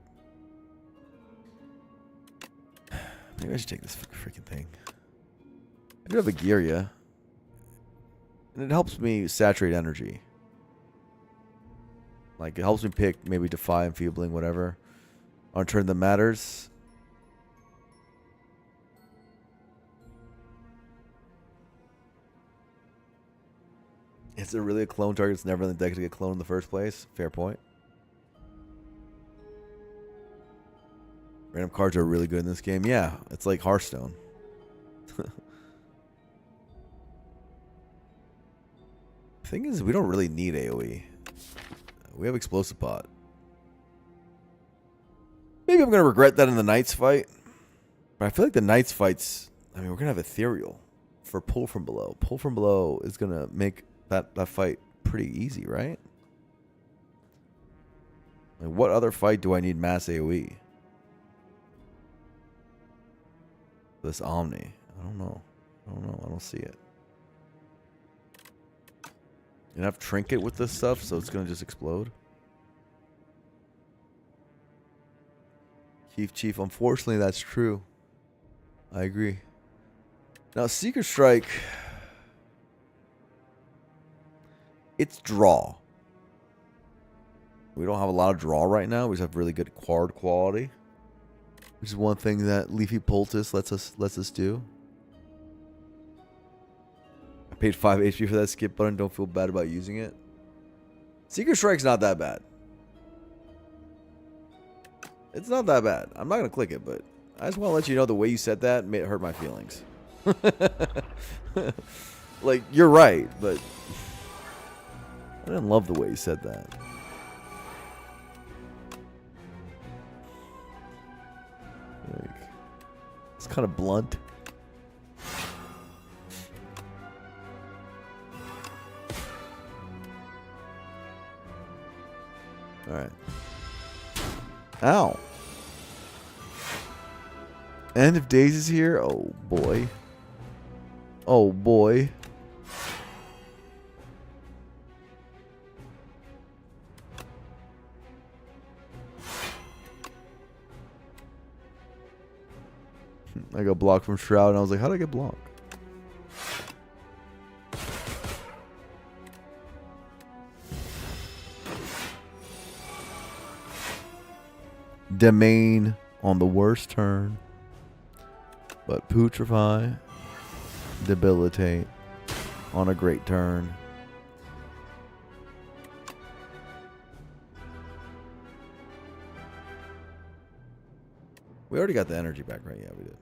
Speaker 1: Maybe I should take this freaking thing. I do have a Giria. And it helps me saturate energy. Like, it helps me pick maybe Defy, Enfeebling, whatever. On a turn that matters. Is it really a clone target that's never in the deck to get cloned in the first place? Fair point. Random cards are really good in this game. Yeah, it's like Hearthstone. Thing is, we don't really need AoE. We have Explosive Pot. Maybe I'm going to regret that in the Knights fight. But I feel like the Knights fights, I mean, we're going to have Ethereal for Pull From Below. Pull From Below is going to make that fight pretty easy, right? Like, what other fight do I need mass AoE? This Omni. I don't know. I don't see it. You have Trinket with this stuff, so it's going to just explode. Chief, unfortunately, that's true. I agree. Now, Secret Strike, it's draw. We don't have a lot of draw right now. We just have really good card quality, which is one thing that Leafy Poultice lets us do. I paid 5 HP for that skip button. Don't feel bad about using it. Secret Strike's not that bad. It's not that bad. I'm not going to click it, but I just want to let you know the way you said that hurt my feelings. Like, you're right, but I didn't love the way you said that. Like, it's kind of blunt. All right. Ow. End of Days is here. Oh, boy. Oh, boy. I got blocked from Shroud, and I was like, how did I get blocked? Domain on the worst turn. But Putrefy, Debilitate on a great turn. We already got the energy back, right? Yeah, we did.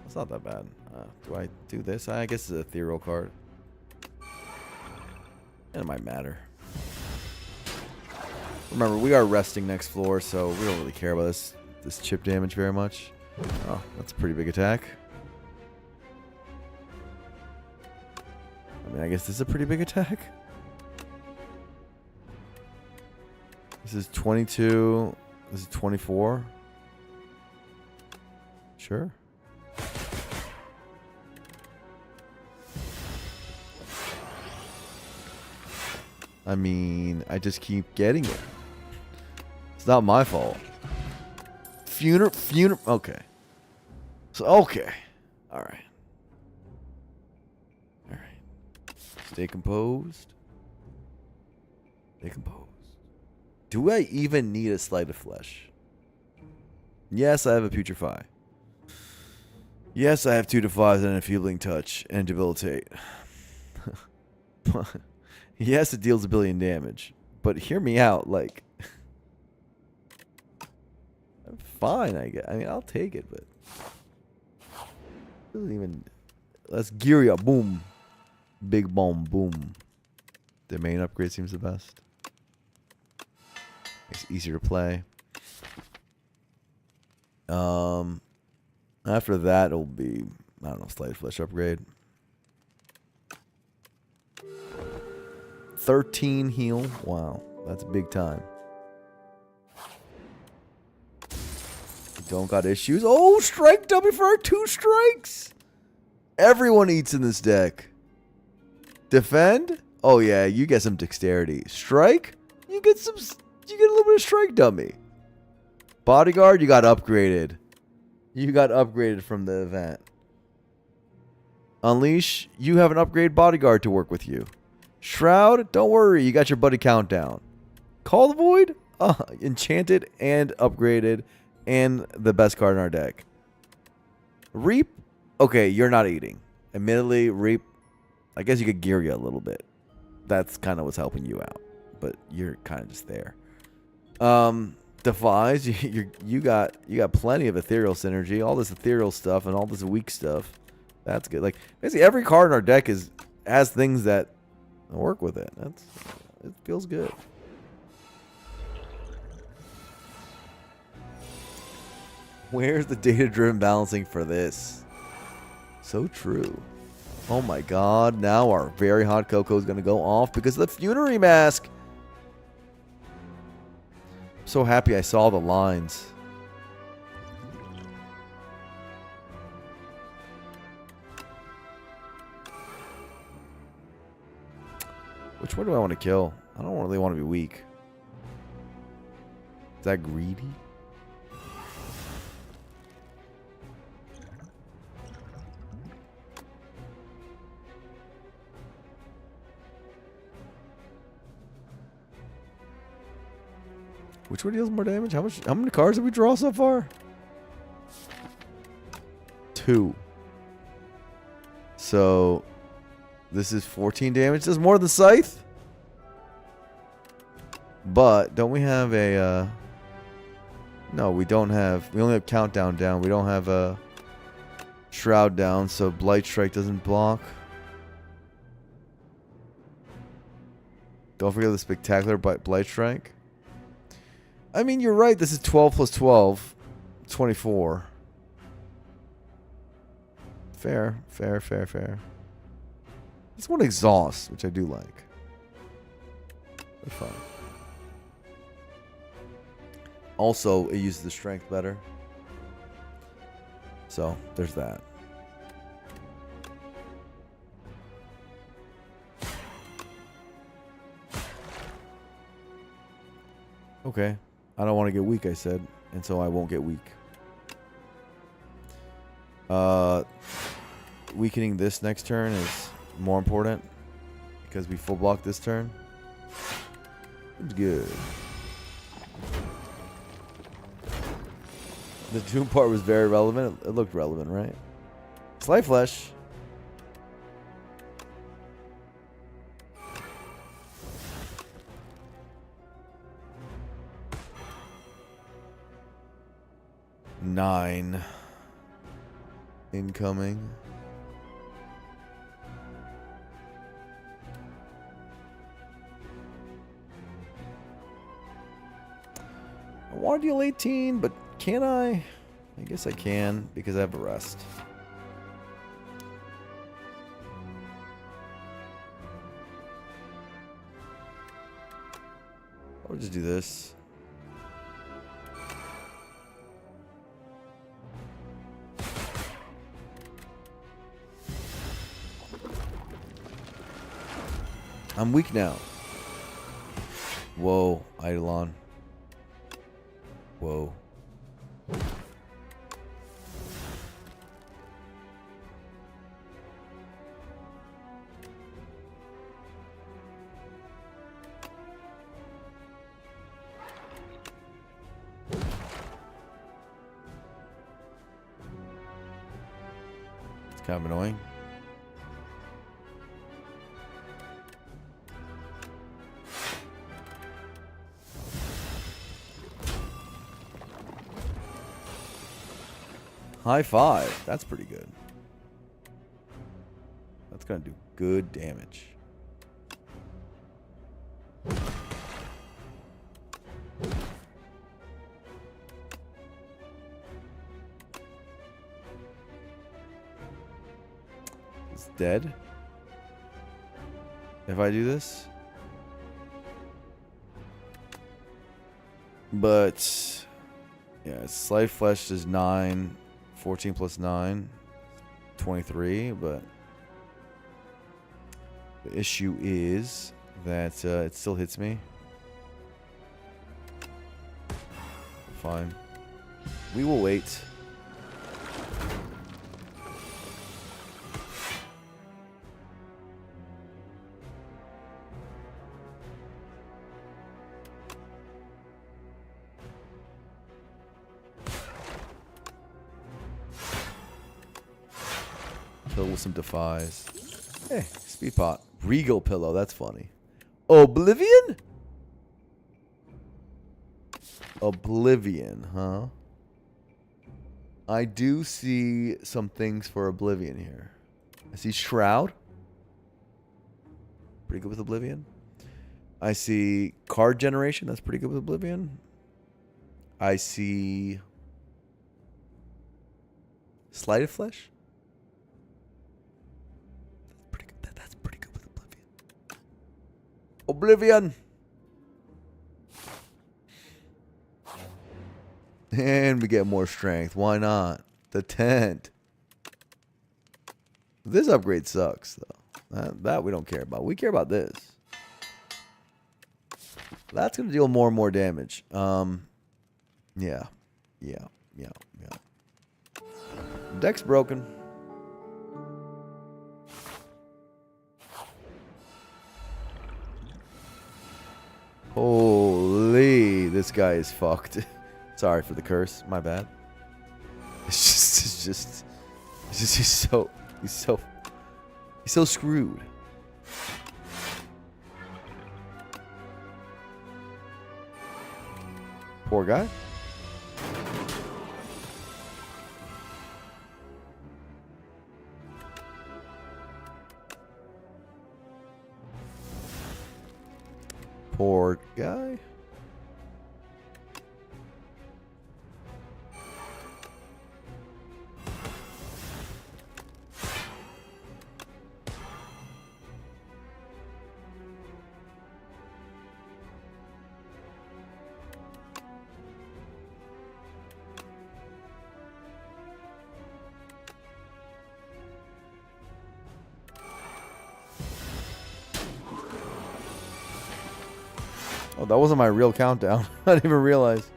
Speaker 1: That's not that bad. Do I do this? I guess it's an ethereal card. And it might matter. Remember, we are resting next floor, so we don't really care about this chip damage very much. Oh, that's a pretty big attack. I mean, I guess this is a pretty big attack. This is 22. This is 24. Sure. I mean, I just keep getting it. It's not my fault. Funeral. Okay. So, okay. All right. All right. Stay composed. Stay composed. Do I even need a sleight of flesh? Yes, I have a putrefy. Yes, I have 2 defies and an enfeebling touch and debilitate. Yes, it deals 1 billion damage. But hear me out, like... fine, I guess. I mean, I'll take it, but... doesn't even... Let's gear ya. Boom. Big bomb. Boom. The main upgrade seems the best. It's easier to play. After that, it'll be... I don't know, slight flesh upgrade. 13 heal. Wow, that's big time. Don't got issues. Oh, strike dummy for our 2 strikes. Everyone eats in this deck. Defend. Oh yeah, you get some dexterity. Strike. You get some. You get a little bit of strike dummy. Bodyguard. You got upgraded. You got upgraded from the event. Unleash. You have an upgrade bodyguard to work with you. Shroud, don't worry, you got your buddy countdown. Call the Void, enchanted and upgraded, and the best card in our deck. Reap, okay, you're not eating. Admittedly, Reap, I guess you could gear you a little bit. That's kind of what's helping you out, but you're kind of just there. Defies, you got plenty of ethereal synergy, all this ethereal stuff and all this weak stuff. That's good. Like basically every card in our deck has things that work with it. It feels good. Where's the data-driven balancing for this? So true. Oh my god, now our very hot cocoa is going to go off because of the funerary mask. I'm so happy I saw the lines. Which one do I want to kill? I don't really want to be weak. Is that greedy? Which one deals more damage? How many cards did we draw so far? 2. So this is 14 damage. This is more than Scythe. But don't we have a no, we don't have. We only have Countdown down. We don't have a Shroud down, so Blight Strike doesn't block. Don't forget the spectacular Blight Strike. I mean, you're right. This is 12 plus 12. 24. Fair. This one exhausts, which I do like. That's fine. Also, it uses the strength better. So, there's that. Okay. I don't want to get weak, I said. And so I won't get weak. Weakening this next turn is more important. Because we full block this turn. It's good. The Doom part was very relevant. It looked relevant, right? Slight Flesh. 9 incoming. I want to deal 18, but can I? I guess I can because I have a rest. I'll just do this. I'm weak now. Whoa, Eidolon. Whoa. It's kind of annoying. High 5. That's pretty good. That's going to do good damage. It's dead. If I do this. But yeah, Slight Flesh is 9. 14 plus 9, 23, but the issue is that it still hits me. Fine. We will wait. Kill with some defies. Hey, speed pot. Regal pillow, that's funny. Oblivion? Oblivion, huh? I do see some things for Oblivion here. I see Shroud. Pretty good with Oblivion. I see card generation. That's pretty good with Oblivion. I see Sleight of Flesh. That's pretty good with Oblivion. Oblivion. And we get more strength. Why not? The tent. This upgrade sucks, though. That we don't care about. We care about this. That's going to deal more and more damage. Yeah. Deck's broken. Holy, this guy is fucked. Sorry for the curse. My bad. It's just he's so screwed. Poor guy. Poor guy. Oh, that wasn't my real countdown. I didn't even realize.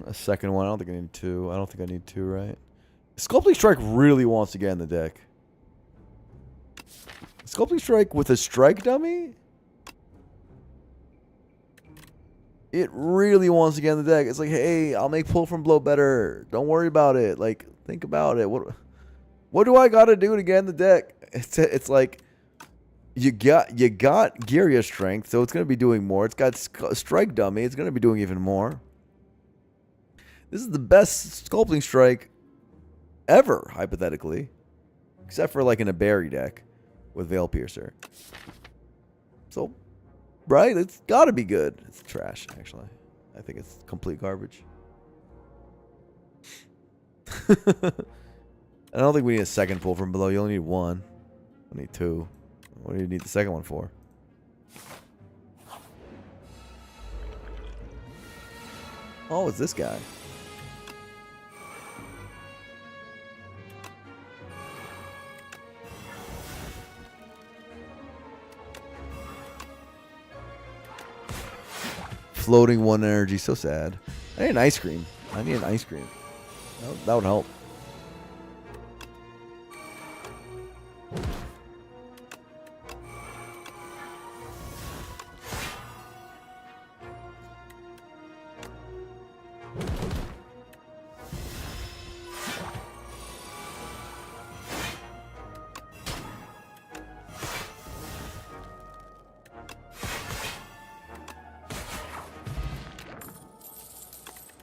Speaker 1: A second one. I don't think I need two. I don't think I need two, right? Sculpting Strike really wants to get in the deck. Sculpting Strike with a strike dummy? It really wants to get in the deck. It's like, hey, I'll make pull from blow better. Don't worry about it. Like, think about it. What What do I gotta do to get in the deck? It's like you got Gyria strength, so it's gonna be doing more. It's got strike dummy. It's gonna be doing even more. This is the best sculpting strike ever, hypothetically, except for like in a berry deck with Veil Piercer. So, right? It's got to be good. It's trash, actually. I think it's complete garbage. I don't think we need a second pull from below. You only need one. We need two. What do you need the second one for? Oh, it's this guy. Floating one energy. So sad. I need an ice cream. I need an ice cream. That would help.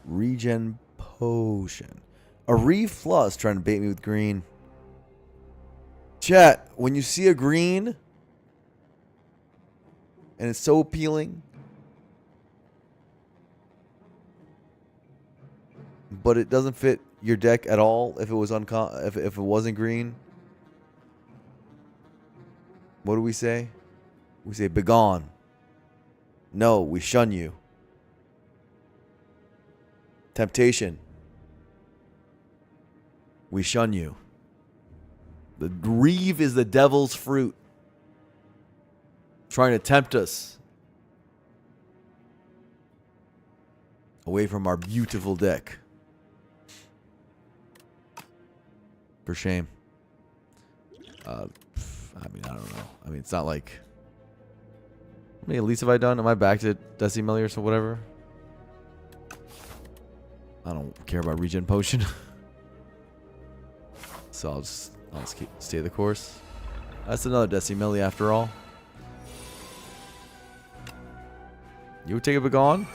Speaker 1: Regen potion. A refluss trying to bait me with green. Chat, when you see a green and it's so appealing, but it doesn't fit your deck at all if it was if it wasn't green, what do we say? We say begone. No, we shun you. Temptation. We shun you. The Reeve is the devil's fruit, trying to tempt us away from our beautiful deck. For shame. I mean, I don't know. I mean, it's not like... How many elites have I done? Am I back to Decimillions or whatever? I don't care about regen potion. So I'll just stay the course. That's another Decimilli after all. You would take a Begone?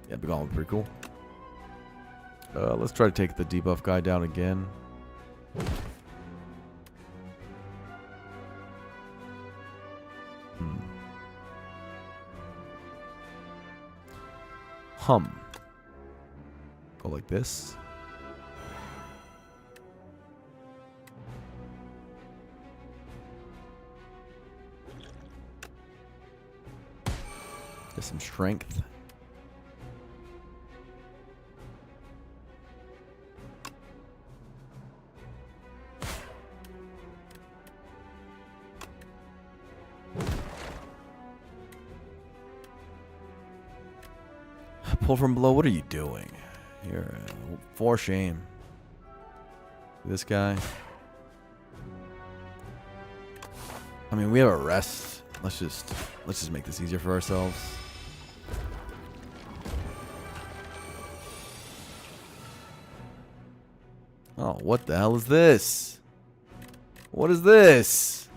Speaker 1: Yeah, Begone would be pretty cool. Let's try to take the debuff guy down again. Go like this. Get some strength. Pull from below. What are you doing? Here, for shame. This guy. I mean, we have a rest. Let's just make this easier for ourselves. Oh, what the hell is this? What is this?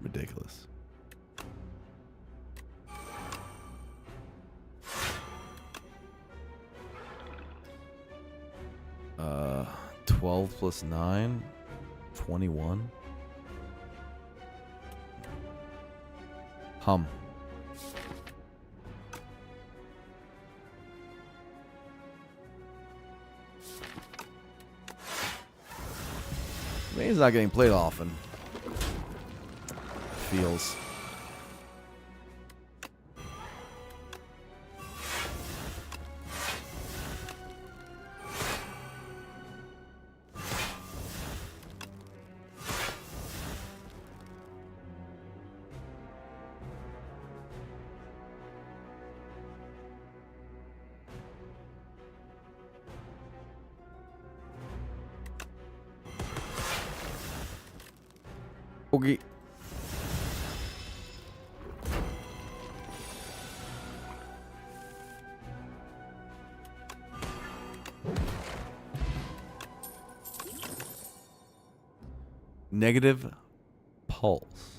Speaker 1: Ridiculous. 12 plus 9, 21. I mean, he's not getting played often. Feels. Okay. Negative pulse.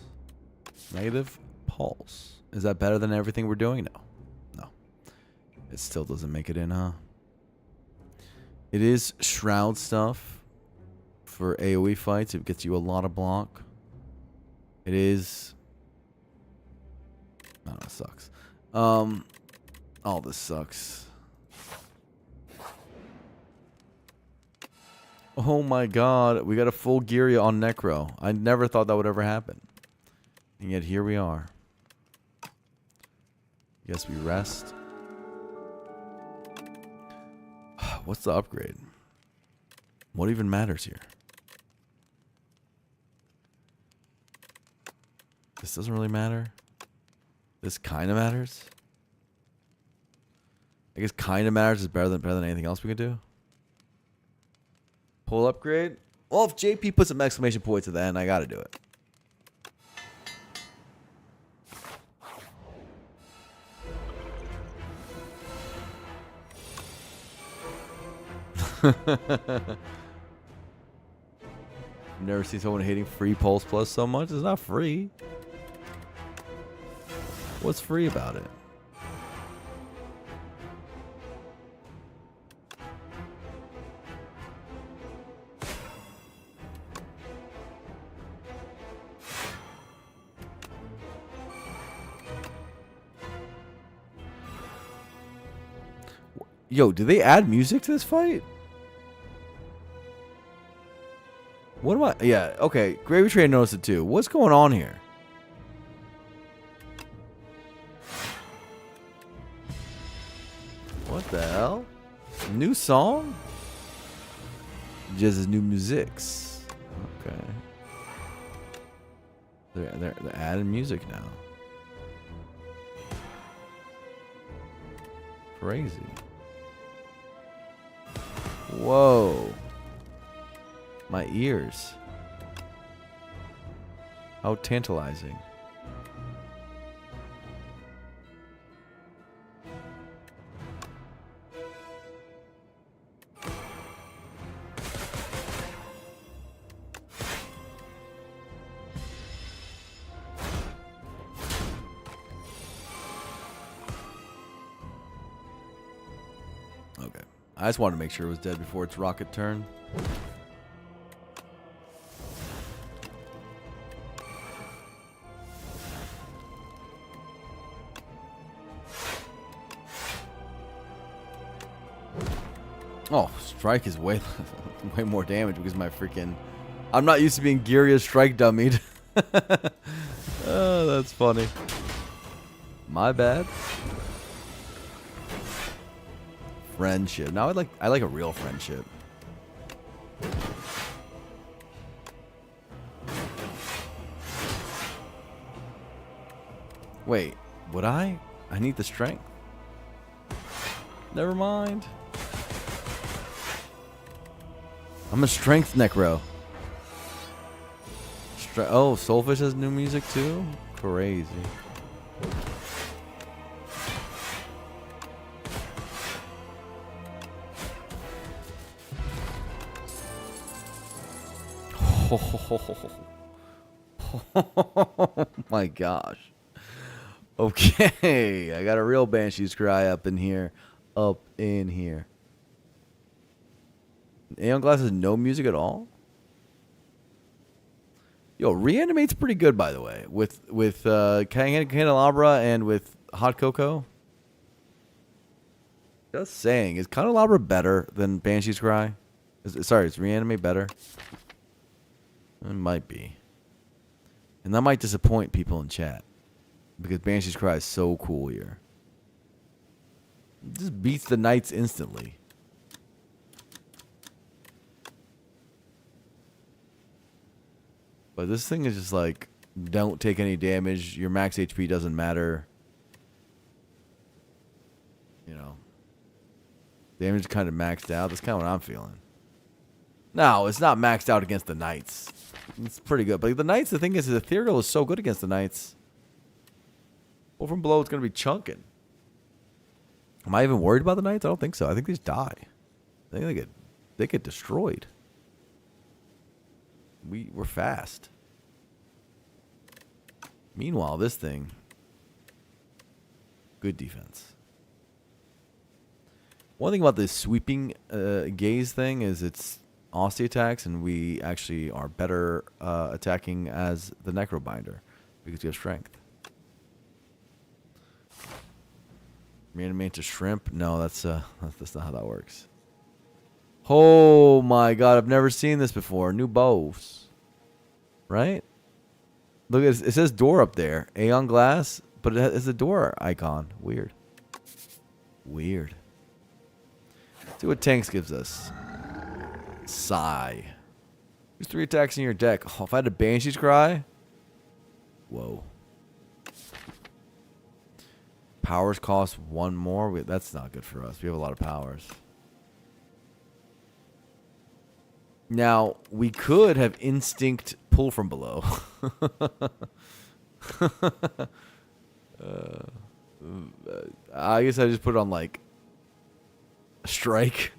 Speaker 1: Negative pulse. Is that better than everything we're doing? No. No. It still doesn't make it in, huh? It is shroud stuff for AoE fights. It gets you a lot of block. It is... Oh, that sucks. All this sucks. Oh my god, we got a full Giria on Necro. I never thought that would ever happen. And yet here we are. Guess we rest. What's the upgrade? What even matters here? This doesn't really matter. This kind of matters. I guess kind of matters is better than anything else we could do. Pull upgrade. Well, if JP puts some exclamation points at the end, I gotta do it. Never seen someone hating free Pulse Plus so much. It's not free. What's free about it? Yo, did they add music to this fight? What am I? Yeah, okay. Gravy Train noticed it too. What's going on here? What the hell? New song? Just his new musics. Okay. They're adding music now. Crazy. Whoa. My ears. How tantalizing. Okay. I just wanted to make sure it was dead before its rocket turn. Oh, strike is way more damage because my freaking... I'm not used to being Giria strike dummied. Oh, that's funny. My bad. Friendship. Now I like a real friendship. Wait, would I? I need the strength. Never mind. I'm a strength necro. Oh, Soulfish has new music too? Crazy. Oh my gosh. Okay, I got a real Banshee's Cry up in here. Up in here. Aeon Glass has no music at all? Yo, Reanimate's pretty good, by the way. With Candelabra and with Hot Cocoa. Just saying. Is Candelabra better than Banshee's Cry? Sorry, is Reanimate better? It might be. And that might disappoint people in chat. Because Banshee's Cry is so cool here. It just beats the Knights instantly. But this thing is just like, don't take any damage. Your max HP doesn't matter. You know. Damage is kind of maxed out. That's kind of what I'm feeling. No, it's not maxed out against the Knights. It's pretty good. But the Knights, the thing is, the Ethereal is so good against the Knights. Well, from below, it's going to be chunking. Am I even worried about the Knights? I don't think so. I think they just die. I think they get destroyed. we're fast. Meanwhile, this thing, good defense. One thing about this sweeping gaze thing is it's Aussie attacks, and we actually are better attacking as the Necrobinder because we have strength. Reanimate to shrimp? No, that's not how that works. Oh my god, I've never seen this before. New bows. Right? Look, it says door up there. A on glass, but it's a door icon. Weird. Weird. See what tanks gives us. Sigh. There's 3 attacks in your deck. Oh, if I had a Banshee's Cry. Whoa. Powers cost 1 more. Wait, that's not good for us. We have a lot of powers. Now, we could have instinct pull from below. I guess I just put it on like a strike.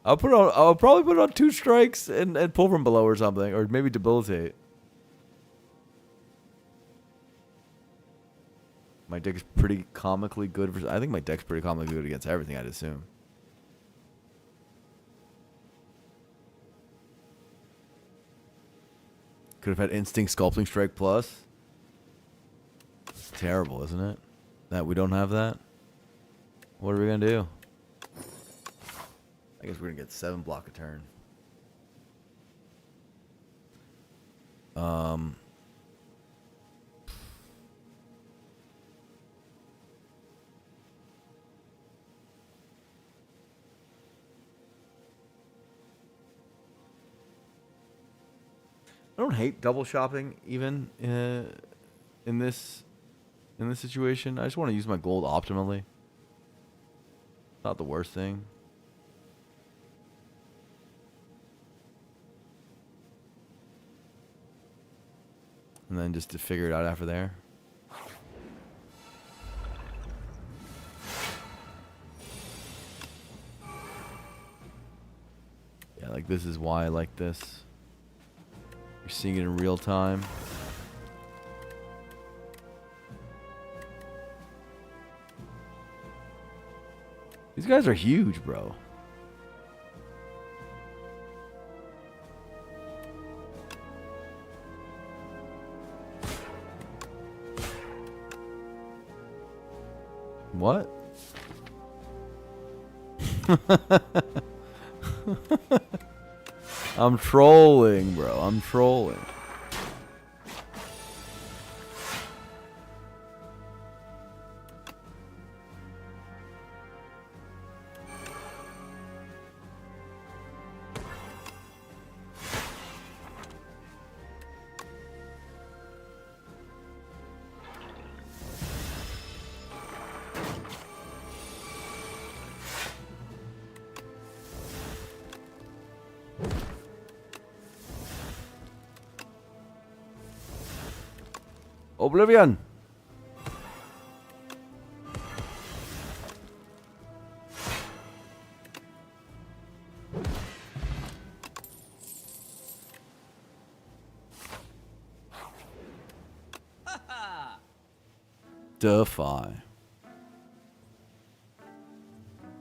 Speaker 1: I'll probably put it on 2 strikes and pull from below or something, or maybe debilitate. My deck is pretty comically good for. I think my deck's pretty comically good against everything, I'd assume. Could have had Instinct Sculpting Strike Plus. It's terrible, isn't it? That we don't have that? What are we going to do? I guess we're going to get 7 block a turn. I don't hate double shopping even in this situation. I just want to use my gold optimally. Not the worst thing. And then just to figure it out after there. Yeah, like this is why I like this. You're seeing it in real time. These guys are huge, bro. What? I'm trolling, bro. I'm trolling. Oblivion. Defy.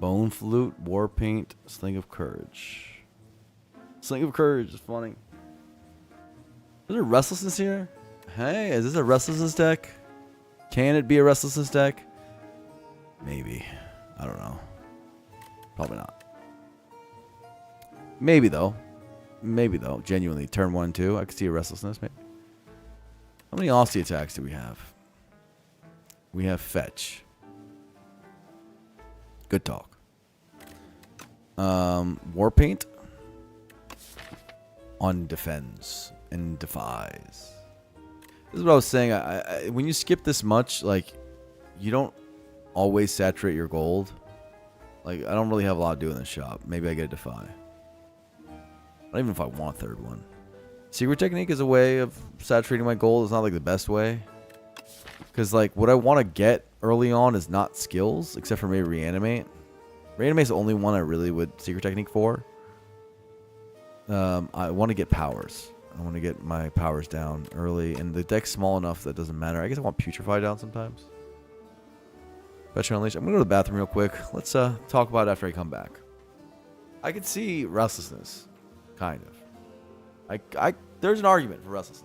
Speaker 1: Bone Flute, War Paint, Sling of Courage. Sling of Courage is funny. Is there restlessness here? Hey, is this a restlessness deck? Can it be a restlessness deck? Maybe. I don't know. Probably not. Maybe though. Maybe though. Genuinely. Turn 1 and 2. I could see a restlessness maybe. How many Aussie attacks do we have? We have Fetch. Good talk. War Paint. On Defends and Defies. This is what I was saying. I when you skip this much, like, you don't always saturate your gold. Like, I don't really have a lot to do in this shop. Maybe I get a Defy. Not even if I want a 3rd one. Secret Technique is a way of saturating my gold. It's not like the best way. Because, like, what I want to get early on is not skills, except for maybe Reanimate. Reanimate's the only one I really would Secret Technique for. I want to get powers. I want to get my powers down early, and the deck's small enough that doesn't matter. I guess I want Putrefy down sometimes. Fetch and Unleash. I'm going to go to the bathroom real quick. Let's talk about it after I come back. I could see Restlessness, kind of. There's an argument for Restlessness.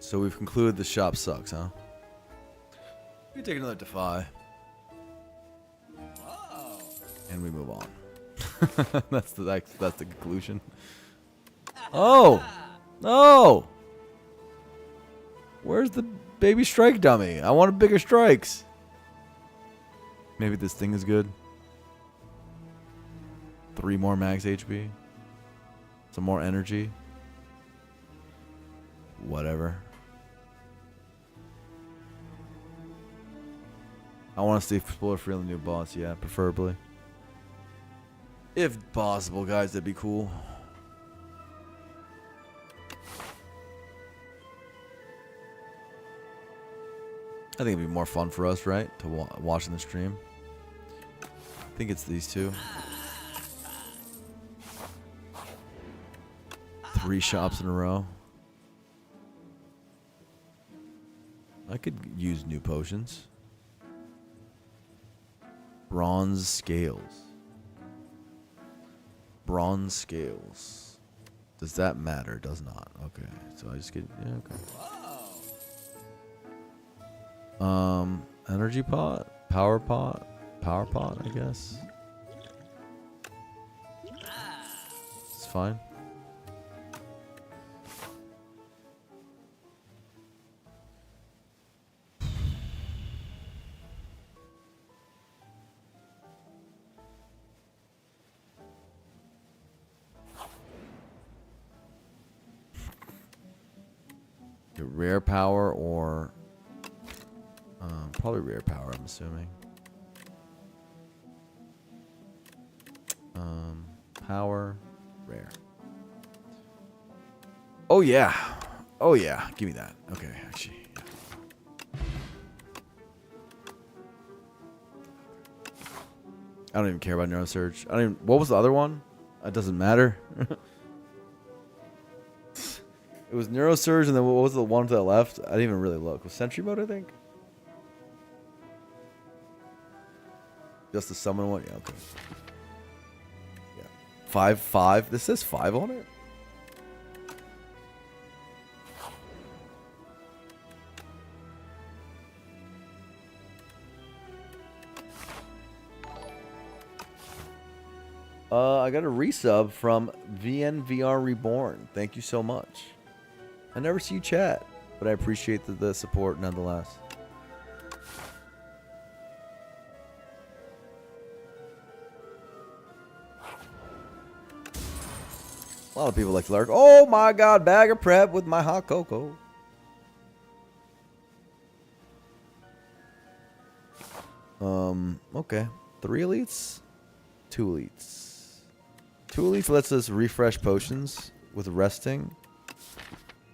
Speaker 1: So we've concluded the shop sucks, huh? We take another Defy. Whoa. And we move on. that's the conclusion. Oh! No! Where's the baby strike dummy? I wanted bigger strikes. Maybe this thing is good. 3 more max HP. Some more energy. Whatever. I want to stay explore free on the new boss, yeah, preferably. If possible, guys, that'd be cool. I think it'd be more fun for us, right? To watching the stream. I think it's these two. 3 shops in a row. I could use new potions. Bronze scales. Bronze scales. Does that matter? Does not. Okay. So I just get, yeah, okay. Energy pot? Power pot? Power pot, I guess. It's fine. Rare power or probably rare power, I'm assuming. Power, rare. Oh yeah. Oh yeah. Give me that. Okay, actually. I don't even care about Neurosurge. I don't even, what was the other one? It doesn't matter. It was Neurosurge, and then what was the one to the left? I didn't even really look. It was Sentry Mode, I think? Just the summon one? Yeah, okay. Yeah. 5/5. This says 5 on it? I got a resub from VNVR Reborn. Thank you so much. I never see you chat, but I appreciate the support nonetheless. A lot of people like to lurk. Oh my god, bag of prep with my hot cocoa. Okay. 3 elites? 2 elites. 2 elites lets us refresh potions with resting.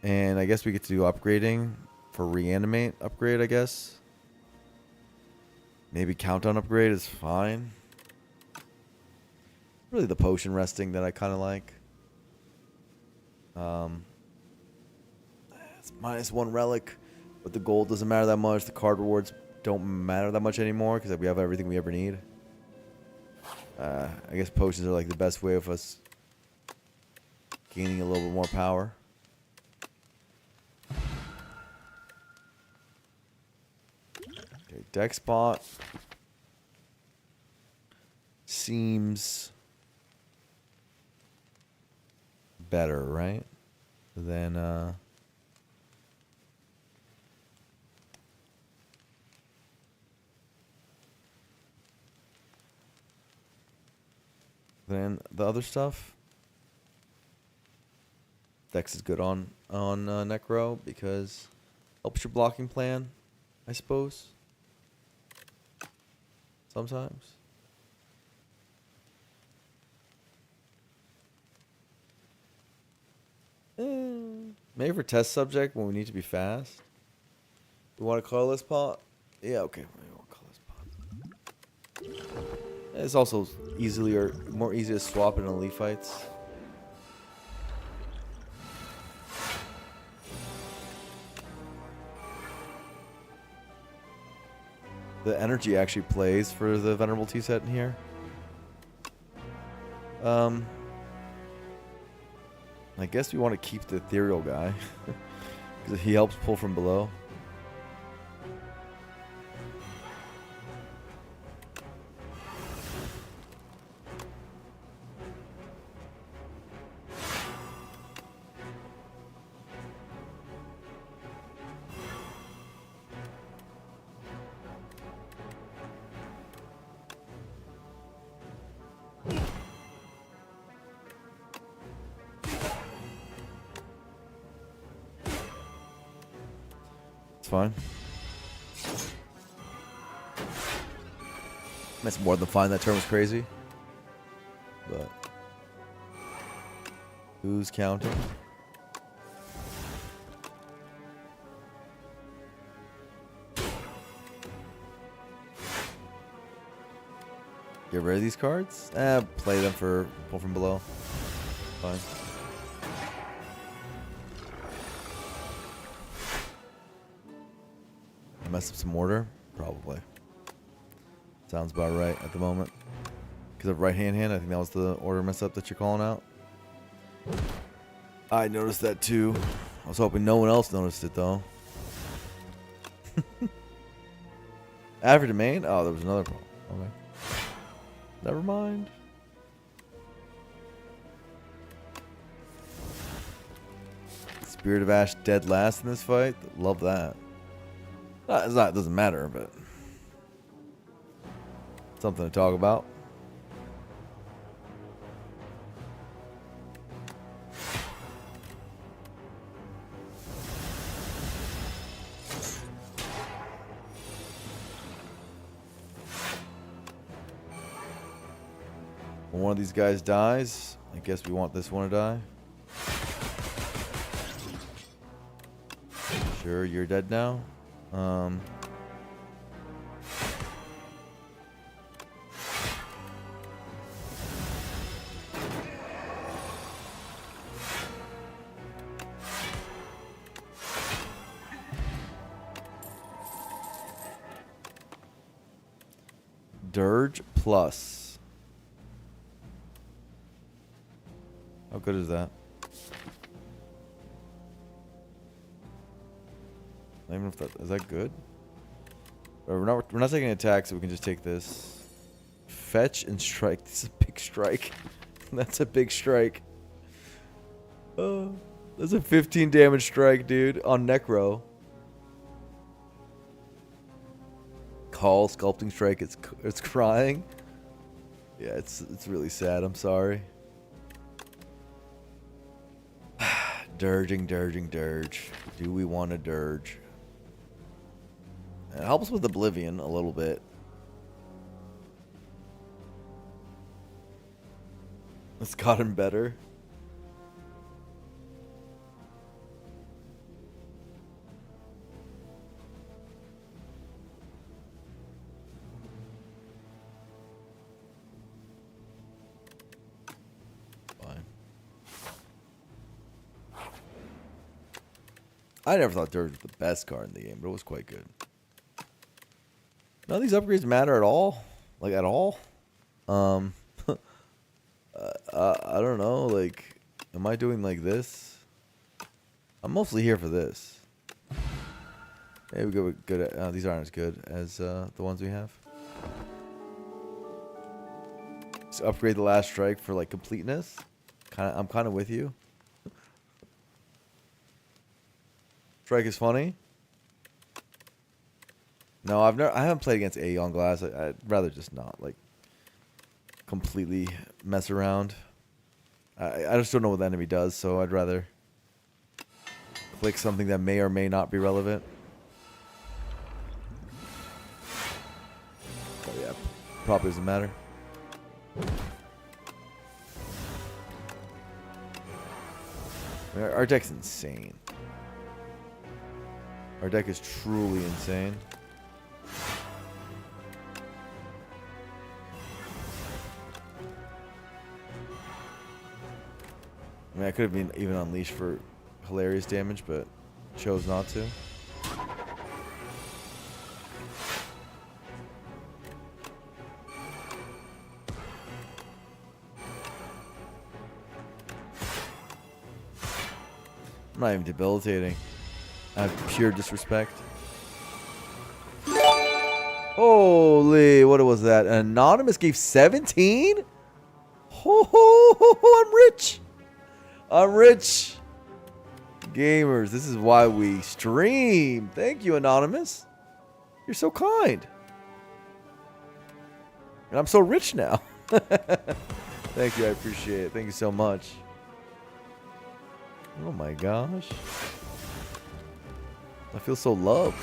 Speaker 1: And I guess we get to do upgrading for reanimate upgrade, I guess. Maybe countdown upgrade is fine. Really the potion resting that I kind of like. It's -1 relic, but the gold doesn't matter that much. The card rewards don't matter that much anymore because we have everything we ever need. I guess potions are like the best way of us gaining a little bit more power. Okay, deck spot seems better, right? Than the other stuff. Dex is good on Necro because helps your blocking plan, I suppose. Sometimes. Maybe for test subject when we need to be fast. We want a colorless pot? Yeah, okay. We want a colorless pot. It's also more easy to swap in elite fights. The energy actually plays for the Venerable T set in here. I guess we want to keep the ethereal guy because he helps pull from below. It's fine. That's more than fine. That term was crazy. But who's counting? Get rid of these cards? Play them for pull from below. Fine. Mess up some order? Probably. Sounds about right at the moment. Because of right hand, I think that was the order mess up that you're calling out. I noticed that too. I was hoping no one else noticed it though. Average domain? Oh, there was another problem. Okay. Never mind. Spirit of Ash dead last in this fight? Love that. It doesn't matter, but something to talk about. When one of these guys dies, I guess we want this one to die. Sure, you're dead now. Dirge plus. How good is that? I don't even know if that is that good. Or we're not taking an attack, so we can just take this. Fetch and strike. This is a big strike. That's a big strike. That's a 15 damage strike, dude, on Necro. Call sculpting strike. It's crying. Yeah, it's really sad. I'm sorry. Dirging. Do we want to dirge? It helps with Oblivion a little bit. It's gotten better. I never thought Dirge was the best card in the game, but it was quite good. None of these upgrades matter at all. Like, at all. I don't know. Like, am I doing like this? I'm mostly here for this. Maybe we go with good at, these aren't as good as the ones we have. Just upgrade the last strike for, like, completeness. I'm kind of with you. Strike is funny. No, I haven't played against A on glass. I'd rather just not, like, completely mess around. I just don't know what the enemy does, so I'd rather click something that may or may not be relevant. Oh yeah, probably doesn't matter. I mean, our deck's insane. Our deck is truly insane. I mean, I could have been even unleashed for hilarious damage, but chose not to. I'm not even debilitating. I have pure disrespect. Holy, what was that? An anonymous gave 17? I'm rich. I'm rich. Gamers, this is why we stream. Thank you, Anonymous. You're so kind. And I'm so rich now. Thank you, I appreciate it. Thank you so much. Oh my gosh. I feel so loved.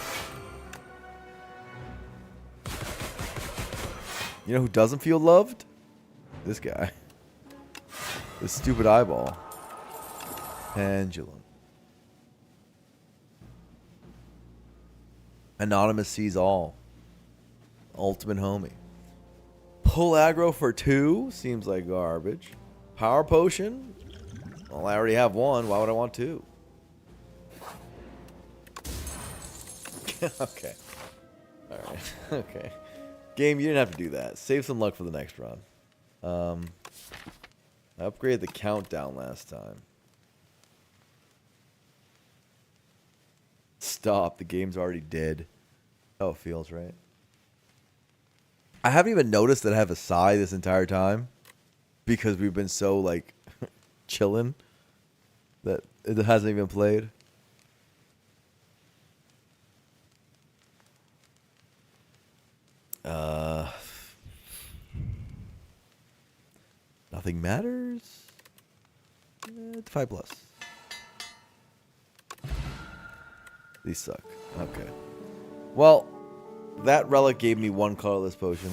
Speaker 1: You know who doesn't feel loved? This guy. This stupid eyeball. Pendulum. Anonymous sees all. Ultimate homie. Pull aggro for 2 seems like garbage. Power potion? Well, I already have 1. Why would I want 2? Okay. Alright. Okay. Game, you didn't have to do that. Save some luck for the next run. I upgraded the countdown last time. Stop. The game's already dead. Oh, it feels right. I haven't even noticed that I have a sigh this entire time. Because we've been so, like, chilling. That it hasn't even played. Nothing matters. 5+. These suck. Okay. Well, that relic gave me 1 colorless potion.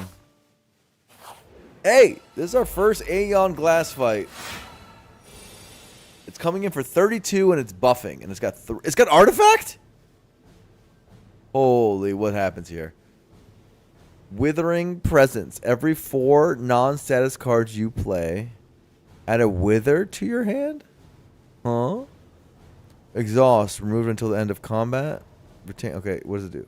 Speaker 1: Hey, this is our first Aeon glass fight. It's coming in for 32 and it's buffing and it's got artifact? Holy, what happens here? Withering Presence. Every 4 non-status cards you play, add a wither to your hand? Huh? Exhaust. Removed until the end of combat. Retain. Okay, what does it do?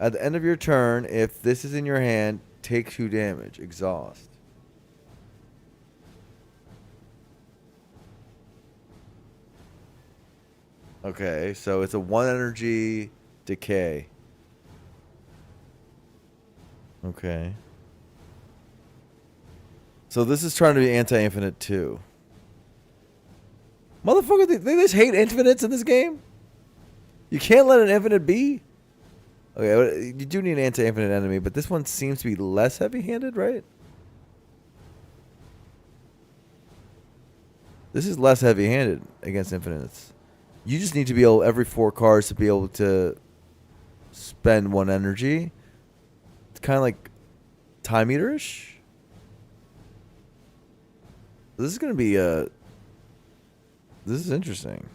Speaker 1: At the end of your turn, if this is in your hand, take 2 damage. Exhaust. Okay, so it's a 1 energy decay. Okay. So this is trying to be anti-infinite too. Motherfucker, they just hate infinites in this game? You can't let an infinite be? Okay, you do need an anti-infinite enemy, but this one seems to be less heavy-handed, right? This is less heavy-handed against infinites. You just need to be able, every 4 cards, to be able to spend 1 energy. It's kind of like Time Eater-ish. This is going to be this is interesting.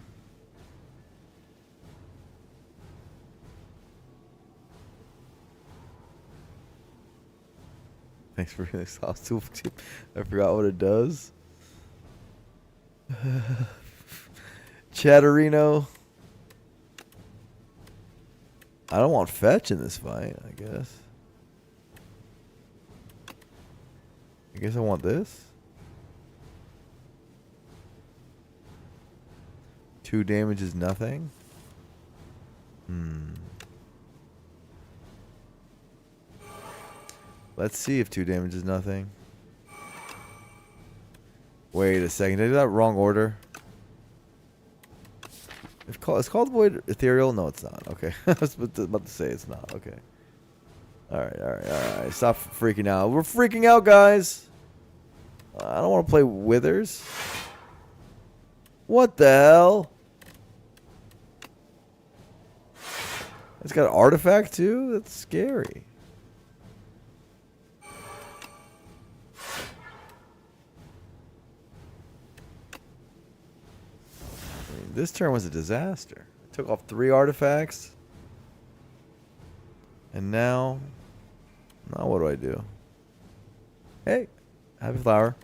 Speaker 1: Thanks for the sauce. I forgot what it does. Chatterino. I don't want fetch in this fight, I guess. I guess I want this. 2 damage is nothing. Let's see if 2 damage is nothing. Wait a second. Did I do that wrong order? It's called Void Ethereal? No, it's not. Okay. I was about to say it's not. Okay. Alright. Stop freaking out. We're freaking out, guys. I don't want to play Withers. What the hell? It's got an artifact too? That's scary. This turn was a disaster. I took off 3 artifacts. And now what do I do? Hey, happy flower.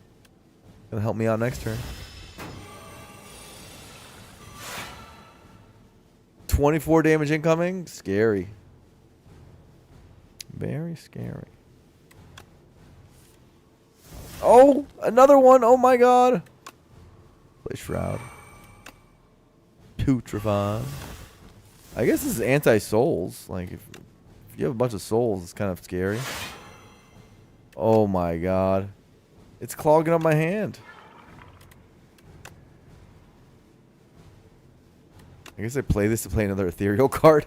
Speaker 1: Gonna help me out next turn. 24 damage incoming? Scary. Very scary. Oh, another one. Oh my god. Play Shroud. Putrefy. I guess this is anti-souls. Like, if you have a bunch of souls, it's kind of scary. Oh my god. It's clogging up my hand. I guess I play this to play another ethereal card.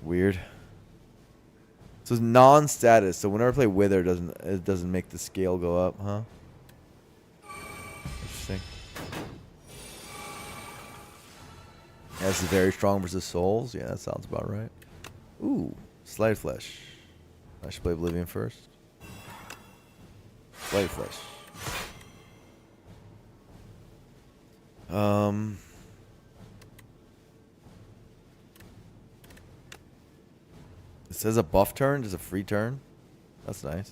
Speaker 1: Weird. So it's non-status. So whenever I play Wither, it doesn't make the scale go up, huh? Interesting. Yeah, this is very strong versus souls. Yeah, that sounds about right. Ooh, Slide Flesh. I should play Oblivion first. Slide Flesh. It says a buff turn. Does a free turn? That's nice.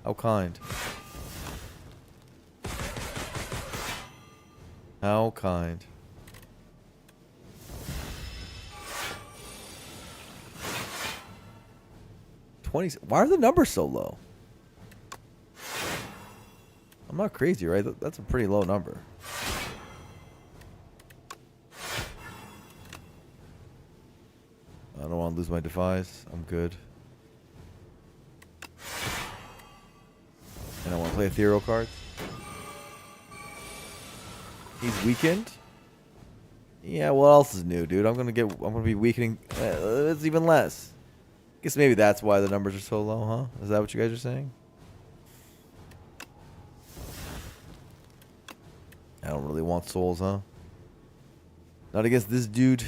Speaker 1: How kind. How kind. Why are the numbers so low? I'm not crazy, right? That's a pretty low number. I don't want to lose my defies. I'm good. And I want to play ethereal cards. He's weakened. Yeah, what else is new, dude? I'm gonna be weakening. It's even less. Guess maybe that's why the numbers are so low, huh? Is that what you guys are saying? I don't really want souls, huh? Not against this dude.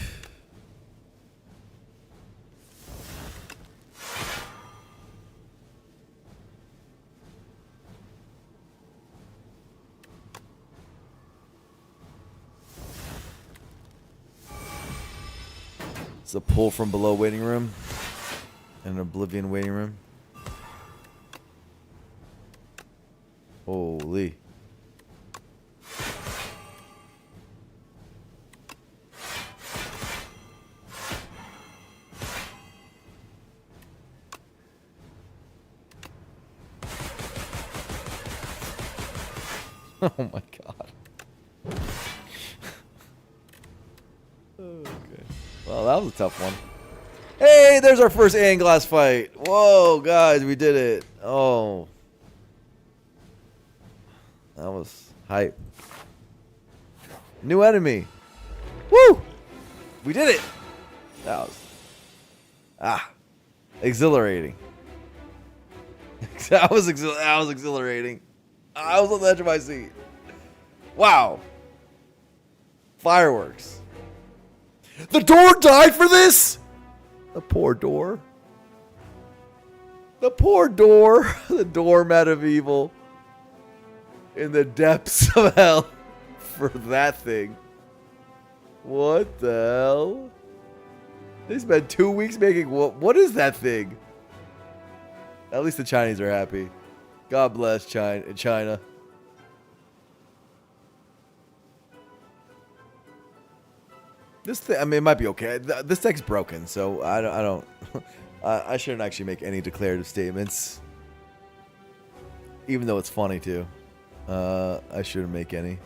Speaker 1: It's a pull from below waiting room. An Oblivion waiting room. Holy. Oh my god. Okay. Well, that was a tough one. Hey, there's our first A glass fight. Whoa, guys, we did it. Oh. That was hype. New enemy. Woo! We did it. That was exhilarating. That was exhilarating. I was on the edge of my seat. Wow. Fireworks. The door died for this? The poor door. The poor door. The doormat of evil. In the depths of hell. For that thing. What the hell? They spent 2 weeks making what is that thing? At least the Chinese are happy. God bless China. This thing, I mean, it might be okay. This deck's broken, so I don't. I shouldn't actually make any declarative statements, even though it's funny too. I shouldn't make any.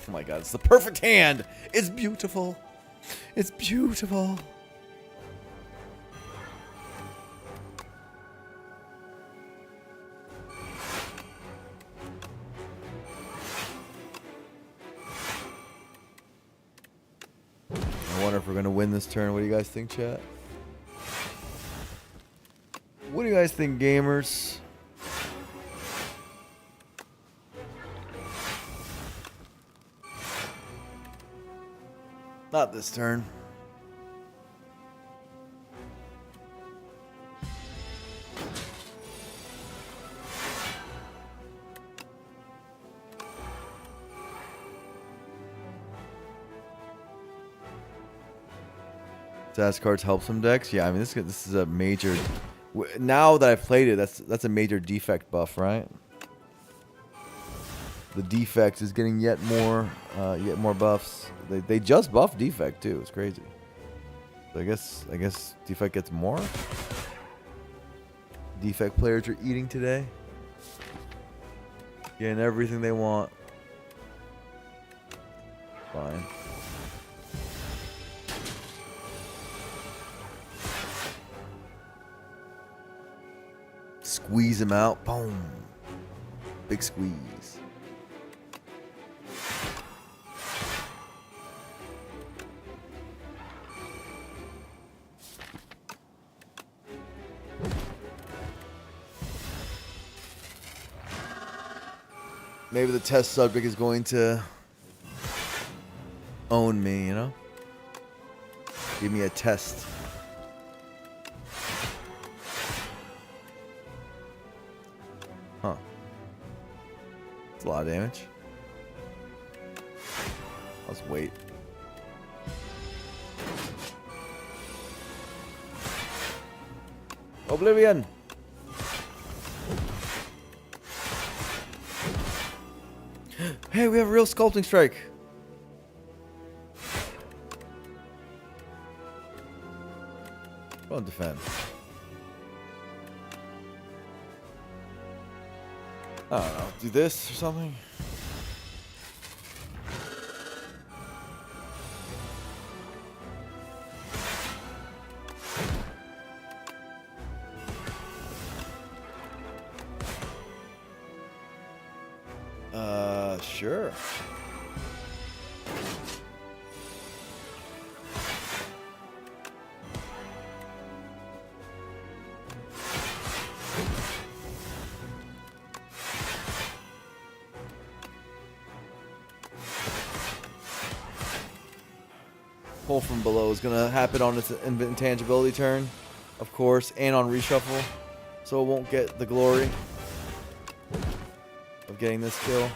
Speaker 1: Oh my god, it's the perfect hand. It's beautiful. It's beautiful. I wonder if we're gonna win this turn. What do you guys think, chat? What do you guys think, gamers? Not this turn. Task cards help some decks. Yeah, I mean this is a major. Now that I've played it, that's a major defect buff, right? The defect is getting yet more buffs. They just buffed defect too. It's crazy. So I guess defect gets more. Defect players are eating today, getting everything they want. Fine. Squeeze him out. Boom. Big squeeze. Maybe the test subject is going to own me, you know? Give me a test. Huh. It's a lot of damage. Let's wait. Oblivion! Hey, we have a real sculpting strike. Go on, defend. I don't know. Do this or something? Sure. Pull from below is gonna happen on its intangibility turn, of course, and on reshuffle, so it won't get the glory of getting this kill.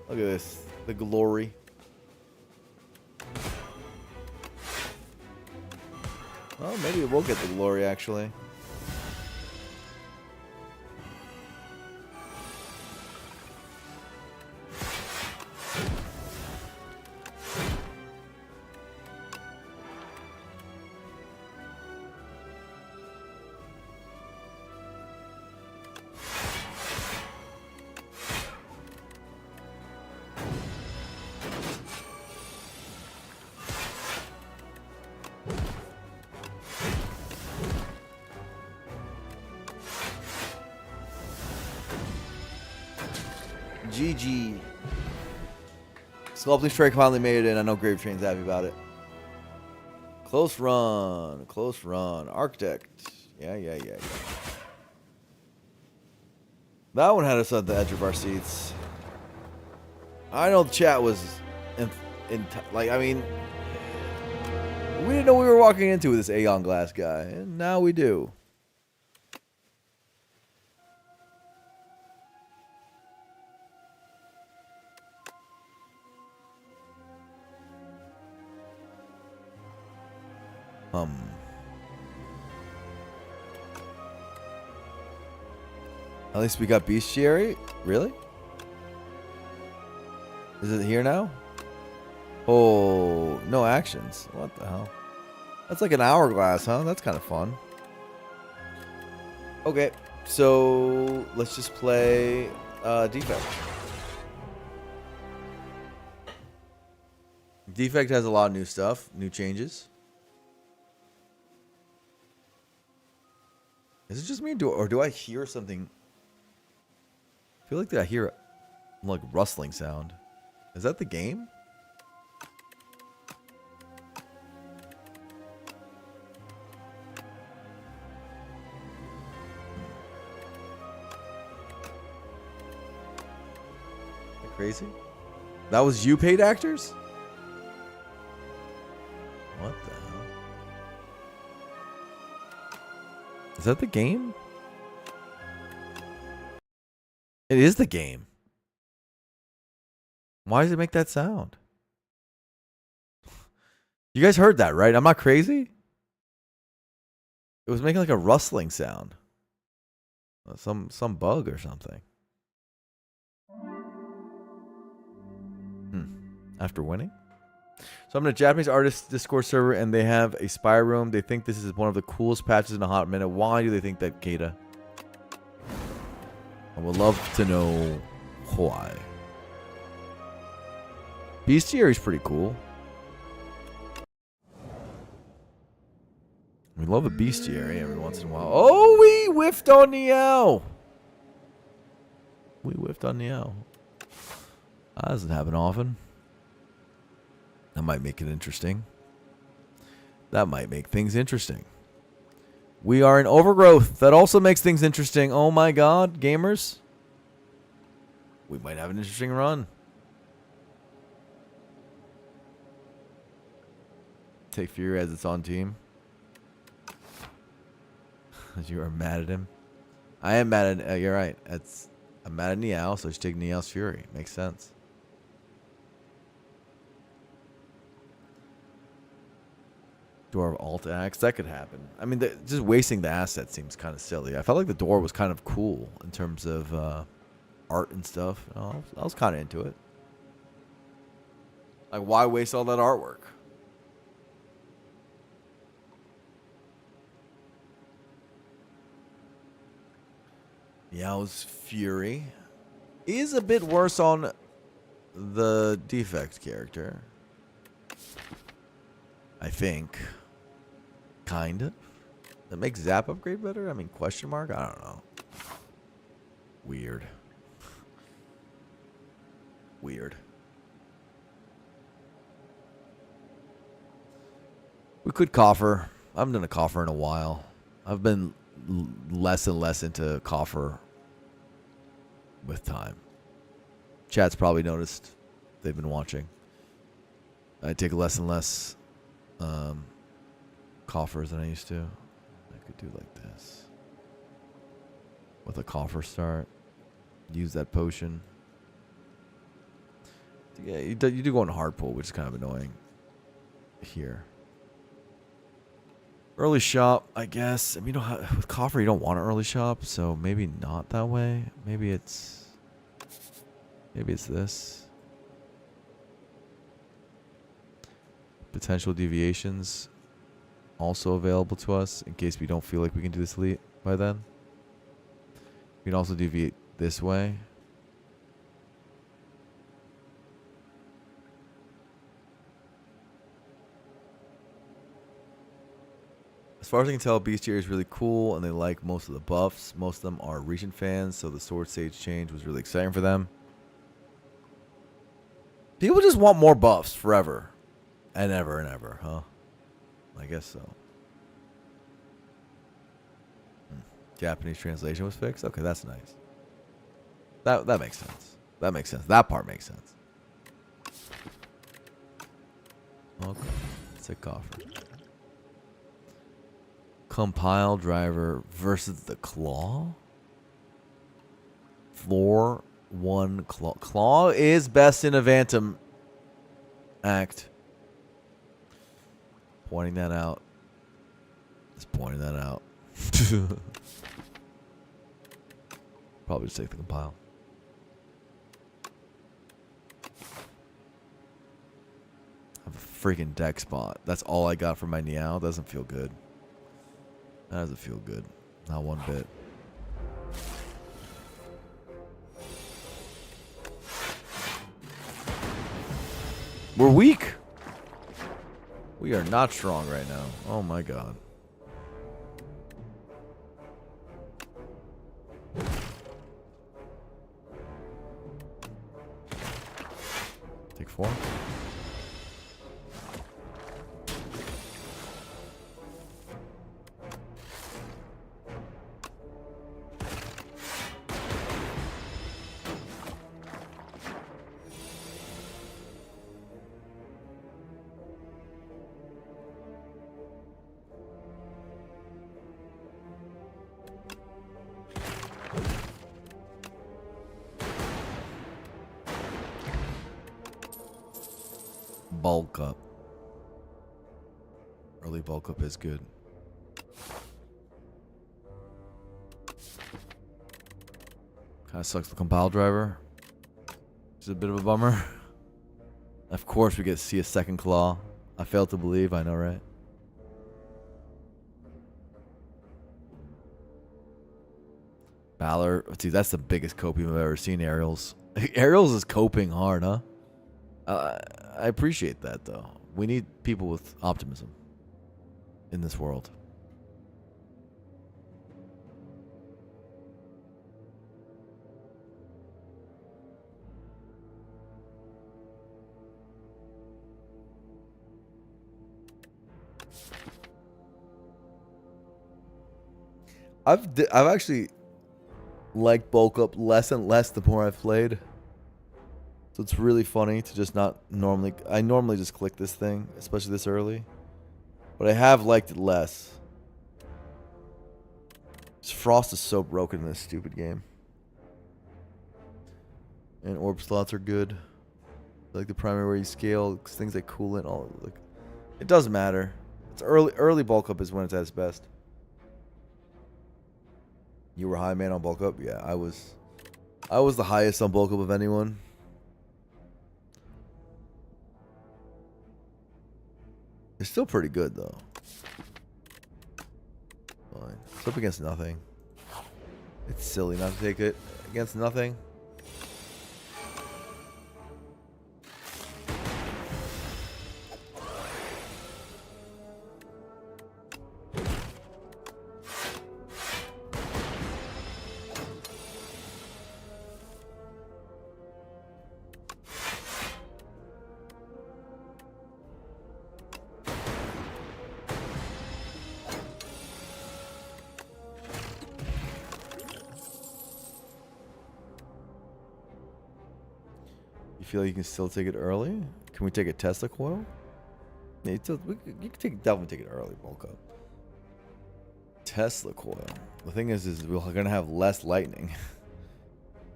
Speaker 1: Look at this, the glory. Oh, maybe it will get the glory actually. GG. Sculpting Strike finally made it in. I know Grave Train's happy about it. Close run. Close run. Architect. Yeah. That one had us at the edge of our seats. I know the chat was like, I mean, we didn't know we were walking into with this Aeon Glass guy, and now we do. At least we got Bestiary? Really? Is it here now? Oh, no actions. What the hell? That's like an hourglass, huh? That's kind of fun. Okay, so let's just play Defect. Defect has a lot of new stuff, new changes. Is it just me, or do I hear something? I feel like I hear like rustling sound. Is that the game? Crazy? That was you paid actors? What the hell? Is that the game? It is the game. Why does it make that sound? You guys heard that, right? I'm not crazy? It was making like a rustling sound. Some bug or something. After winning? So I'm in a Japanese artist Discord server and they have a spy room. They think this is one of the coolest patches in a hot minute. Why do they think that, Kata? I would love to know why. Bestiary is pretty cool. We love a Bestiary every once in a while. Oh, we whiffed on Niao. We whiffed on Niao. That doesn't happen often. That might make it interesting. That might make things interesting. We are in overgrowth. That also makes things interesting. Oh my god, gamers. We might have an interesting run. Take Fury as its on team. You are mad at him. I am mad at... you're right. I'm mad at Niao, so just take Niao's Fury. Makes sense. Door of alt axe, that could happen. I mean, just wasting the asset seems kind of silly. I felt like the door was kind of cool in terms of art and stuff. I was kind of into it. Like, why waste all that artwork? Yao's Fury is a bit worse on the Defect character, I think. Kind of. That makes Zap upgrade better? I mean, question mark? I don't know. Weird. Weird. We could coffer. I haven't done a coffer in a while. I've been less and less into coffer with time. Chat's probably noticed. They've been watching. I take less and less coffers than I used to. I could do like this. With a coffer start. Use that potion. Yeah, you do go in hard pull, which is kind of annoying. Here. Early shop, I guess. I mean, with coffer, you don't want an early shop, so maybe not that way. Maybe it's this. Potential deviations also available to us in case we don't feel like we can do this elite by then. We can also deviate this way. As far as I can tell, Bestiary is really cool, and they like most of the buffs. Most of them are Regent fans, so the Sword Sage change was really exciting for them. People just want more buffs forever. And ever, huh? I guess so. Japanese translation was fixed? Okay, that's nice. That makes sense. That makes sense. That part makes sense. Okay. Let's take coffer. Compile driver versus the claw. Floor 1 claw. Claw is best in Avantum act. Pointing that out. Just pointing that out. Probably just take the compile. I have a freaking deck spot. That's all I got for my Niao. Doesn't feel good. That doesn't feel good. Not one bit. We're weak. We are not strong right now. Oh my god. Take 4. Bulk up. Early bulk up is good. Kind of sucks the compile driver. It's a bit of a bummer. Of course we get to see a second claw. I fail to believe, I know, right? Valor. Dude, that's the biggest coping I've ever seen, Aerials. Aerials is coping hard, huh? I appreciate that, though. We need people with optimism in this world. I've actually liked bulk up less and less the more I've played. So it's really funny to just not normally... I normally just click this thing, especially this early. But I have liked it less. Frost is so broken in this stupid game. And orb slots are good. Like the primary where you scale, things like coolant, all like... It doesn't matter. It's early bulk up is when it's at its best. You were high man on bulk up? Yeah, I was the highest on bulk up of anyone. It's still pretty good, though. Fine. It's up against nothing. It's silly not to take it against nothing. You feel like you can still take it early? Can we take a Tesla coil? Yeah, you can definitely take an early bulk up. Tesla coil. The thing is we're gonna have less lightning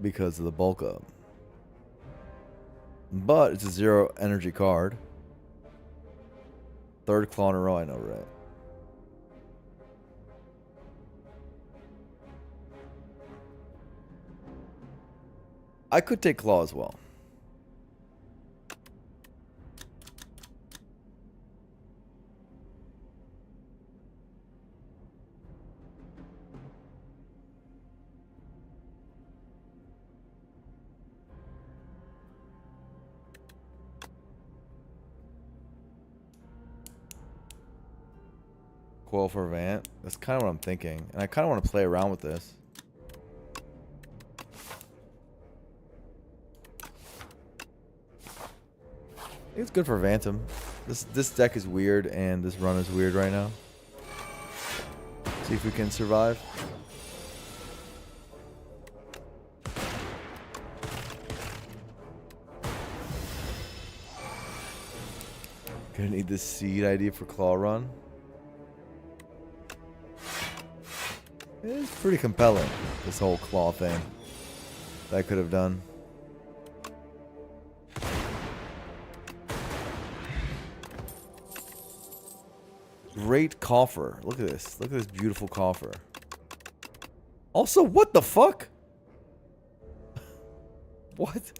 Speaker 1: because of the bulk up. But it's a 0 energy card. 3rd claw in a row, I know, right? I could take claw as well. Coil for Vant. That's kind of what I'm thinking. And I kind of want to play around with this. I think it's good for Vantum. This deck is weird and this run is weird right now. See if we can survive. Gonna need this seed ID for Claw Run. It's pretty compelling, this whole claw thing that I could have done. Great coffer. Look at this. Look at this beautiful coffer. Also, what the fuck? What?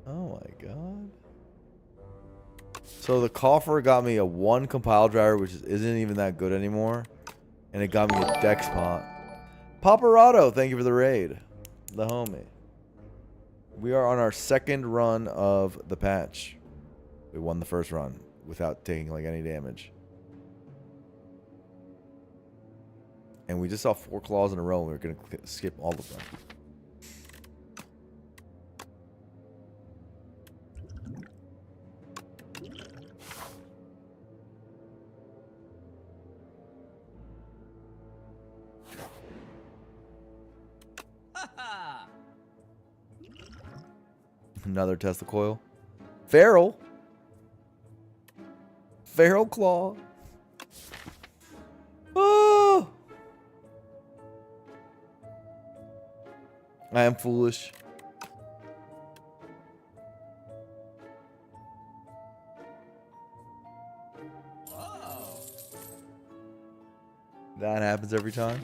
Speaker 1: Oh my god. So the coffer got me a 1 compile driver, which isn't even that good anymore. And it got me a deck spot. Paparazzo, thank you for the raid. The homie. We are on our 2nd run of the patch. We won the 1st run without taking like any damage. And we just saw 4 claws in a row and we were going to skip all of them. Another Tesla coil. Feral. Feral claw. Oh! I am foolish. Whoa. That happens every time.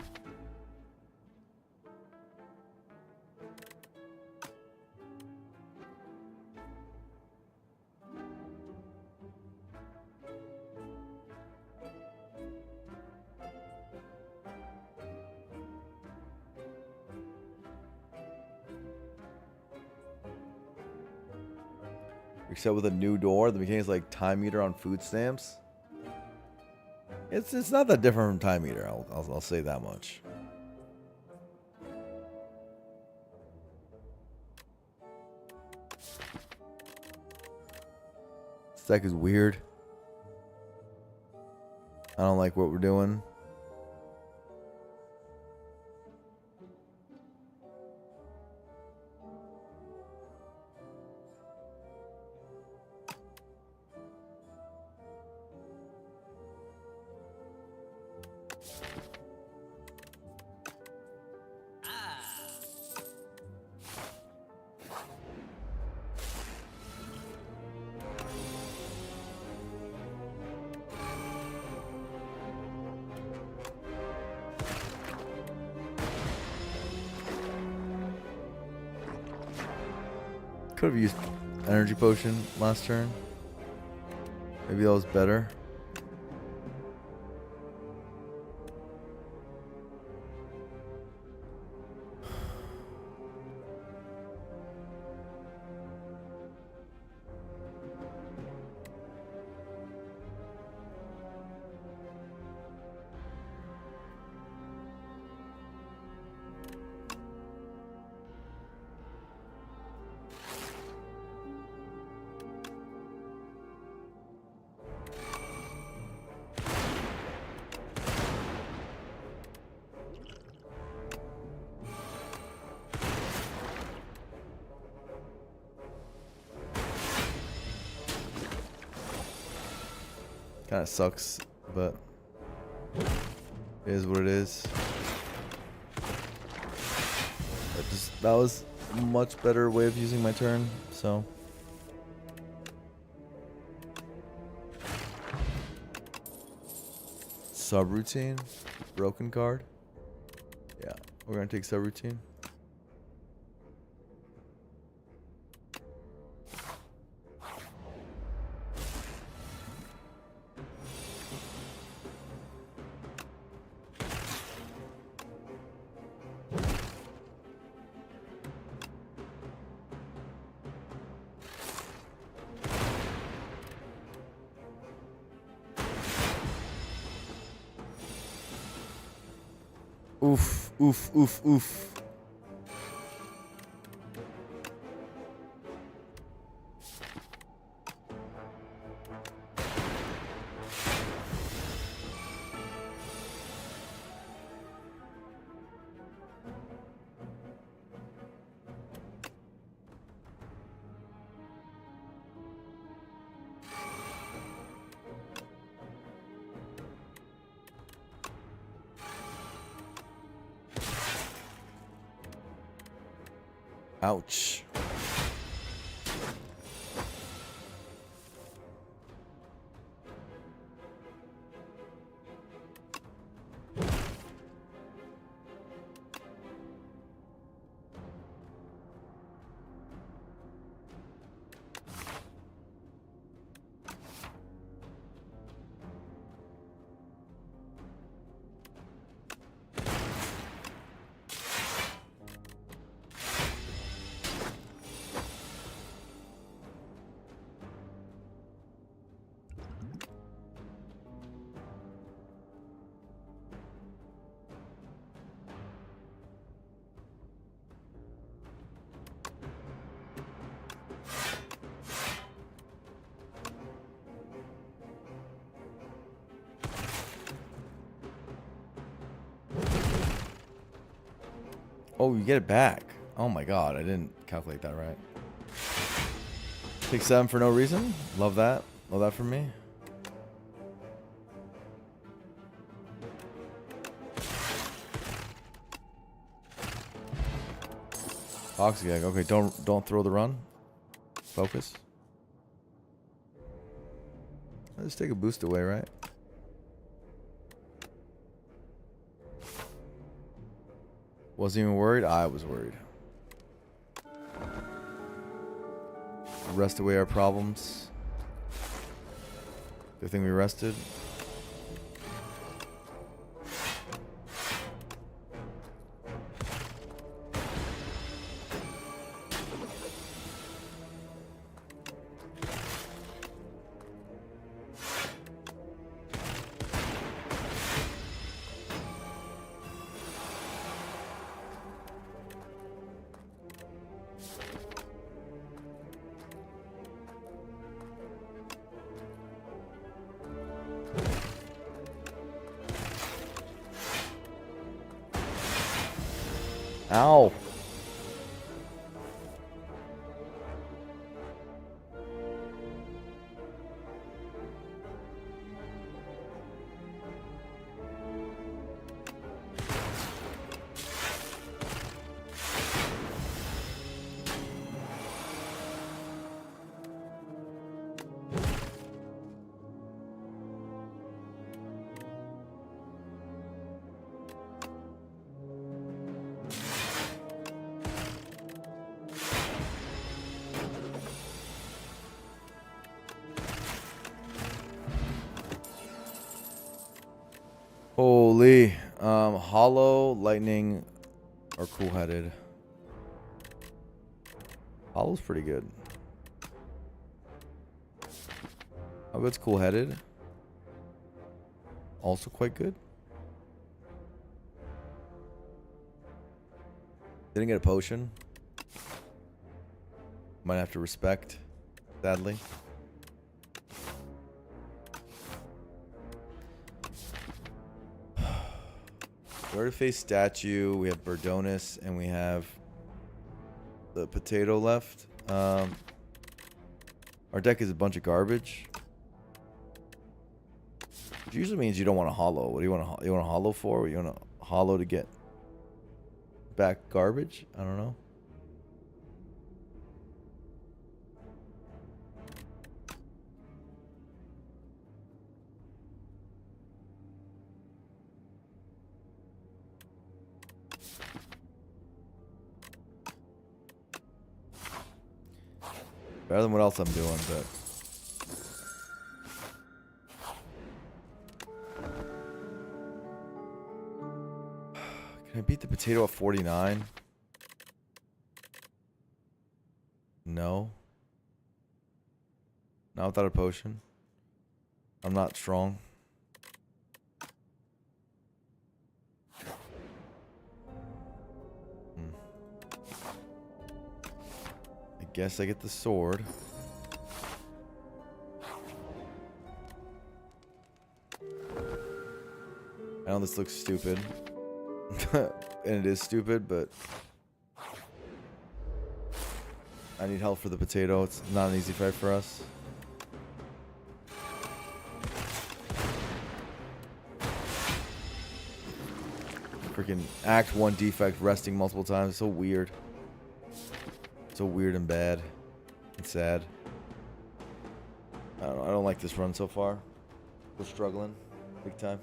Speaker 1: Except with a new door, the mechanic's like time meter on food stamps. It's not that different from time meter. I'll say that much. This deck is weird. I don't like what we're doing. Could have used energy potion last turn. Maybe that was better. Kind of sucks, but it is what it is. That was a much better way of using my turn, so. Subroutine, broken card. Yeah, we're gonna take subroutine. Oof, oof, oof, oof. Ouch. Oh, you get it back. Oh my god, I didn't calculate that right. Take 7 for no reason. Love that. Love that from me. Oxygag. Okay, don't throw the run. Focus. Let's take a boost away, right? Wasn't even worried. I was worried. Rest away our problems. Good thing we rested. Ow. Holy. Hollow, lightning, or cool-headed. Hollow's pretty good. How good's cool-headed? Also quite good. Didn't get a potion. Might have to respect, sadly. Artiface statue. We have Burdonis, and we have the potato left. Our deck is a bunch of garbage. Which usually means you don't want to hollow. What do you want to? You want to hollow for? Or you want to hollow to get back garbage? I don't know. Better than what else I'm doing, but can I beat the potato at 49? No. Not without a potion. I'm not strong. I guess I get the sword. I know this looks stupid. And it is stupid, but I need help for the potato. It's not an easy fight for us. Freaking Act 1 defect resting multiple times. So weird. So weird and bad. And sad. I don't like this run so far. We're struggling. Big time.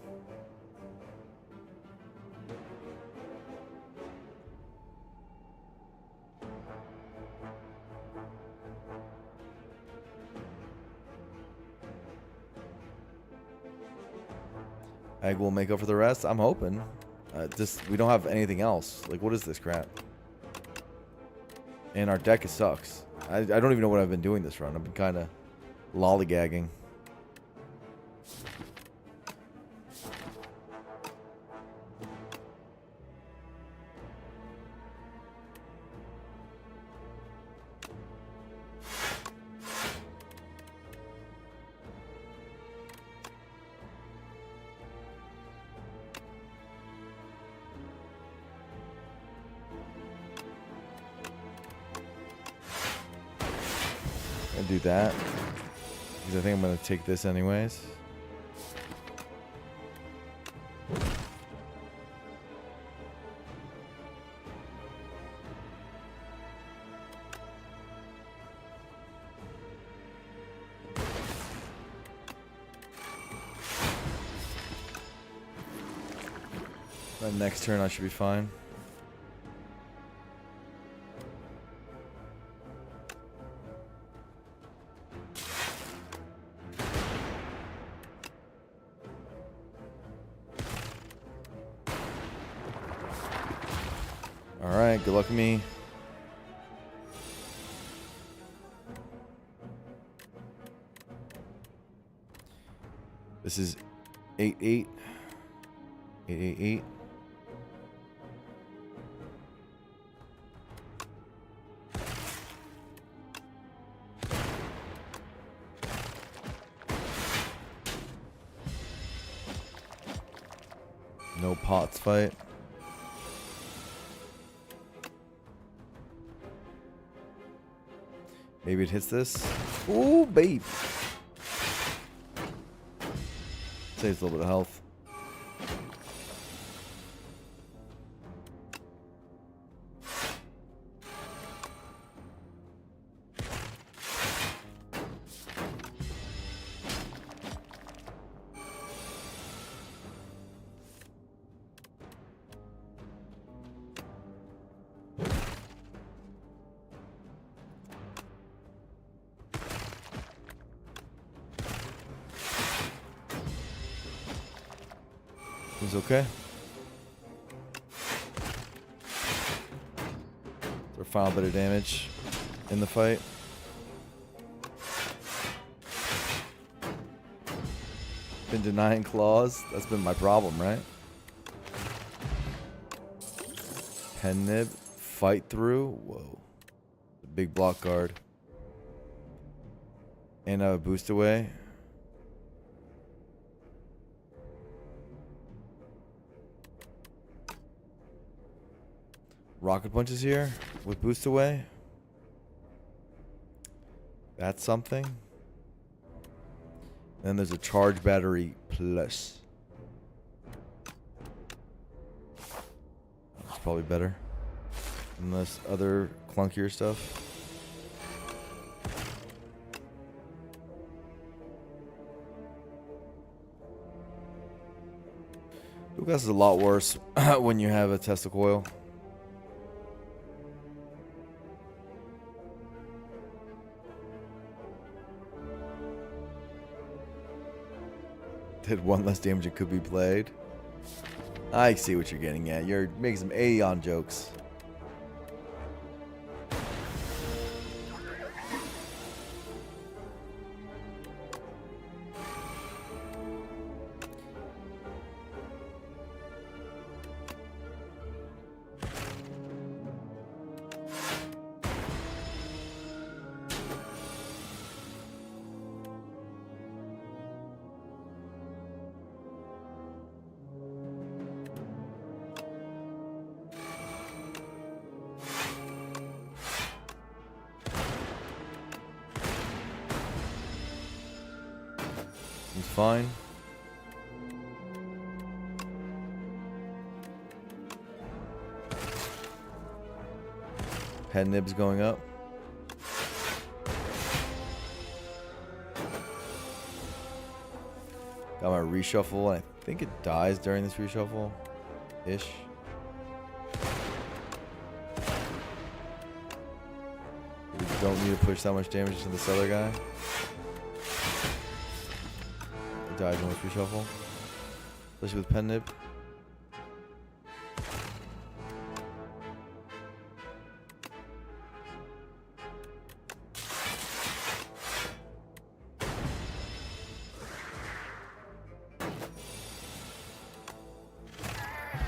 Speaker 1: Egg will make up for the rest. I'm hoping. We don't have anything else. Like, what is this crap? And our deck sucks. I don't even know what I've been doing this run. I've been kind of lollygagging. Do that because I think I'm gonna take this anyways. Then next turn I should be fine. Alright, good luck me. This is 8-8. 8-8-8. No pots fight. Maybe it hits this. Ooh, babe. Saves a little bit of health. He's okay. Our final bit of damage in the fight. Been denying claws. That's been my problem, right? Pen nib. Fight through. Whoa. Big block guard. And a boost away. Rocket punches here with boost away. That's something. Then there's a charge battery plus. That's probably better than this other clunkier stuff. This is a lot worse when you have a Tesla coil. Did one less damage, it could be played. I see what you're getting at. You're making some A10 jokes. It's fine. Head nibs going up. Got my reshuffle, and I think it dies during this reshuffle-ish. We don't need to push that much damage to this other guy. It dies on this reshuffle. Especially with pen nib.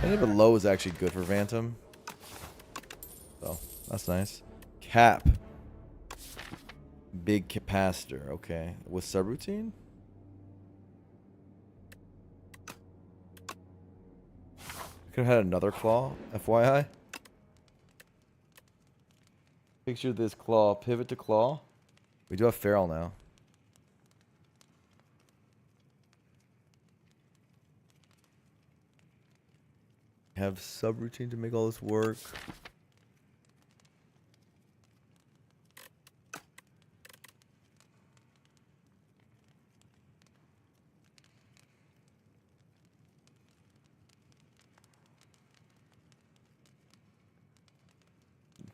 Speaker 1: Pen nib low is actually good for Phantom. So, that's nice. Cap. Big capacitor. Okay. With subroutine? Could have had another claw, FYI. Picture this claw, pivot to claw. We do have feral now. Have subroutine to make all this work.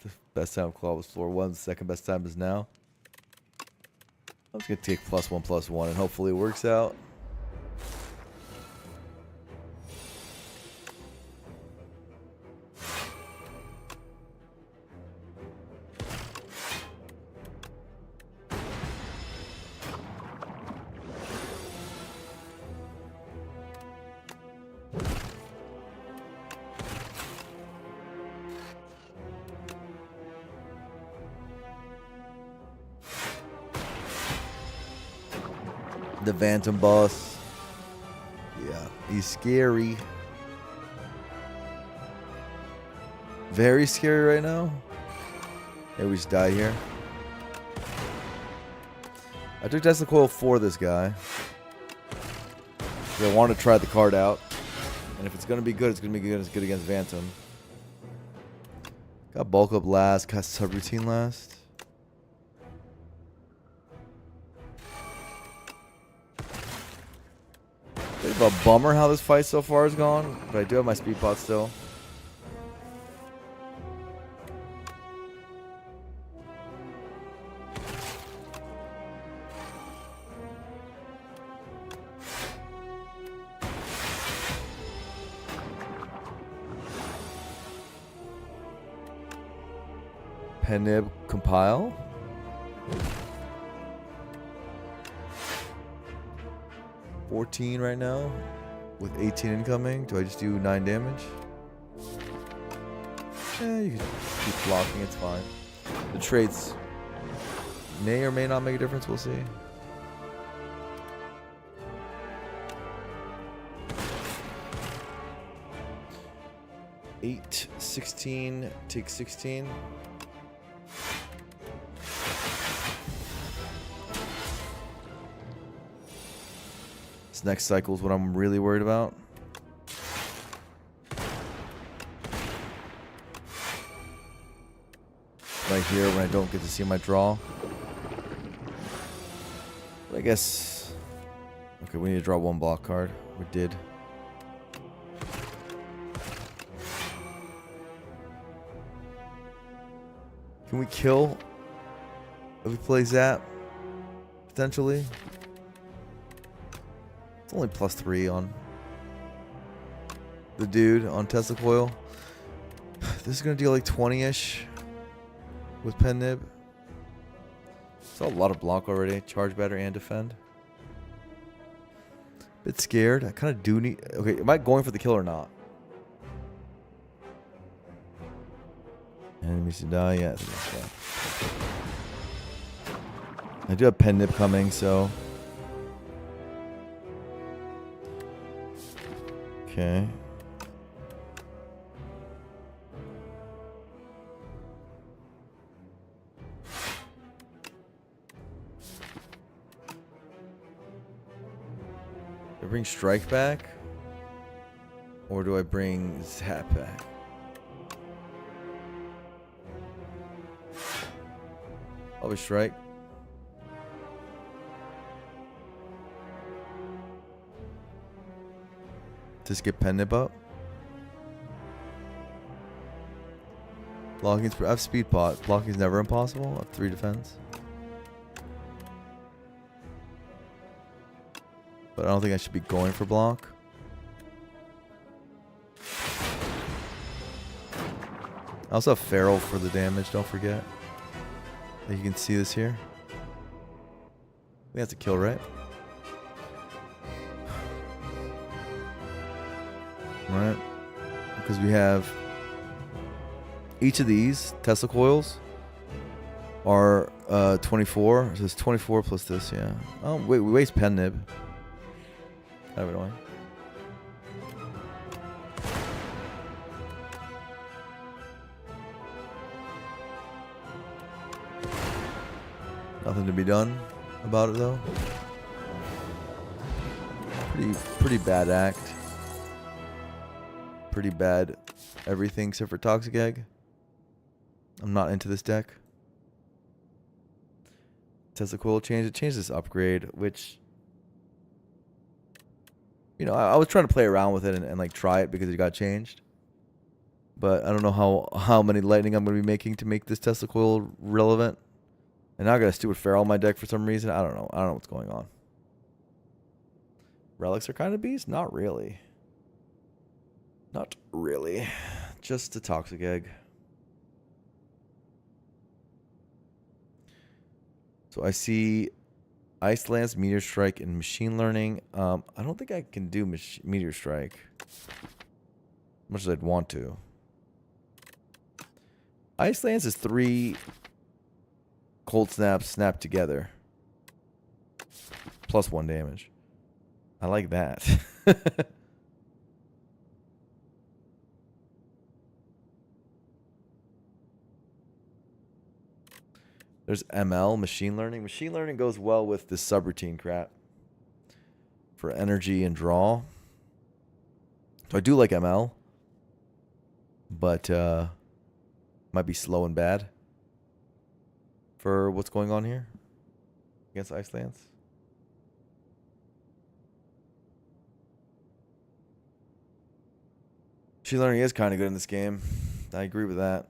Speaker 1: The best time claw was floor 1. The second best time is now. I'm just going to take +1/+1 and hopefully it works out. The Phantom boss. Yeah, he's scary. Very scary right now. Maybe we just die here. I took Tesla Coil for this guy. I want to try the card out. And if it's going to be good, it's going to be good. It's good against Phantom. Got bulk up last. Got subroutine last. Bit of a bummer how this fight so far has gone, but I do have my speed pot still. Penib compile. $14 right now with 18 incoming. Do I just do 9 damage? Yeah, you can keep blocking, it's fine. The traits may or may not make a difference, we'll see. Eight, 16, take 16. This next cycle is what I'm really worried about. Right here when I don't get to see my draw. But I guess... Okay, we need to draw one block card. We did. Can we kill if we play Zap? Potentially. It's only +3 on the dude on Tesla Coil. This is going to deal like 20-ish with Pen Nib. Saw a lot of block already. Charge better and defend. Bit scared. I kind of do need... Okay, am I going for the kill or not? Enemies to die? Yeah, I think that's fine. I do have Pen Nib coming, so... Okay. Do I bring Strike back? Or do I bring Zap back? Probably Strike. Just get Pen Nib up. Blocking's... I have Speed Pot. Blocking's never impossible. I have 3 defense. But I don't think I should be going for block. I also have Feral for the damage, don't forget. You can see this here. I think that's a kill, right? Right. Because we have... Each of these Tesla coils are 24. So it's 24 plus this, yeah. Oh, wait, we waste Pen Nib. Kind of annoying. Nothing to be done about it though. Pretty bad act. Pretty bad everything except for Toxic Egg. I'm not into this deck. Tesla Coil change. It changed this upgrade, which... You know, I was trying to play around with it and like try it because it got changed. But I don't know how many lightning I'm going to be making to make this Tesla Coil relevant. And now I got a stupid Feral on my deck for some reason. I don't know. I don't know what's going on. Relics are kind of beast? Not really. Not really. Just a Toxic Egg. So I see Ice Lance, Meteor Strike, and Machine Learning. I don't think I can do Meteor Strike. As much as I'd want to. Ice Lance is 3 Cold Snaps snapped together. Plus 1 damage. I like that. There's ML, Machine Learning. Machine Learning goes well with this subroutine crap. For energy and draw. So I do like ML. But might be slow and bad. For what's going on here. Against Ice Lance. Machine Learning is kind of good in this game. I agree with that.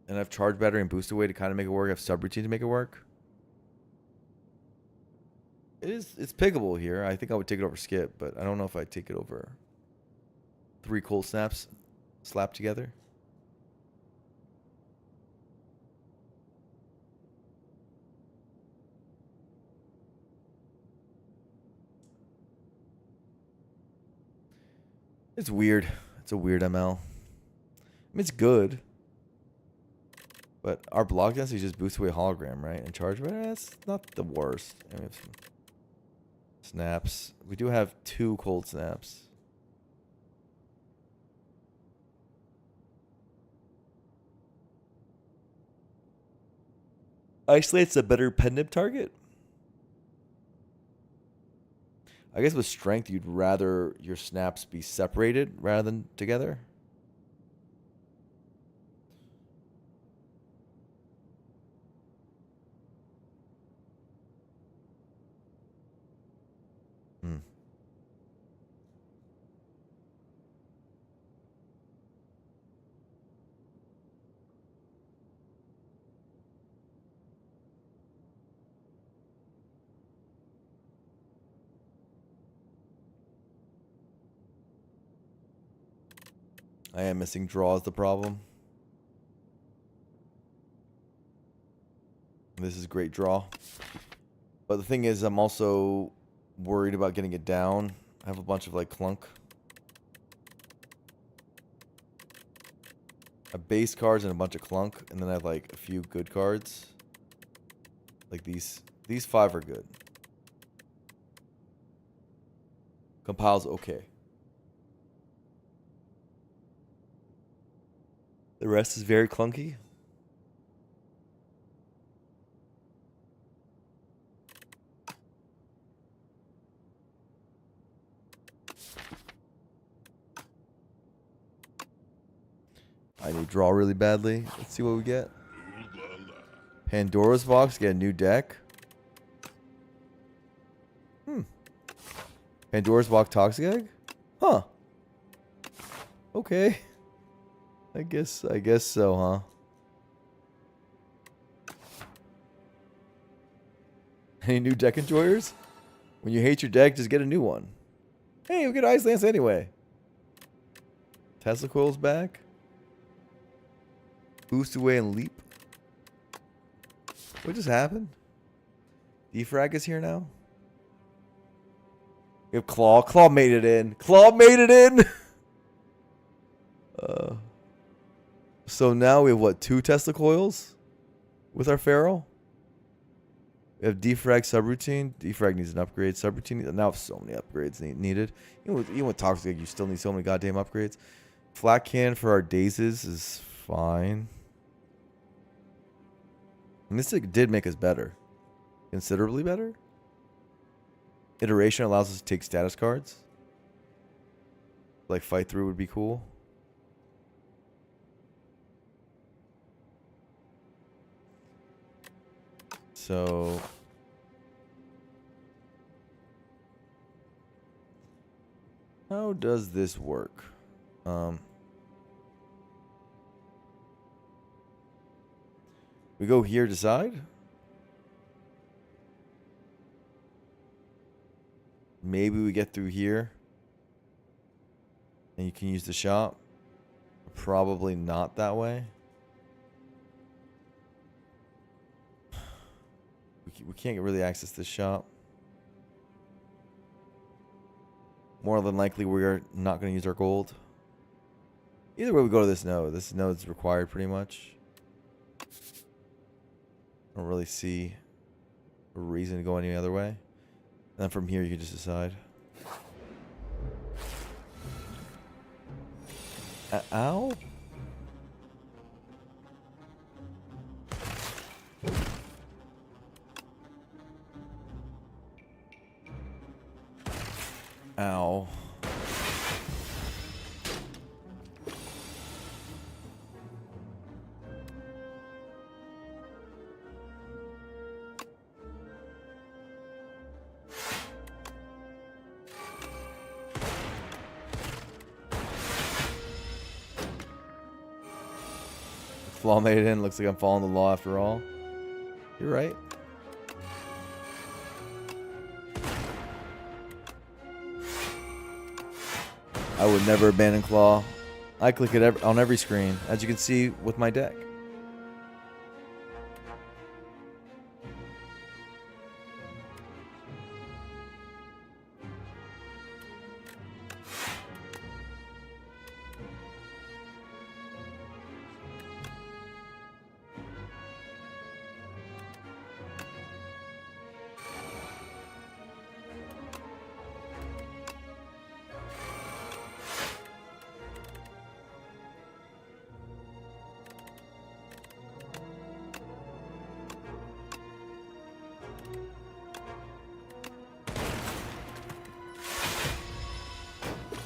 Speaker 1: And I have Charge Battery and Boost Away to kind of make it work. I have Subroutine to make it work. It's pickable here. I think I would take it over Skip, but I don't know if I'd take it over 3 Cold Snaps slapped together. It's weird. It's a weird ML. I mean, it's good. But our block density just boosts away hologram, right? And charge, that's not the worst. And we have some snaps. We do have 2 cold snaps. Isolate's a better Pen Nib target. I guess with strength, you'd rather your snaps be separated rather than together. Hmm. I am missing draw is the problem. This is great draw. But the thing is, I'm also worried about getting it down. I have a bunch of like clunk. A base cards and a bunch of clunk, and then I have like a few good cards. Like these. These 5 are good. Compile's okay. The rest is very clunky. I need draw really badly. Let's see what we get. Pandora's box, get a new deck. Pandora's box toxic egg? Huh. Okay. I guess so, huh? Any new deck enjoyers? When you hate your deck, just get a new one. Hey, we get Ice Lance anyway. Tesla Coil's back. Boost away and leap. What just happened? Defrag is here now. We have Claw. Claw made it in. Claw made it in! So now we have what? 2 Tesla Coils? With our Pharaoh? We have Defrag subroutine. Defrag needs an upgrade. Subroutine. Now so many upgrades needed. Even with Toxic, you still need so many goddamn upgrades. Flat Can for our Dazes is fine. Mystic did make us better. Considerably better. Iteration allows us to take status cards. Like Fight Through would be cool. So how does this work? We go here, decide. Maybe we get through here. And you can use the shop. Probably not that way. We can't really access this shop. More than likely, we're not going to use our gold. Either way, we go to this node. This node's required pretty much. I don't really see a reason to go any other way. And then from here, you can just decide. Ow? Ow. Flaw made it in. Looks like I'm following the law after all. You're right. I would never abandon Claw. I click it on every screen, as you can see with my deck.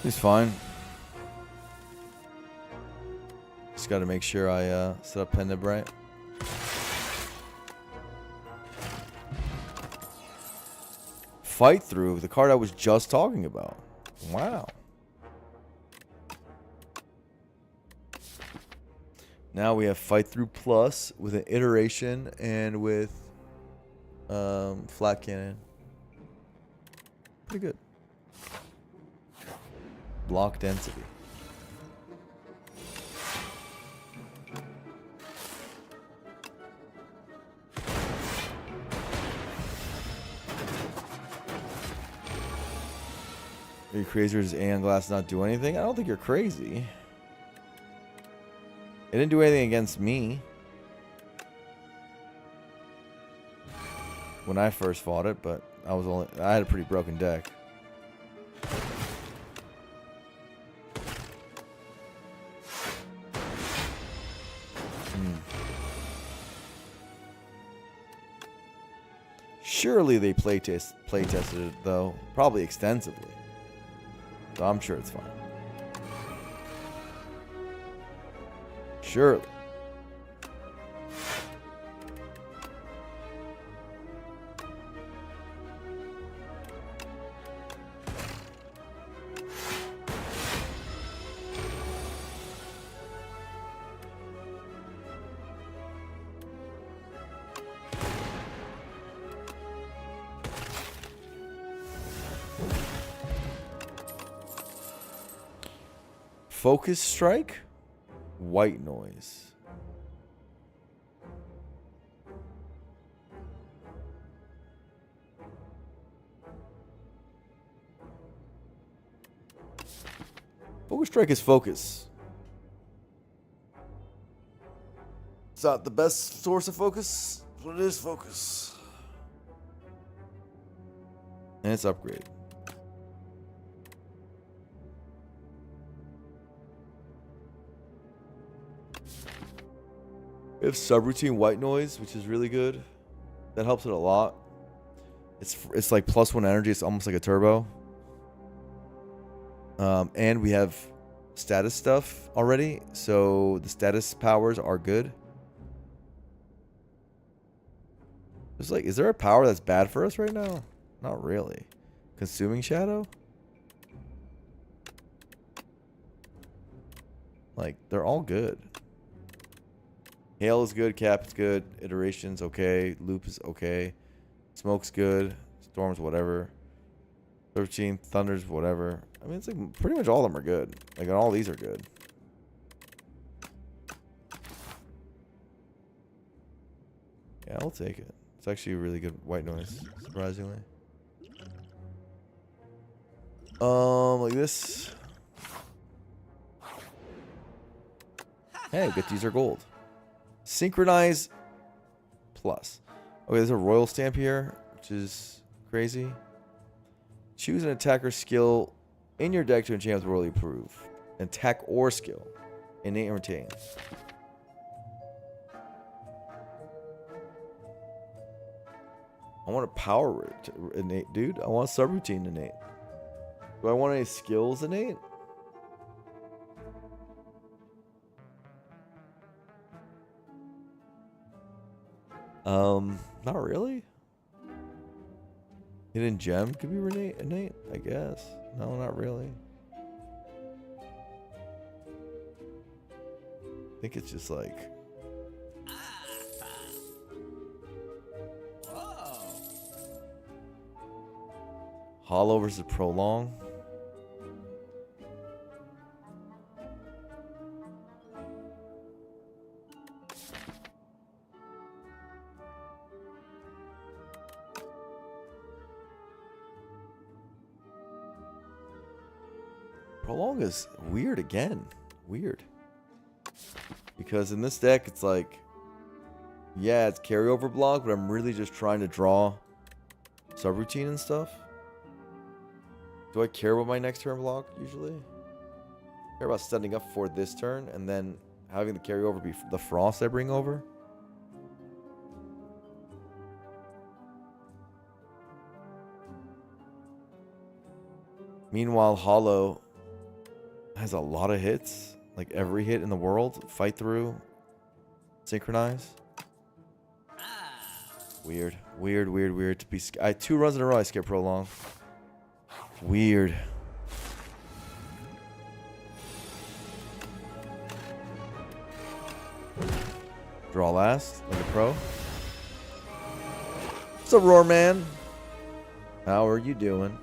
Speaker 1: He's fine. Just got to make sure I set up pen nib right. Fight Through, the card I was just talking about. Wow. Now we have Fight Through Plus with an iteration and with flat cannon. Pretty good. Block density. Are you crazy or does Aeon Glass not do anything? I don't think you're crazy. It didn't do anything against me when I first fought it, but I had a pretty broken deck. Surely they play tested it though, probably extensively. So I'm sure it's fine. Surely. Focus Strike, White Noise. Focus Strike is focus. It's not the best source of focus, but it is focus. And it's upgrade. We have subroutine White Noise, which is really good. That helps it a lot. It's like +1 energy. It's almost like a turbo. And we have status stuff already, so the status powers are good. It's like, is there a power that's bad for us right now? Not really. Consuming Shadow? Like, they're all good. Hail is good, Cap is good, Iteration's okay, Loop is okay, Smoke's good, Storm's whatever, 13, Thunder's whatever. I mean, it's like pretty much all of them are good. Like, all these are good. Yeah, I'll take it. It's actually a really good White Noise, surprisingly. Like this. Hey, get to use our gold. Synchronize Plus. Okay, there's a Royal Stamp here, which is crazy. Choose an attacker skill in your deck to enchant with Royally Approve. Attack or skill. Innate and retain. I want a power innate, dude. I want a subroutine innate. Do I want any skills innate? Not really. Hidden Gem could be innate, I guess. No, not really. I think it's just like... Hollow versus Prolong. Prolong is weird again. Weird. Because in this deck, it's like... Yeah, it's carryover block, but I'm really just trying to draw subroutine and stuff. Do I care about my next turn block, usually? I care about setting up for this turn, and then having the carryover be the Frost I bring over. Meanwhile, Hollow Has a lot of hits. Like every hit in the world. Fight through. Synchronize. Weird. Weird, weird, weird. To be I 2 runs in a row I skip prolong. Weird. Draw last, like a pro. What's up, Roar Man? How are you doing?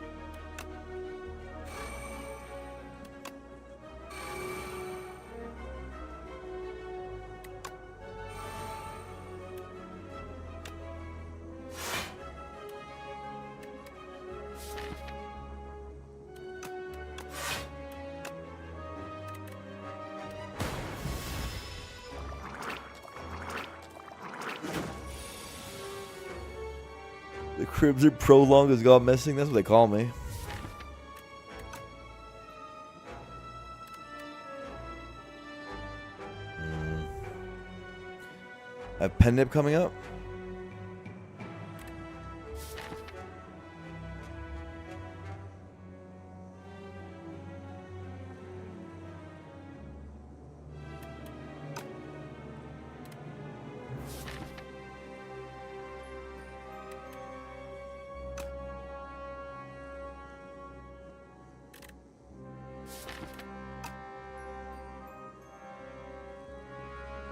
Speaker 1: The Crimson Prolong has gone missing. That's what they call me. I have Pen Nip coming up.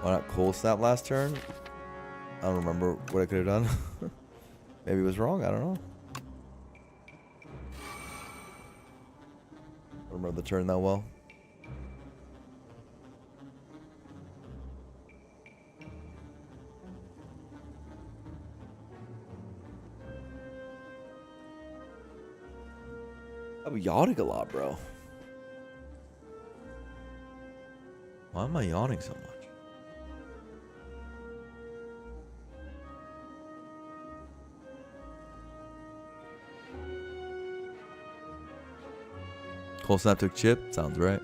Speaker 1: Why not Cold Snap last turn? I don't remember what I could have done. Maybe it was wrong. I don't know. I don't remember the turn that well. I'm yawning a lot, bro. Why am I yawning so much? Cold Snap took chip? Sounds right.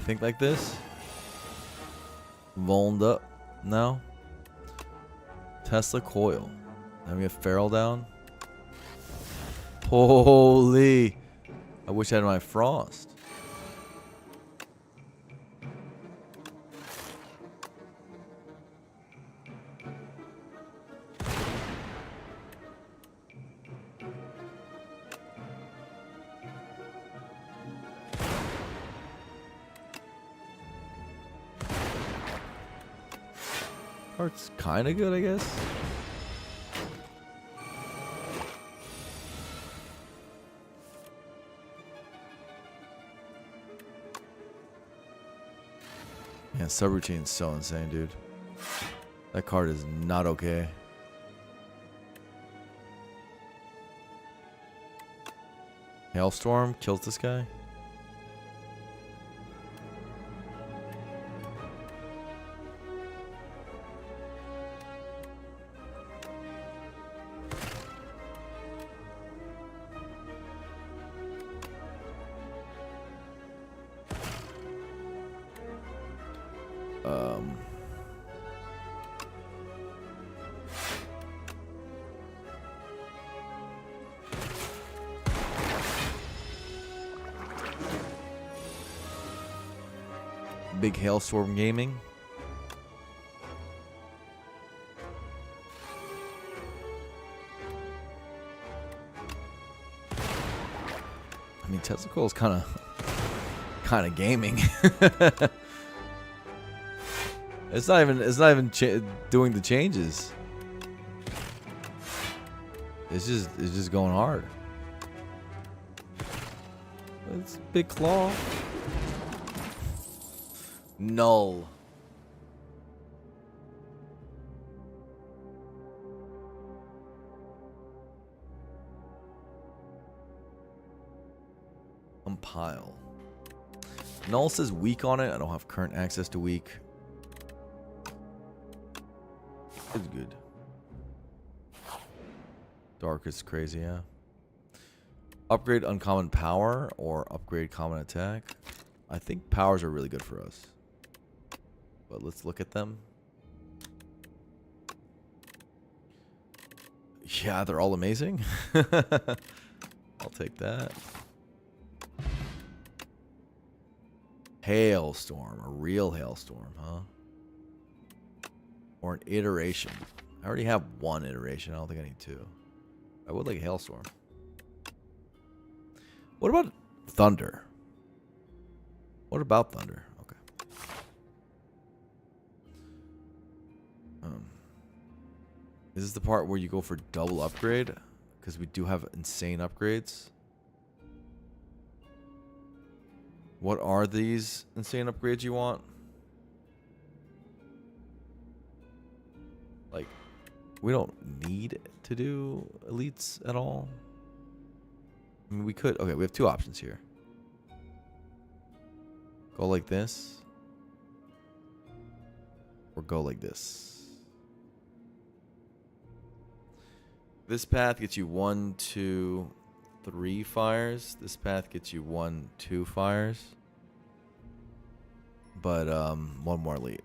Speaker 1: Think like this. Volned up now. Tesla coil. Then we have Feral down. Holy. I wish I had my Frost. It's kind of good, I guess. Yeah, subroutine is so insane, dude. That card is not okay. Hailstorm kills this guy. Big Hailstorm Gaming. I mean, Tesla Coil is kind of gaming. It's not even doing the changes. It's just going hard. It's big claw. Null. Compile. Null says weak on it. I don't have current access to weak. It's good. Dark is crazy, yeah. Upgrade uncommon power or upgrade common attack. I think powers are really good for us. But let's look at them. Yeah, they're all amazing. I'll take that. Hailstorm, a real hailstorm, huh? Or an iteration. I already have one iteration. I don't think I need two. I would like a hailstorm. What about thunder? What about thunder? Okay. Is this the part where you go for double upgrade? Because we do have insane upgrades. What are these insane upgrades you want? Like, we don't need to do elites at all. I mean, we could. Okay, we have two options here. Go like this. Or go like this. This path gets you 1, 2, 3 fires. This path gets you 1, 2 fires. But one more elite.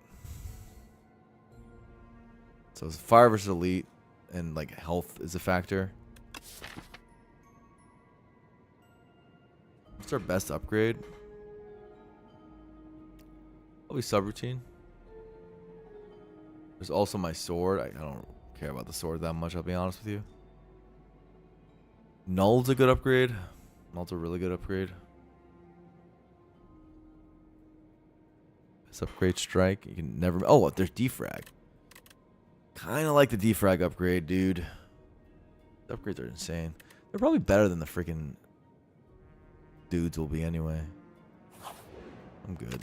Speaker 1: So it's fire versus elite, and like health is a factor. What's our best upgrade? Probably subroutine. There's also my sword. I don't care about the sword that much, I'll be honest with you. Null's a good upgrade. Null's a really good upgrade. Best upgrade strike. You can never. Oh, there's defrag. Kind of like the defrag upgrade, dude. The upgrades are insane. They're probably better than the freaking dudes will be anyway. I'm good.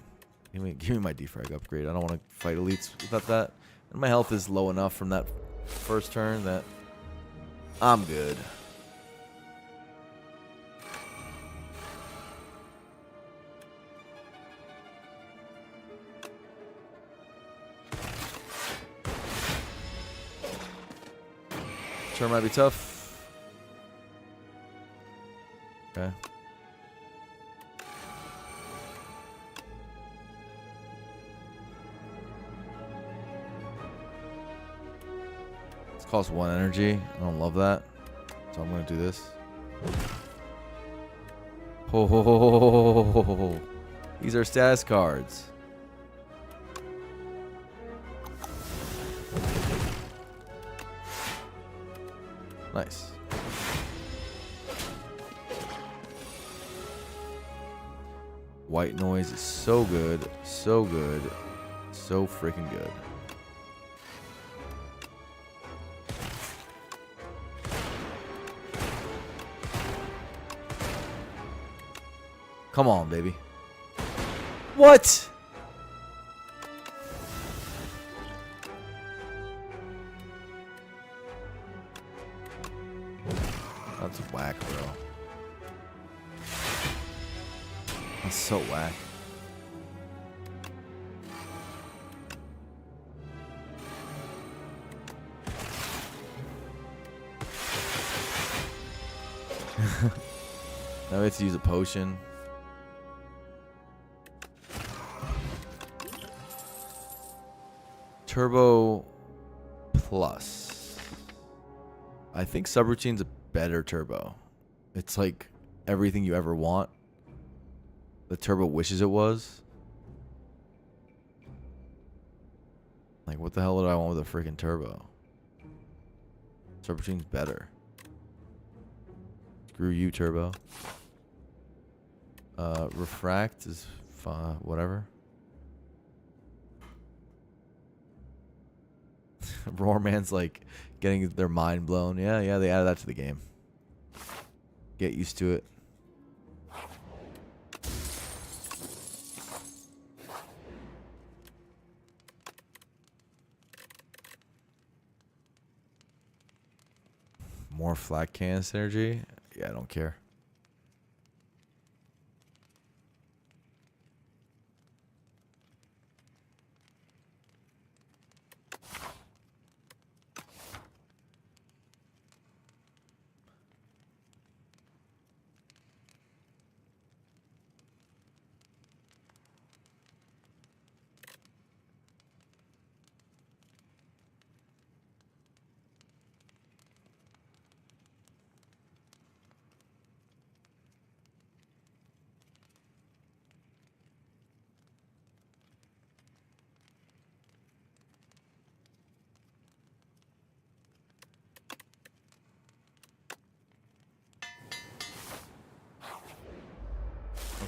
Speaker 1: Give me my defrag upgrade. I don't want to fight elites without that. And my health is low enough from that first turn that I'm good. Turn might be tough. Okay. This costs 1 energy. I don't love that. So I'm going to do this. Ho ho ho ho ho ho ho ho. These are status cards. Nice. White noise is so good, so good, so freaking good. Come on, baby. What? That's whack, bro. That's so whack. Now we have to use a potion. Turbo Plus. I think subroutine's a better turbo. It's like everything you ever want. The turbo wishes it was. Like, what the hell did I want with a freaking turbo? Subroutine's better. Screw you, turbo. Refract is fine. Whatever. Roarman's like getting their mind blown. Yeah, yeah, they added that to the game. Get used to it. More flat can synergy? Yeah, I don't care.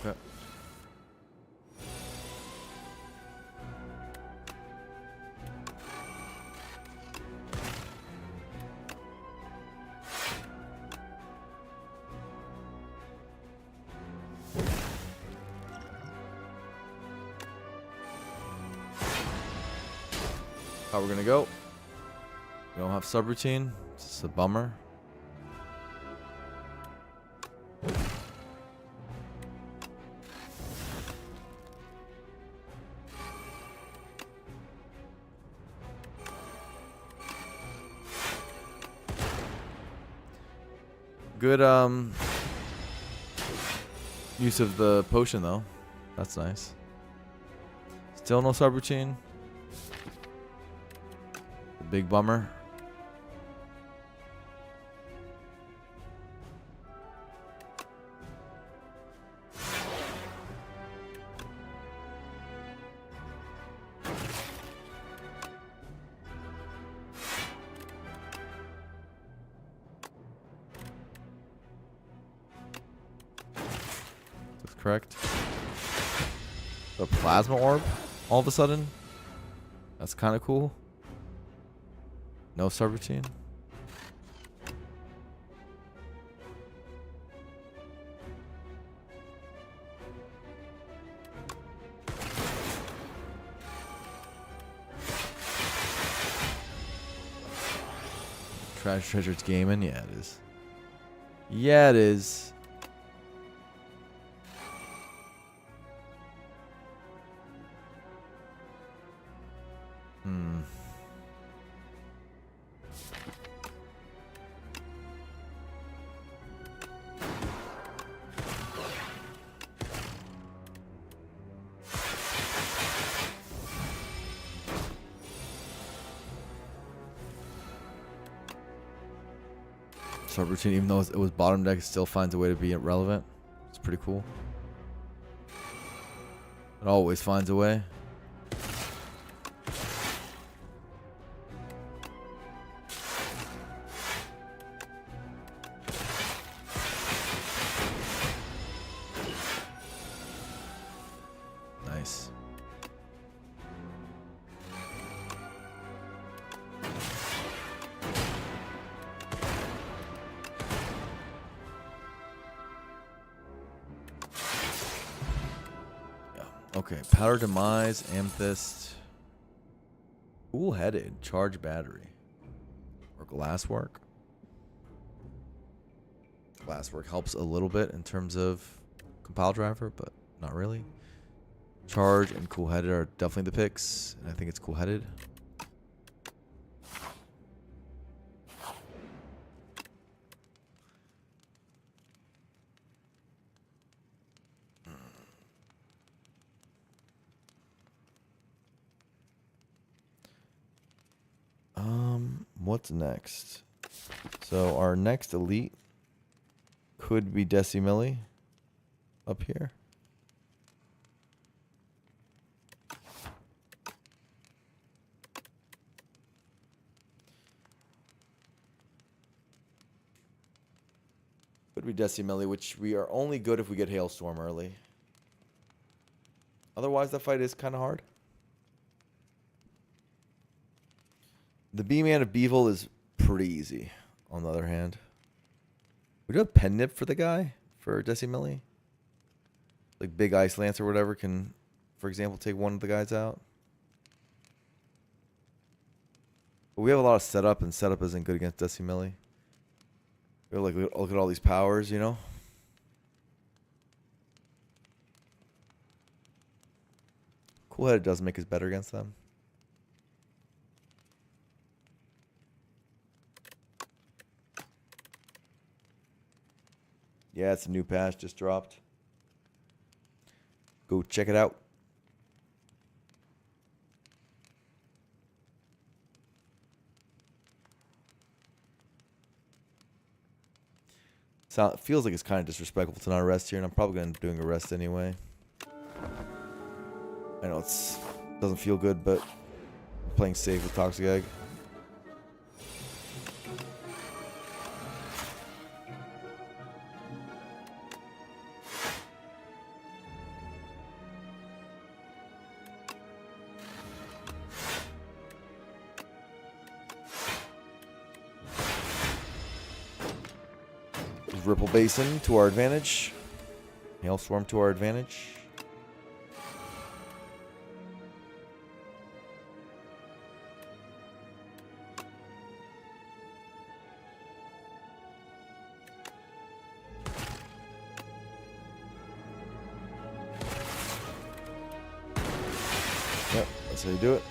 Speaker 1: Okay. How we're gonna go? We don't have subroutine. It's a bummer. Good use of the potion though. That's nice. Still no subroutine. The big bummer. That's correct. The plasma orb all of a sudden. That's kind of cool. No subroutine. Trash Treasure's gaming. Yeah, it is. Yeah, it is. Subroutine, even though it was bottom deck, it still finds a way to be relevant. It's pretty cool. It always finds a way. Nice. Okay, Powder Demise, Amethyst, Cool-Headed, Charge Battery, or Glasswork. Glasswork helps a little bit in terms of compile driver, but not really. Charge and Cool-Headed are definitely the picks, and I think it's Cool-Headed. What's next? So our next elite could be Decimilli up here. Could be Decimilli, which we are only good if we get Hailstorm early. Otherwise, that fight is kind of hard. The B-Man of Beevil is pretty easy, on the other hand. We do have Pen Nip for the guy, for Decimilli. Like Big Ice Lance or whatever can, for example, take one of the guys out. But we have a lot of setup, and setup isn't good against Decimilli. Like, look at all these powers, you know? Cool Head does make us better against them. Yeah, it's a new patch, just dropped. Go check it out. It feels like it's kind of disrespectful to not rest here, and I'm probably going to be doing a rest anyway. I know it doesn't feel good, but I'm playing safe with Toxic Egg. Ripple Basin to our advantage. Hailstorm to our advantage. Yep, that's how you do it.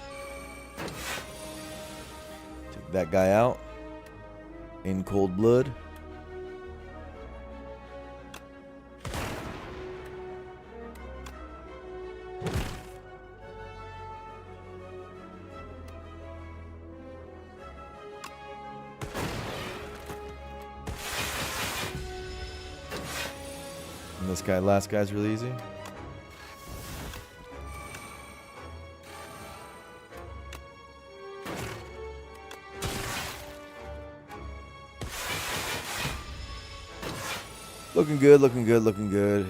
Speaker 1: Take that guy out in cold blood. And this guy, last guy's really easy. Looking good, looking good, looking good.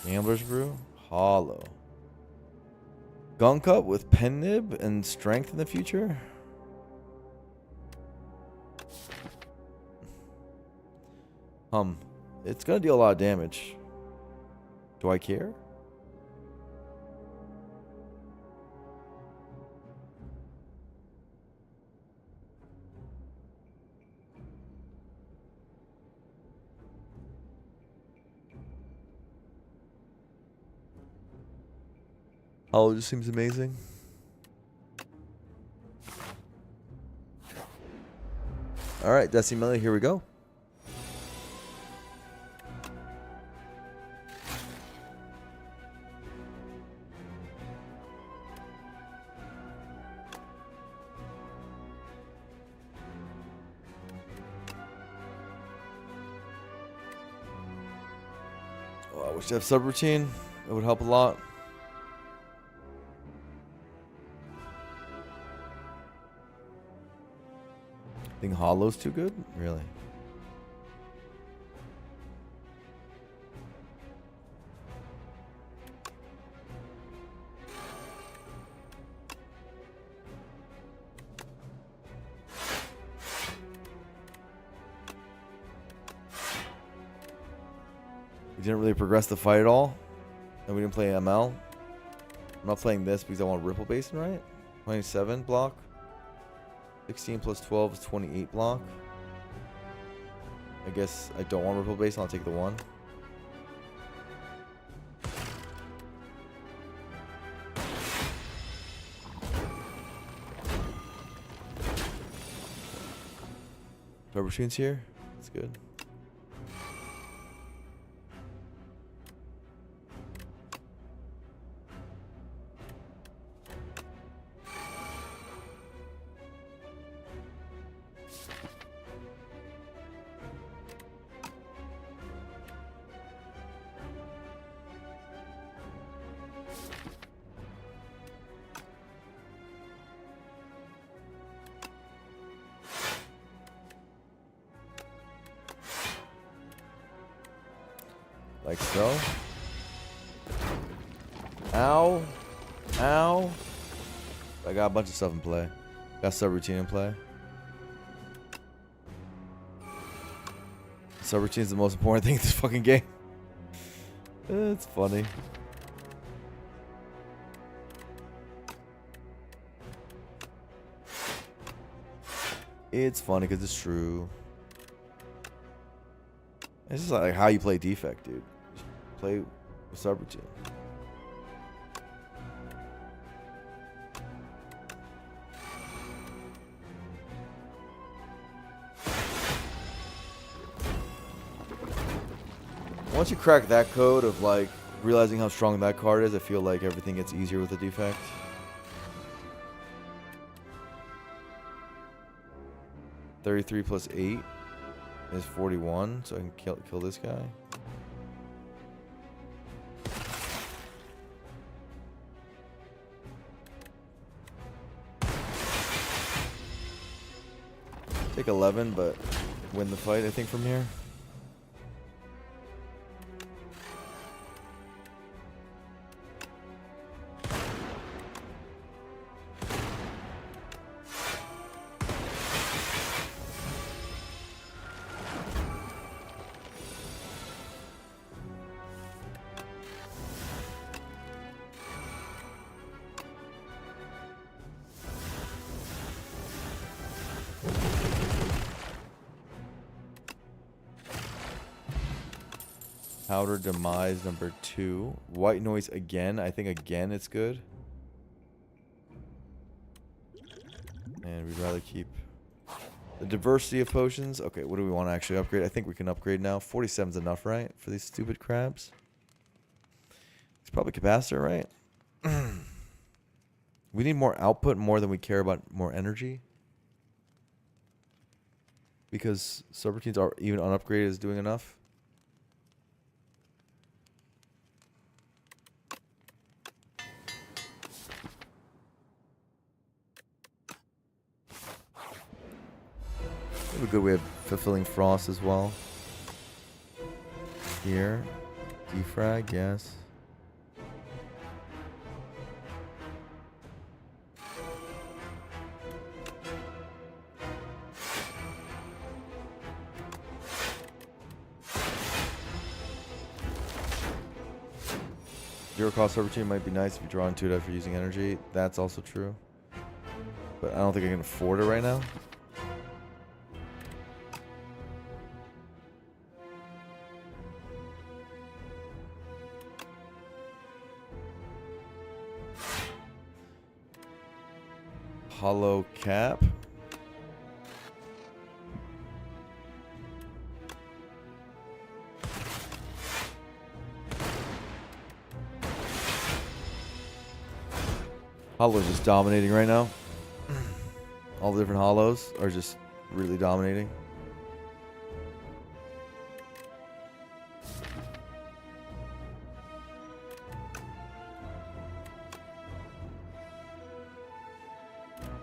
Speaker 1: Gambler's Brew, Hollow. Gunk Up with Pen Nib and Strength in the future? It's gonna deal a lot of damage. Do I care? Hollow just seems amazing. Alright, Decimilli, here we go. Oh, I wish I have subroutine. It would help a lot. Think Hollow's too good? Really? We didn't really progress the fight at all. And we didn't play ML. I'm not playing this because I want Ripple Basin, right? 27 block. 16 plus 12 is 28 block. I guess I don't want Ripple Basin. I'll take the 1. Rubber Tunes here. That's good. Like so. Ow. Ow. I got a bunch of stuff in play. Got subroutine in play. Subroutine is the most important thing in this fucking game. It's funny. It's funny because it's true. It's just like how you play defect, dude. Just play with subroutine. Once you crack that code of like realizing how strong that card is, I feel like everything gets easier with the defect. $33 plus 8 is 41, so I can kill this guy. Take 11, but win the fight, I think, from here. Powder Demise number 2. White Noise again. I think again it's good. And we'd rather keep the diversity of potions. Okay, what do we want to actually upgrade? I think we can upgrade now. 47's enough, right? For these stupid crabs. It's probably capacitor, right? We need more output more than we care about more energy. Because subroutines are even unupgraded is doing enough. We have a good way of fulfilling frost as well. Here. Defrag, yes. Zero cost subroutine might be nice if you draw into it after using energy. That's also true. But I don't think I can afford it right now. Hollow cap. Hollow's just dominating right now. All the different hollows are just really dominating.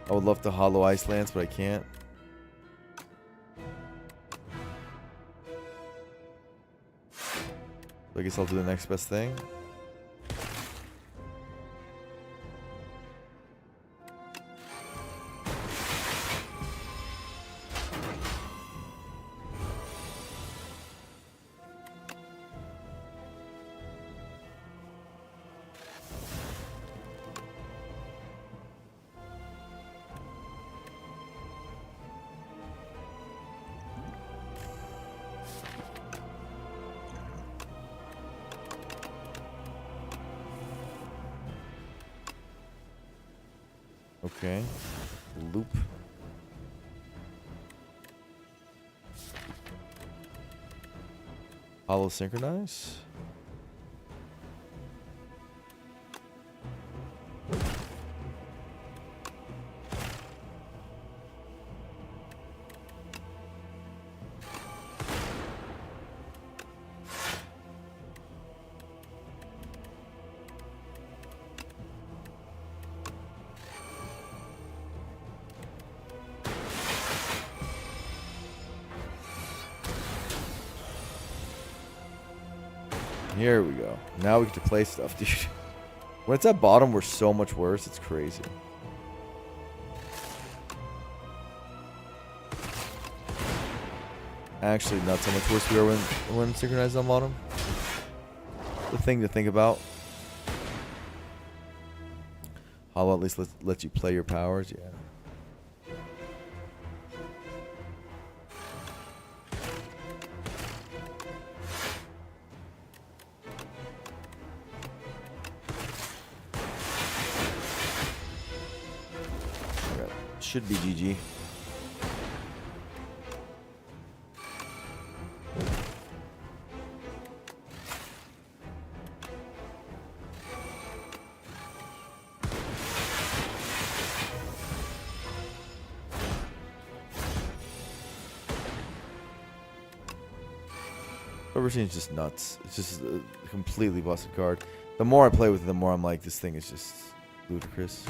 Speaker 1: I would love to hollow Ice Lance, but I can't. So I guess I'll do the next best thing. Okay. Loop. Hollow synchronize. Here we go. Now we get to play stuff, dude. When it's at bottom, we're so much worse. It's crazy. Actually, not so much worse we are when synchronized on bottom. The thing to think about. Hollow at least lets you play your powers, yeah. Should be GG. Overseeing is just nuts. It's just a completely busted card. The more I play with it, the more I'm like, this thing is just ludicrous.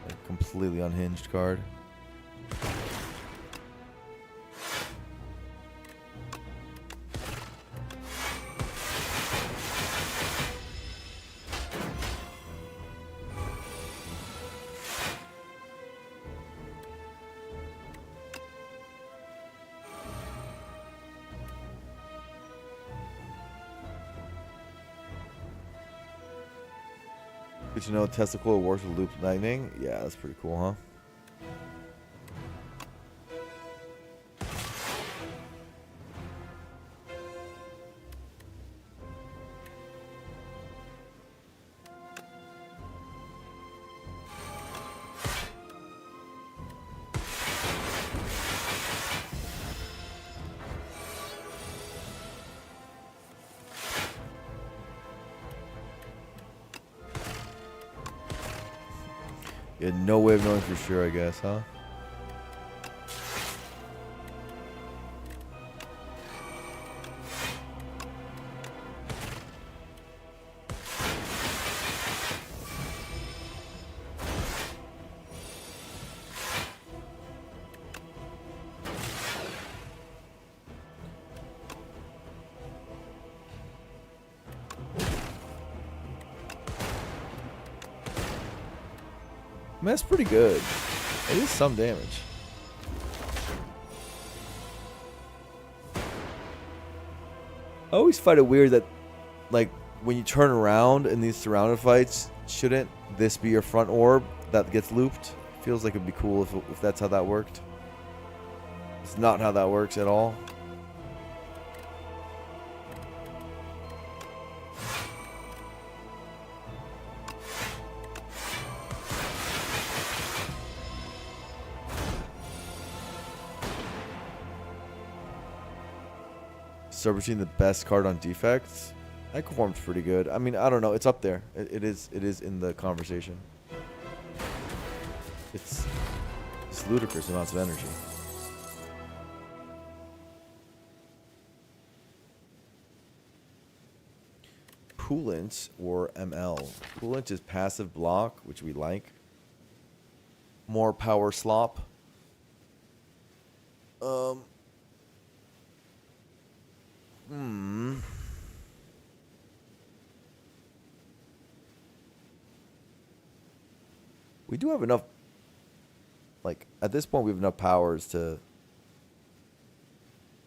Speaker 1: A completely unhinged card. Did you know Testicle works with loop lightning? Yeah, that's pretty cool, huh? You had no way of knowing for sure, I guess, huh? I mean, that's pretty good. It is some damage. I always find it weird that, like, when you turn around in these surrounded fights, shouldn't this be your front orb that gets looped? Feels like it'd be cool if that's how that worked. It's not how that works at all. Subroutine, the best card on defects. Echoform's pretty good. I mean, I don't know. It's up there. It is in the conversation. It's ludicrous amounts of energy. Coolant or ML. Coolant is passive block, which we like. More power slop. We do have enough, like, at this point we have enough powers to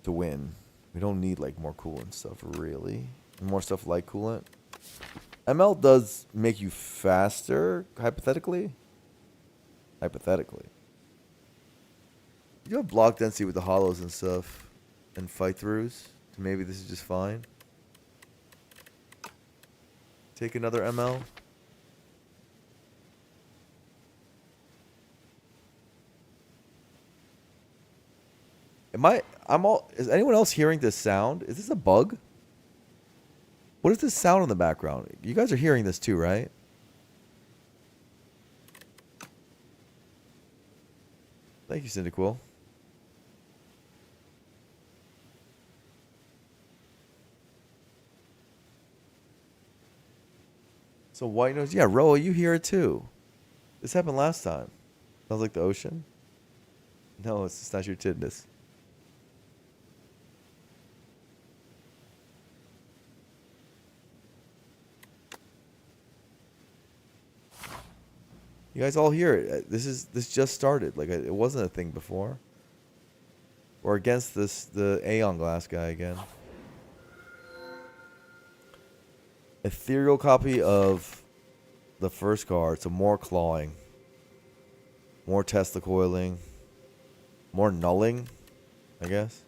Speaker 1: win. We don't need, like, more coolant stuff, really. More stuff like coolant. ML does make you faster, hypothetically. Hypothetically. You have block density with the hollows and stuff, and fight throughs. So maybe this is just fine. Take another ML. Is anyone else hearing this sound? Is this a bug? What is this sound in the background? You guys are hearing this too, right? Thank you, Cyndaquil. So white noise, yeah, Roa, you hear it too. This happened last time. Sounds like the ocean. No, it's not your tidness. You guys all hear it. This just started. Like it wasn't a thing before. We're against the Aeon Glass guy again. Ethereal copy of the first card, so more clawing. More Tesla coiling. More nulling, I guess.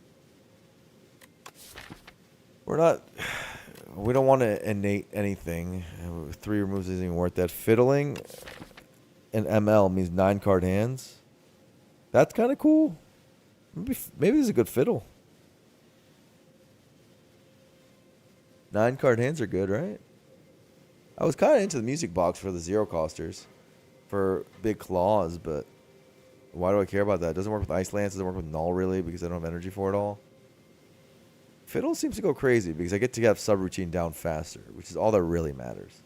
Speaker 1: We don't want to innate anything. 3 removes isn't even worth that. Fiddling and ML means 9 card hands. That's kind of cool. Maybe this is a good fiddle. 9 card hands are good, right? I was kind of into the music box for the 0 costers. For big claws, but why do I care about that? It doesn't work with Ice Lance. It doesn't work with Null, really, because I don't have energy for it all. Fiddle seems to go crazy because I get to have subroutine down faster, which is all that really matters.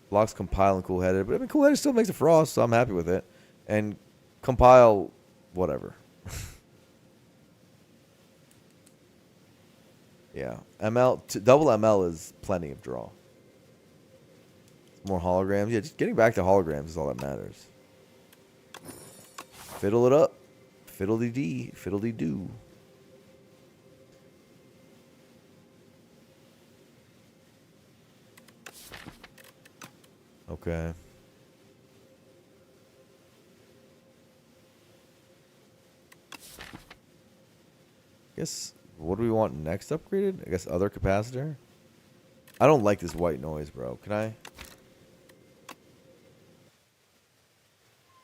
Speaker 1: Blocks Compile and Cool Headed, but I mean, Cool Headed still makes a Frost, so I'm happy with it. And Compile, whatever. Yeah, double ML is plenty of draw. More holograms. Yeah, just getting back to holograms is all that matters. Fiddle it up. Fiddle-dee-dee. Fiddle-dee-doo. Okay. Guess, what do we want next upgraded? I guess other capacitor? I don't like this white noise, bro. Can I?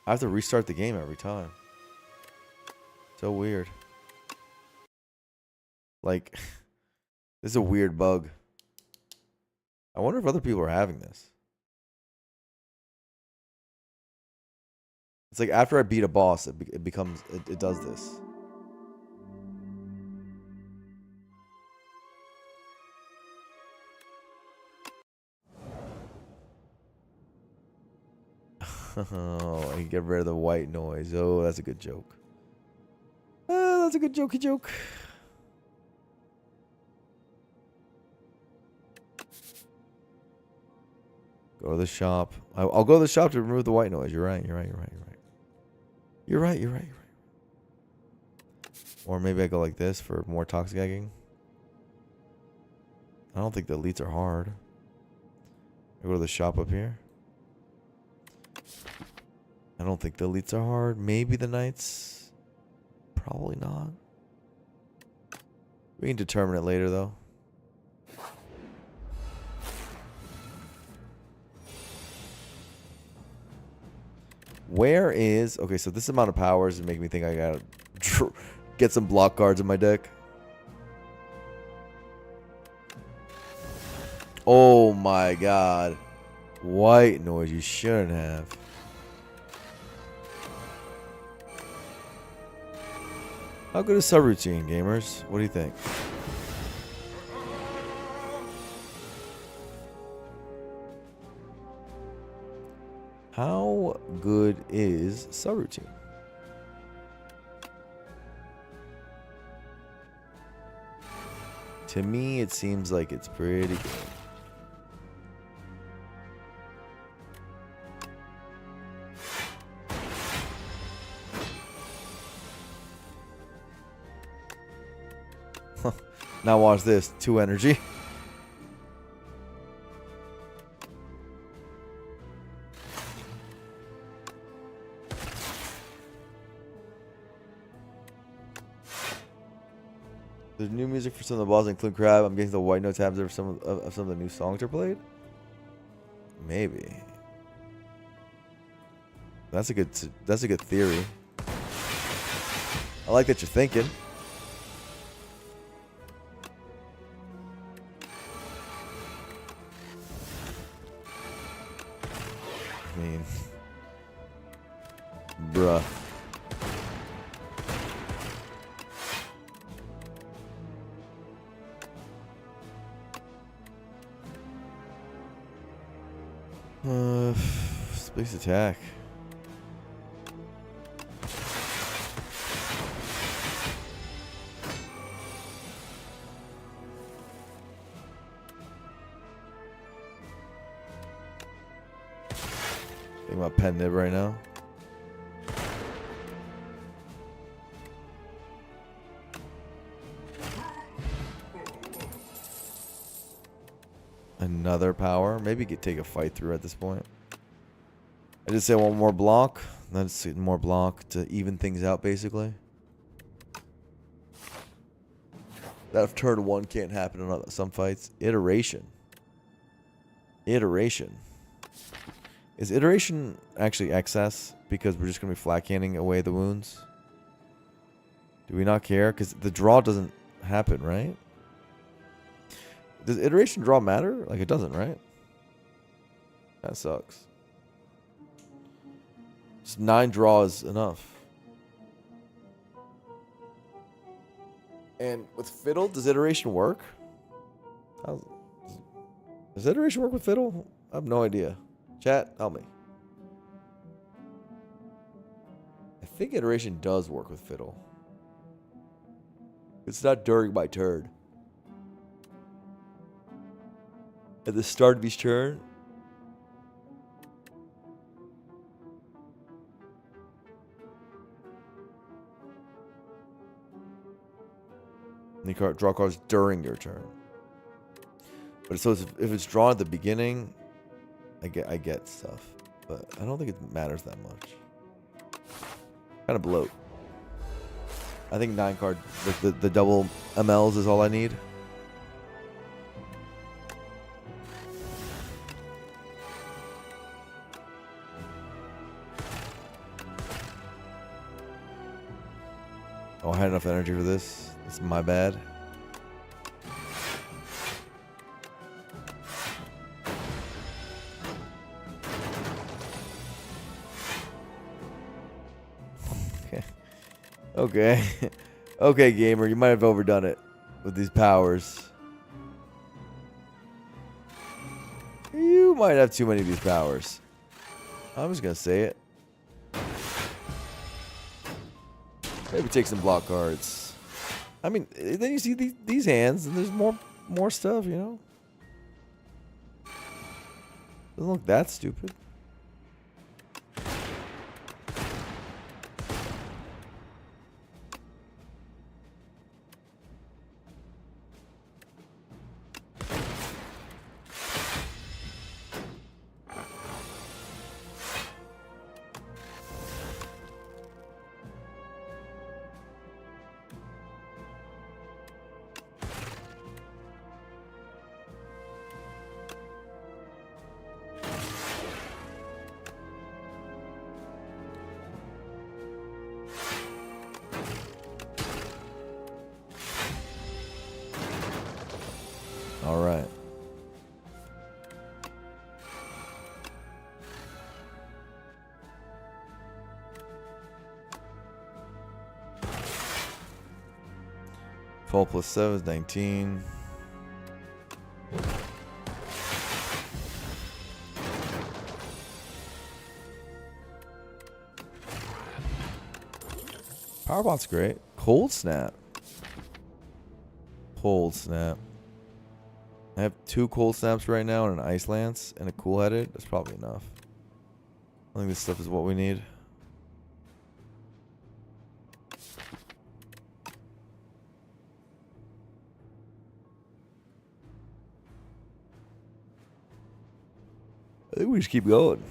Speaker 1: I have to restart the game every time. So weird. Like, this is a weird bug. I wonder if other people are having this. It's like after I beat a boss, it becomes, it does this. Oh, I can get rid of the white noise. Oh, that's a good joke. That's a good jokey joke. Go to the shop. I'll go to the shop to remove the white noise. You're right. You're right. You're right. You're right. You're right. You're right. You're right. Or maybe I go like this for more toxic egging. I don't think the elites are hard. I go to the shop up here. I don't think the elites are hard. Maybe the knights. Probably not. We can determine it later, though. Where is... Okay, so this amount of powers is making me think I gotta get some block cards in my deck. Oh my god. White noise, you shouldn't have. How good is subroutine, gamers? What do you think? How good is subroutine? To me, it seems like it's pretty good. Now watch this. 2 energy. There's new music for some of the bosses, including Crab. I'm guessing the white note tabs are some of the new songs are played. Maybe. That's a good theory. I like that you're thinking. I mean, bruh. Space attack. Think about pen nib right now. Another power. Maybe you could take a fight through at this point. I just say one more block. Let's see, more block to even things out, basically. That if turn 1 can't happen in some fights. Iteration. Iteration. Is iteration actually excess? Because we're just going to be flat canning away the wounds? Do we not care? Because the draw doesn't happen, right? Does iteration draw matter? Like, it doesn't, right? That sucks. Just 9 draws enough. And with Fiddle, does iteration work? Does iteration work with Fiddle? I have no idea. Chat, help me. I think iteration does work with Fiddle. It's not during my turn. At the start of each turn. And you draw cards during your turn. But so if it's drawn at the beginning, I get stuff. But I don't think it matters that much. Kind of bloat. I think 9 card, the double MLs is all I need. Oh, I had enough energy for this. It's my bad. Okay. Okay, gamer, you might have overdone it with these powers. You might have too many of these powers. I'm just gonna say it. Maybe take some block cards. I mean, then you see these hands, and there's more stuff, you know? Doesn't look that stupid. All right. Twelve plus 7 is 19. Powerbot's great. Cold snap. Cold snap. I have 2 cold snaps right now and an ice lance and a cool headed. That's probably enough. I think this stuff is what we need. I think we just keep going.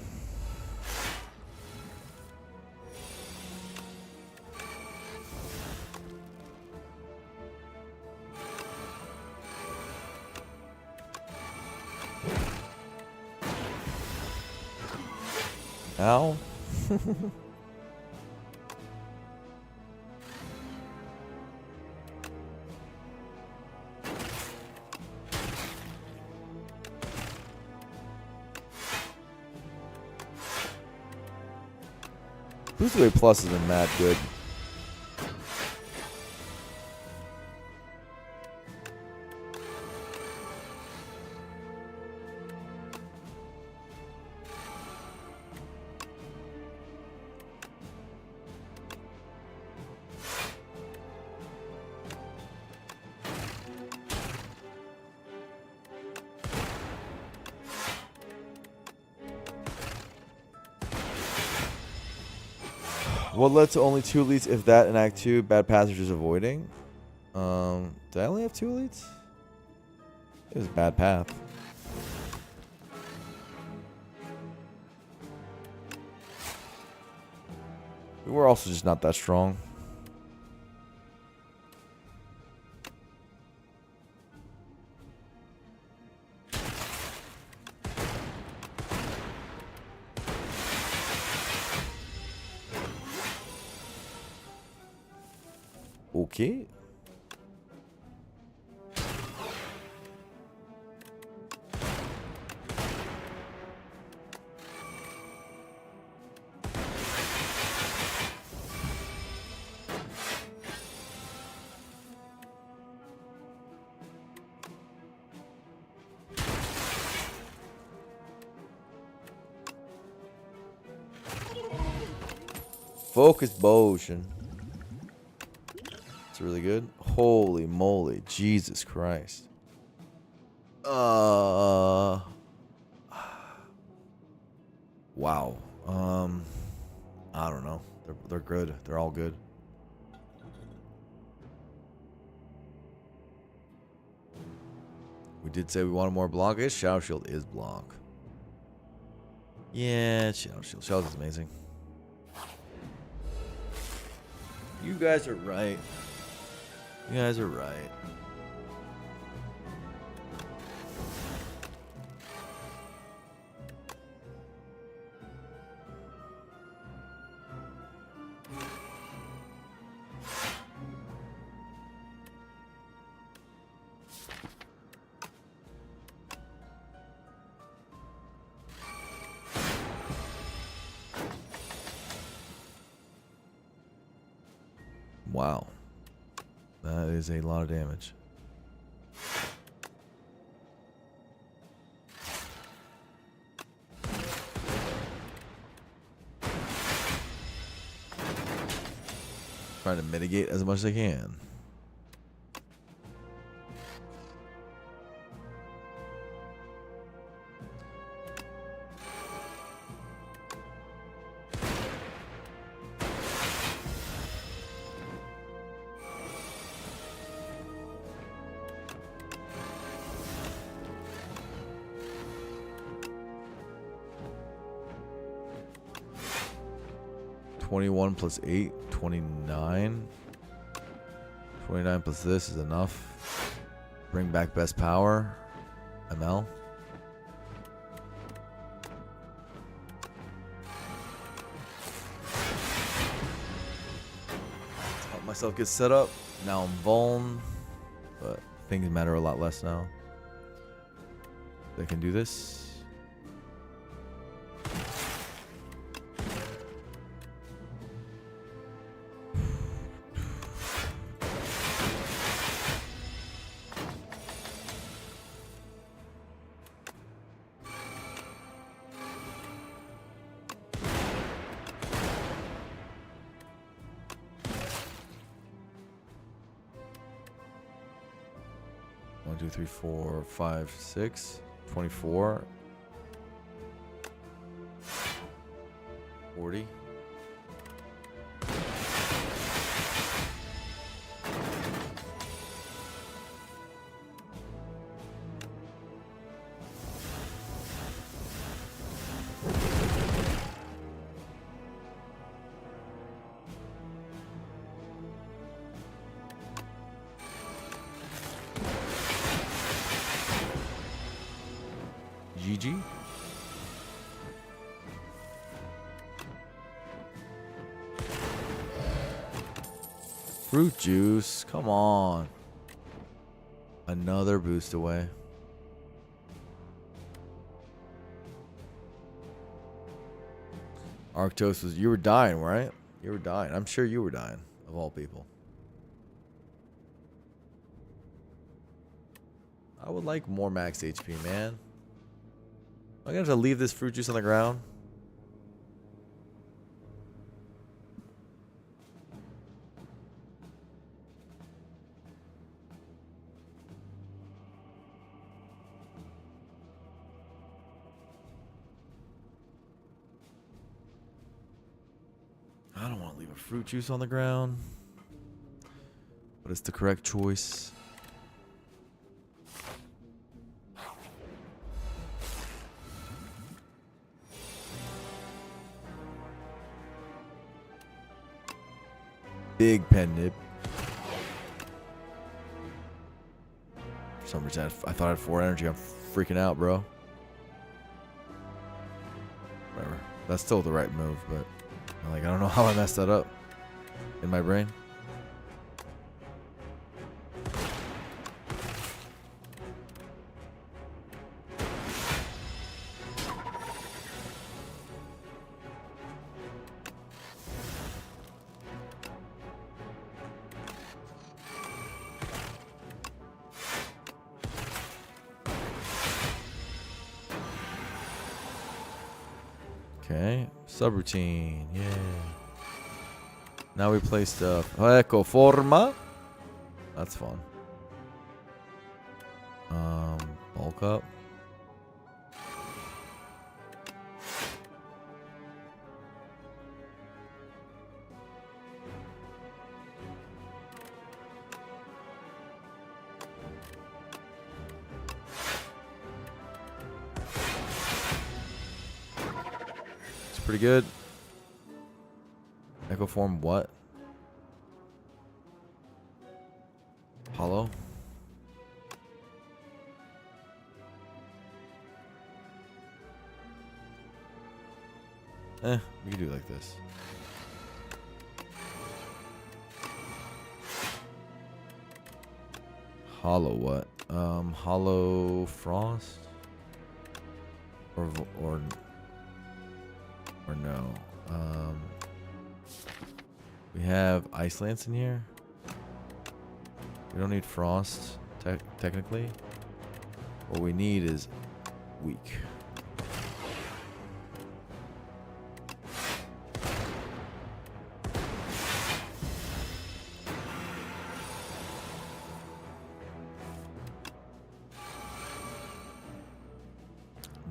Speaker 1: Ow. Boost away plus has been mad good. What led to only 2 elites, if that, in Act 2? Bad passengers avoiding. Did I only have 2 elites? It was a bad path. We were also just not that strong. Okay. Focus potion. It's really good. Holy moly, Jesus Christ. Wow. I don't know. They're good. They're all good. We did say we wanted more block. His Shadow Shield is block. Yeah, Shadow Shield. Shadow is amazing. You guys are right. You guys are right. Wow. That is a lot of damage. Trying to mitigate as much as I can. $21 plus 8, 29. 29 plus this is enough. Bring back best power. ML. Help myself get set up. Now I'm vuln. But things matter a lot less now. They can do this. One, two, three, 4, 5, 6, 24, 40. GG. Fruit juice. Come on. Another boost away. Arctos was... You were dying, right? You were dying. I'm sure you were dying, of all people. I would like more max HP, man. Am I gonna have to leave this fruit juice on the ground? I don't want to leave a fruit juice on the ground, but it's the correct choice. Big pen nib. For some reason, I thought I had 4 energy. I'm freaking out, bro. Whatever. That's still the right move, but like I don't know how I messed that up in my brain. Okay, subroutine, yeah. Now we play stuff. Eco forma. That's fun. Bulk up. Pretty good. Echo form what? Hollow? We can do it like this. Hollow what? Hollow frost? Or no. We have Ice Lance in here. We don't need Frost, technically. What we need is Weak.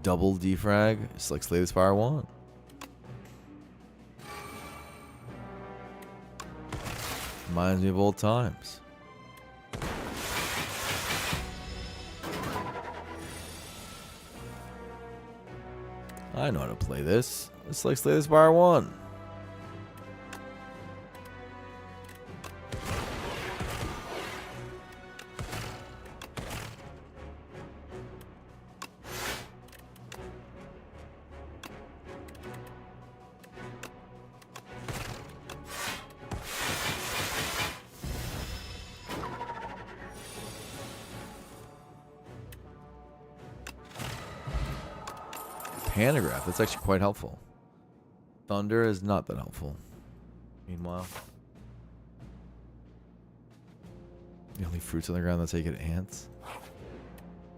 Speaker 1: Double defrag. It's like Slay the Spire 1. Reminds me of old times. I know how to play this. It's like Slay the Spire 1. Pantograph, that's actually quite helpful. Thunder is not that helpful. Meanwhile, the only fruits on the ground that's how you get ants.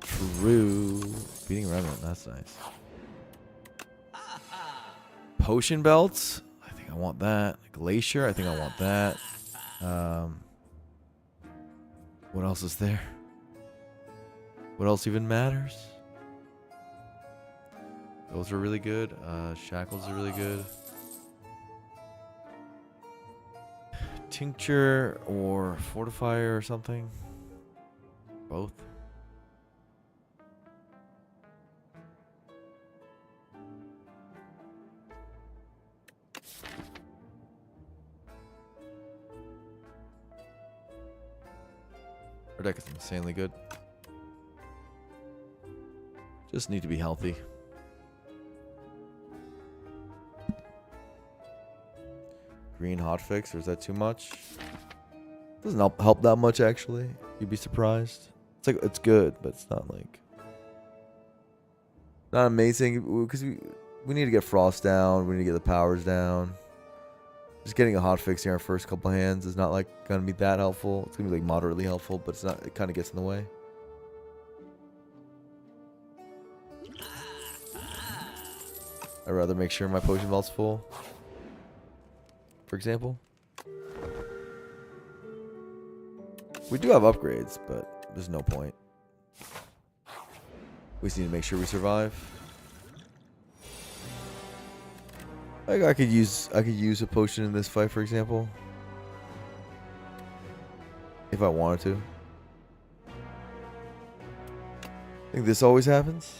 Speaker 1: True. Beating Revenant, that's nice. Potion belts, I think I want that. Glacier, I think I want that. What else is there? What else even matters? Those are really good. Shackles are really good. Tincture or Fortifier or something. Both. Our deck is insanely good. Just need to be healthy. Green hotfix, or is that too much? Doesn't help that much actually. You'd be surprised. It's like it's good, but it's not like not amazing because we need to get frost down. We need to get the powers down. Just getting a hotfix here in our first couple of hands is not like gonna be that helpful. It's gonna be like moderately helpful, but it's not. It kind of gets in the way. I'd rather make sure my potion vault's full. For example, we do have upgrades, but there's no point. We just need to make sure we survive. Like I could use a potion in this fight, for example, if I wanted to. I think this always happens.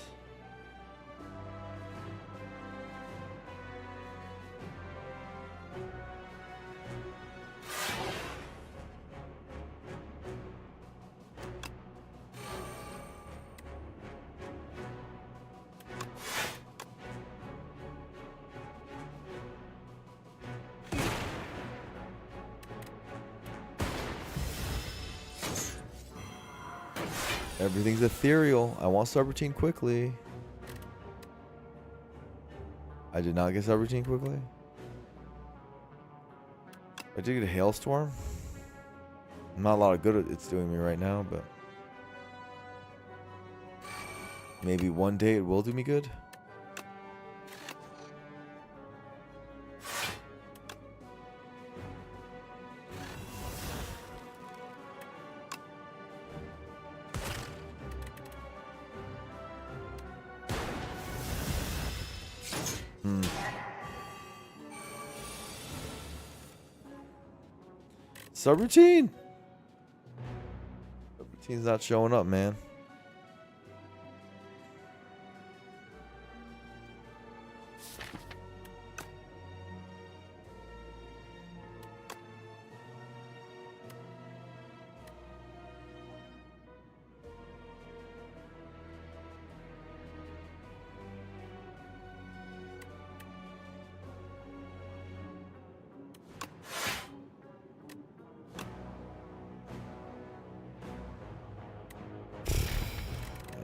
Speaker 1: Everything's ethereal. I want subroutine quickly. I did not get subroutine quickly. I did get a hailstorm. Not a lot of good it's doing me right now, but maybe one day it will do me good. Subroutine. Subroutine's not showing up, man.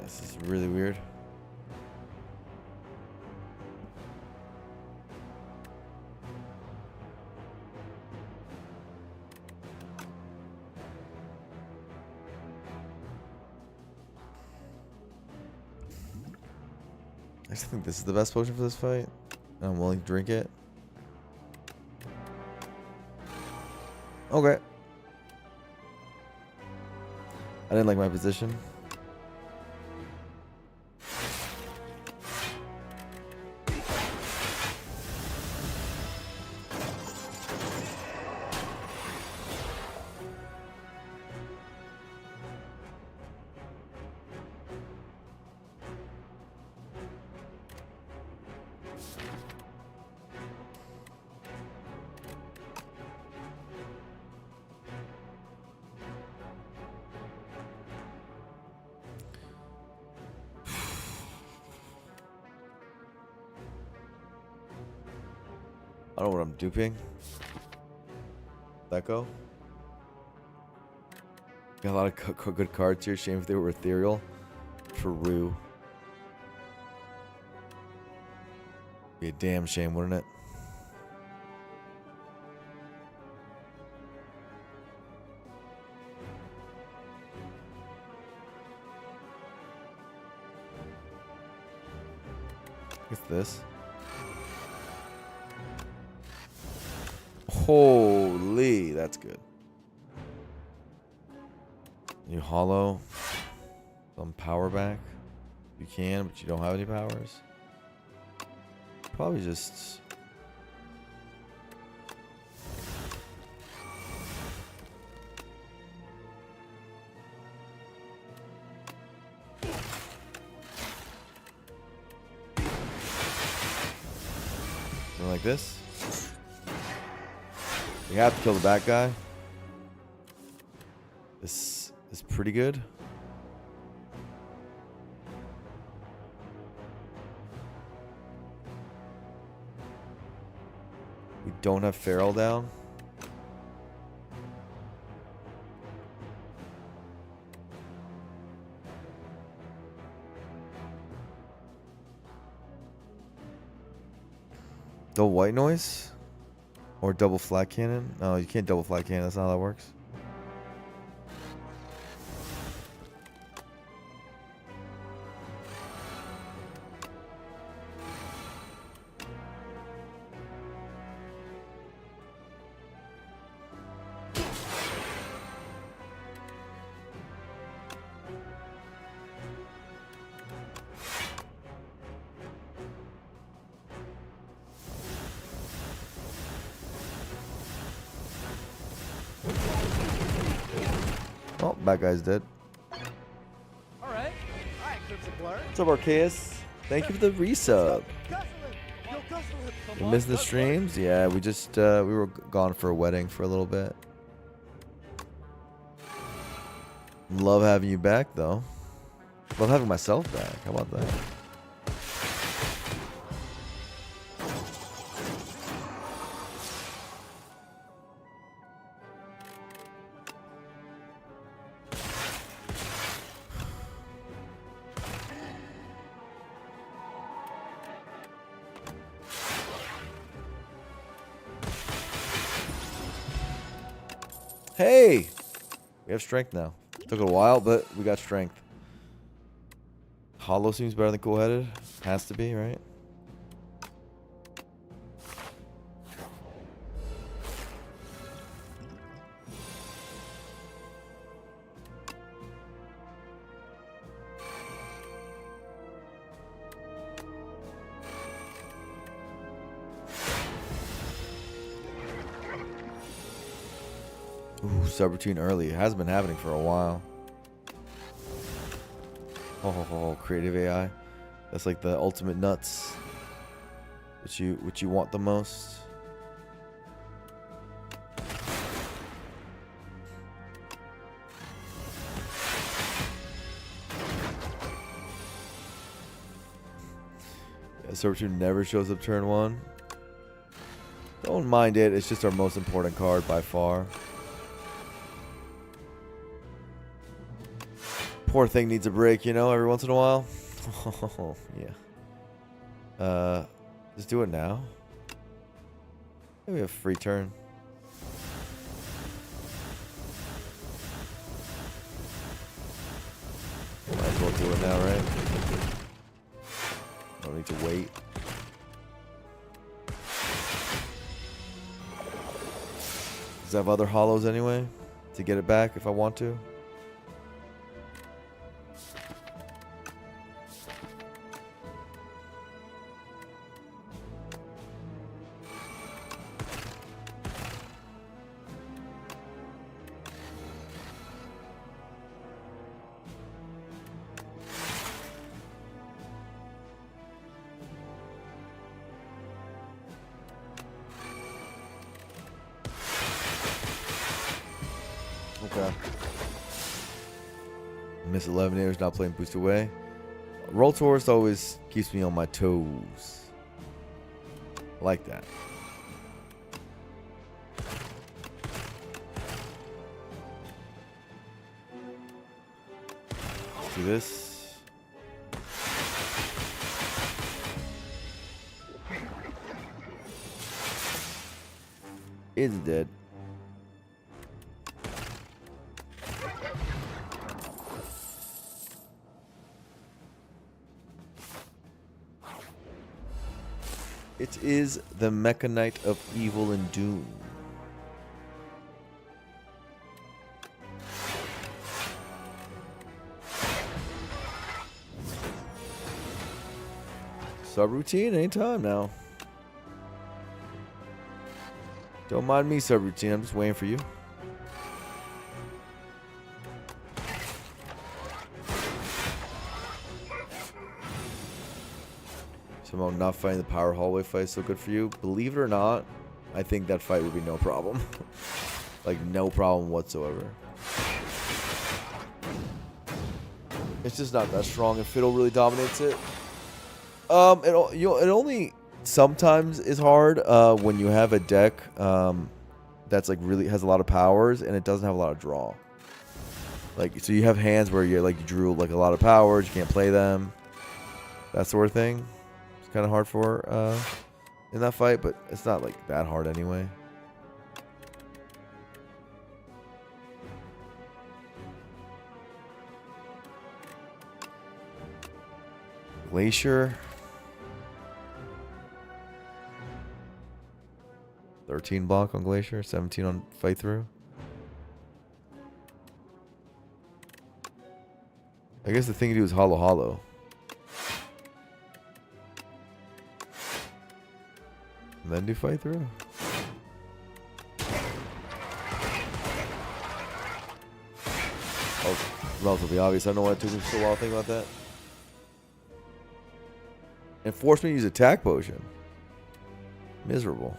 Speaker 1: This is really weird. I just think this is the best potion for this fight. And I'm willing to drink it. Okay. I didn't like my position. I don't know what I'm duping. Let go. Got a lot of good cards here. Shame if they were ethereal. True. Be a damn shame, wouldn't it? What's this? Holy, that's good. You hollow some power back. You can, but you don't have any powers. Probably just something like this. You have to kill the bad guy. This is pretty good. We don't have Feral down. Double white noise? Or double flat cannon? No, you can't double flat cannon. That's not how that works. Bad guy's dead.
Speaker 2: Alright.
Speaker 1: What's up, Arceus? Thank you for the resub. You missed the streams? Yeah, we just we were gone for a wedding for a little bit. Love having you back though. Love having myself back. How about that? Hey! We have strength now. Took a while, but we got strength. Hollow seems better than cool-headed. Has to be, right? Ooh, subroutine early. It has been happening for a while. Oh, creative AI. That's like the ultimate nuts. Which you want the most. Yeah, subroutine never shows up turn 1. Don't mind it. It's just our most important card by far. Poor thing needs a break, you know, every once in a while. Oh, yeah. Just do it now. Maybe a free turn. Might as well do it now, right? Don't need to wait. Does it have other hollows anyway? To get it back if I want to? Okay. Miss 11 years not playing boost away. Roll Tourist always keeps me on my toes. I like that. Let's do this. It's dead. It is the Mecha Knight of Evil and Doom. Subroutine anytime now. Don't mind me, subroutine. I'm just waiting for you. Somehow not fighting the power hallway fight is so good for you. Believe it or not, I think that fight would be no problem. Like, no problem whatsoever. It's just not that strong, and Fiddle really dominates it. It only sometimes is hard when you have a deck that's like really has a lot of powers and it doesn't have a lot of draw. Like, so you have hands where you drew like a lot of powers, you can't play them, that sort of thing. It's kind of hard for in that fight, but it's not like that hard anyway. Glacier. 13 block on Glacier, 17 on fight through. I guess the thing to do is hollow hollow. And then do fight through. relatively obvious. I don't know why it took me so long to think about that. And forced me to use attack potion. Miserable.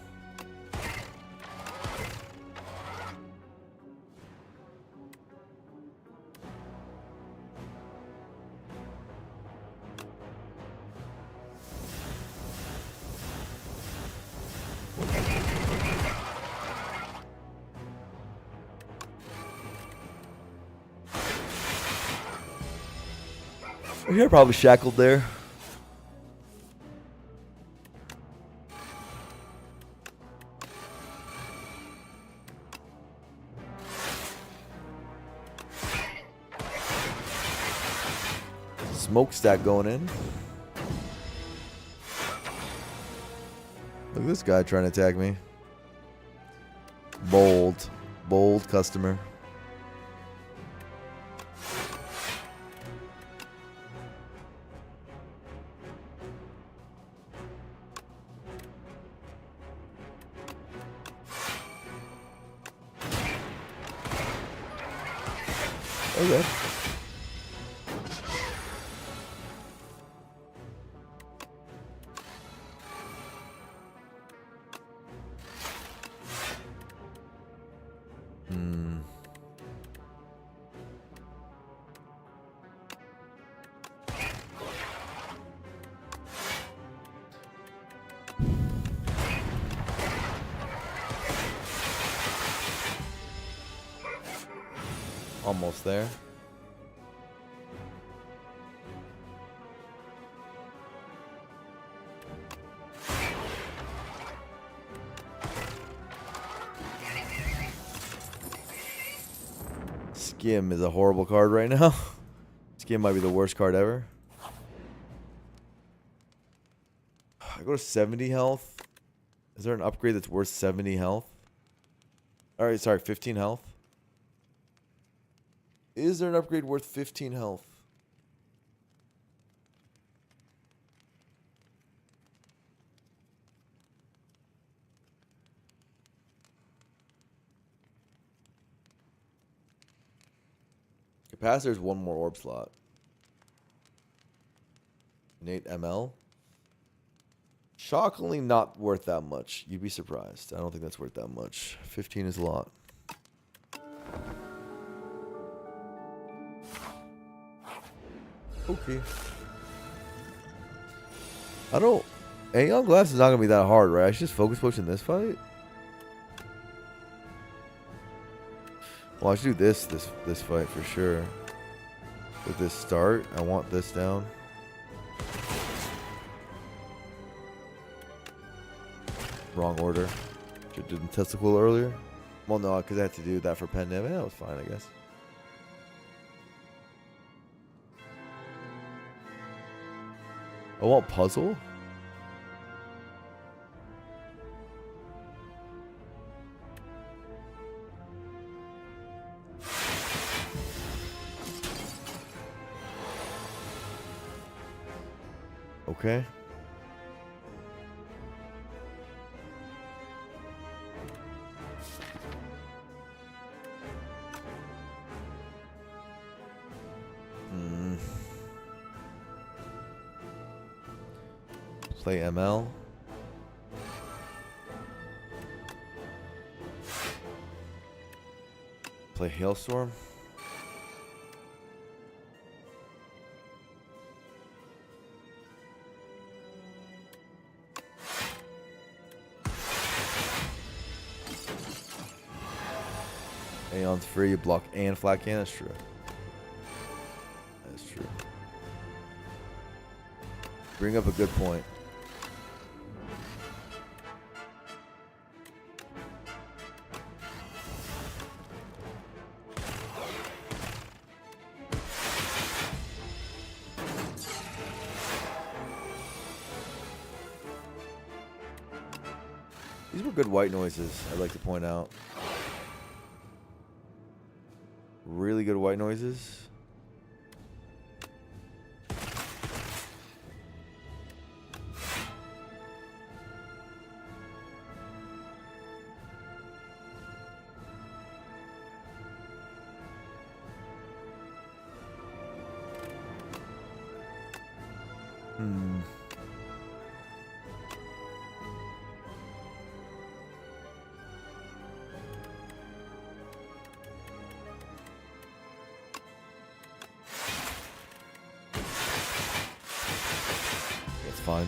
Speaker 1: You're probably shackled there. Smokestack going in. Look at this guy trying to attack me. Bold. Bold customer. Okay. Almost there. Skim is a horrible card right now. Skim might be the worst card ever. I go to 70 health. Is there an upgrade that's worth 70 health? Alright, sorry, 15 health. Is there an upgrade worth 15 health? Capacitor's one more orb slot. Innate ML. Shockingly not worth that much. You'd be surprised. I don't think that's worth that much. 15 is a lot. Okay. I don't... Aeon Glass is not going to be that hard, right? I should just focus potion this fight? Well, I should do this fight for sure. With this start, I want this down. Wrong order. Should have done Testicle earlier. Well, no, because I had to do that for Pen Nib. That was fine, I guess. I want Puzzle. Okay. Play ML. Play Hailstorm. Aeon's free, you block and flat can. That's true. That's true. Bring up a good point. These were good white noises, I'd like to point out. Really good white noises. fine.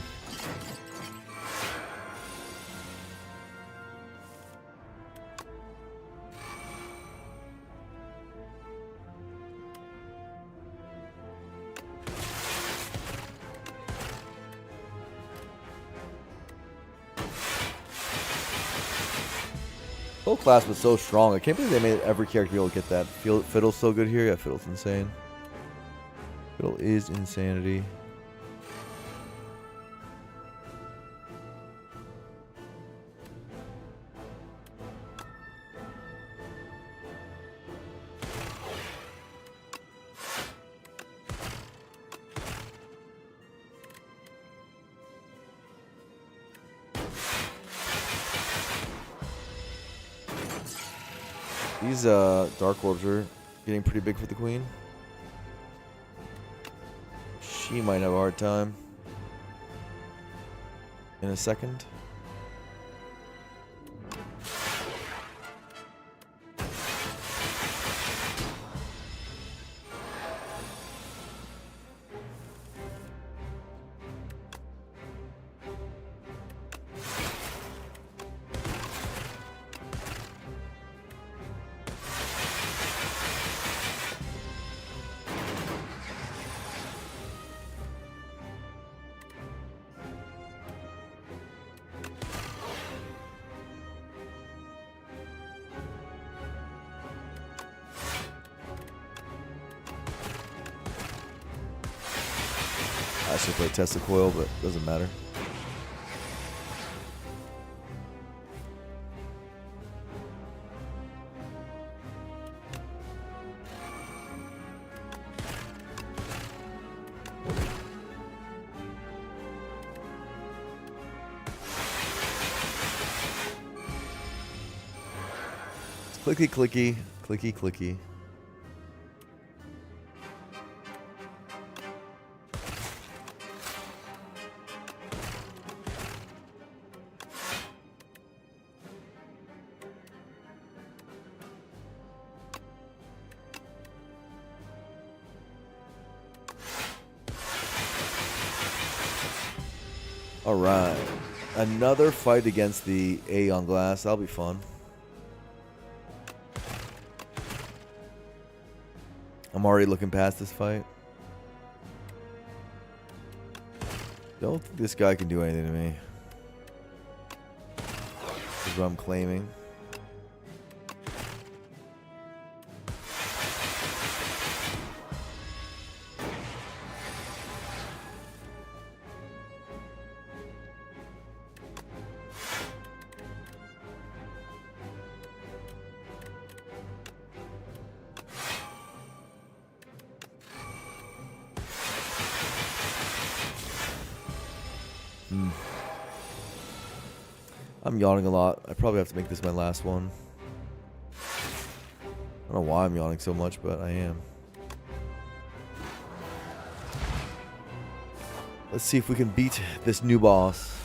Speaker 1: Whole class was so strong. I can't believe they made every character be able to get that. Fiddle's so good here. Yeah, Fiddle's insane. Fiddle is insanity. These Dark Orbs are getting pretty big for the Queen. She might have a hard time in a second. I should play Tesla Coil, but doesn't matter. Clicky, clicky, clicky, clicky. All right, another fight against the A on glass. That'll be fun. I'm already looking past this fight. Don't think this guy can do anything to me. Is what I'm claiming. I'm yawning a lot. I probably have to make this my last one. I don't know why I'm yawning so much, but I am. Let's see if we can beat this new boss.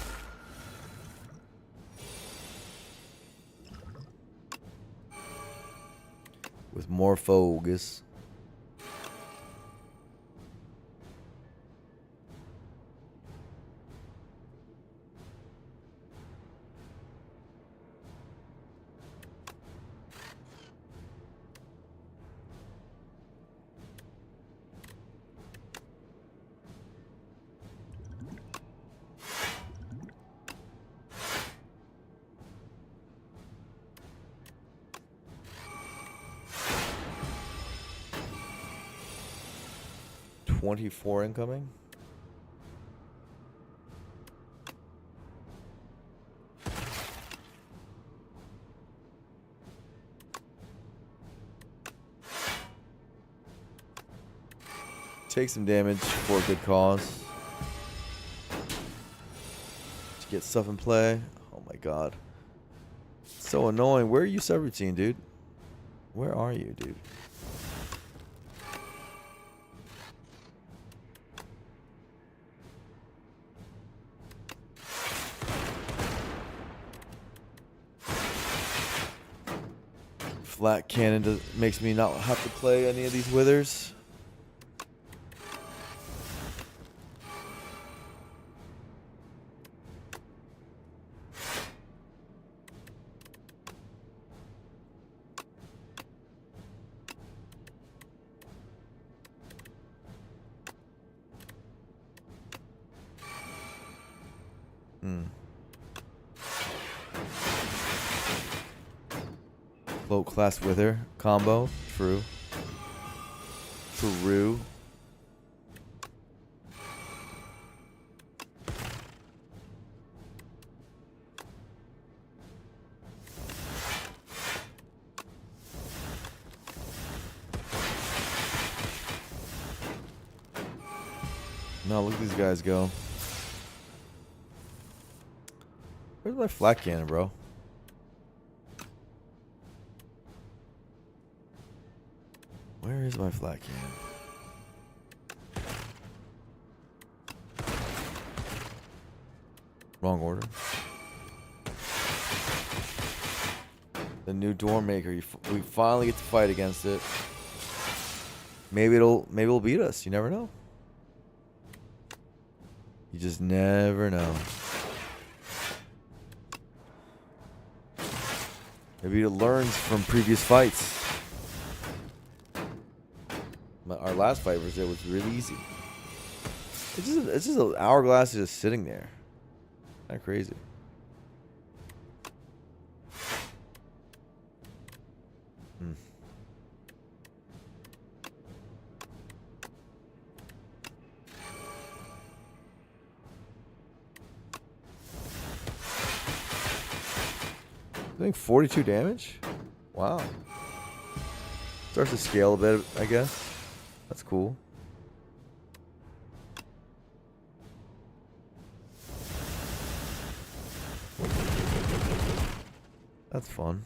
Speaker 1: With more focus. $24 incoming. Take some damage for a good cause. To get stuff in play. Oh my god. So annoying. Where are you subroutine, dude? Where are you, dude? Flat cannon makes me not have to play any of these withers. Float class wither combo. True. True. No, look at these guys go. Where's my flat cannon, bro? Where is my flat cannon? Wrong order. The new door maker. We finally get to fight against it. Maybe it'll beat us. You never know. You just never know. Maybe it learns from previous fights. Our last fight was really easy. It's just an hourglass just sitting there. Kind of crazy. Doing 42 damage? Wow. Starts to scale a bit, I guess. That's cool. That's fun.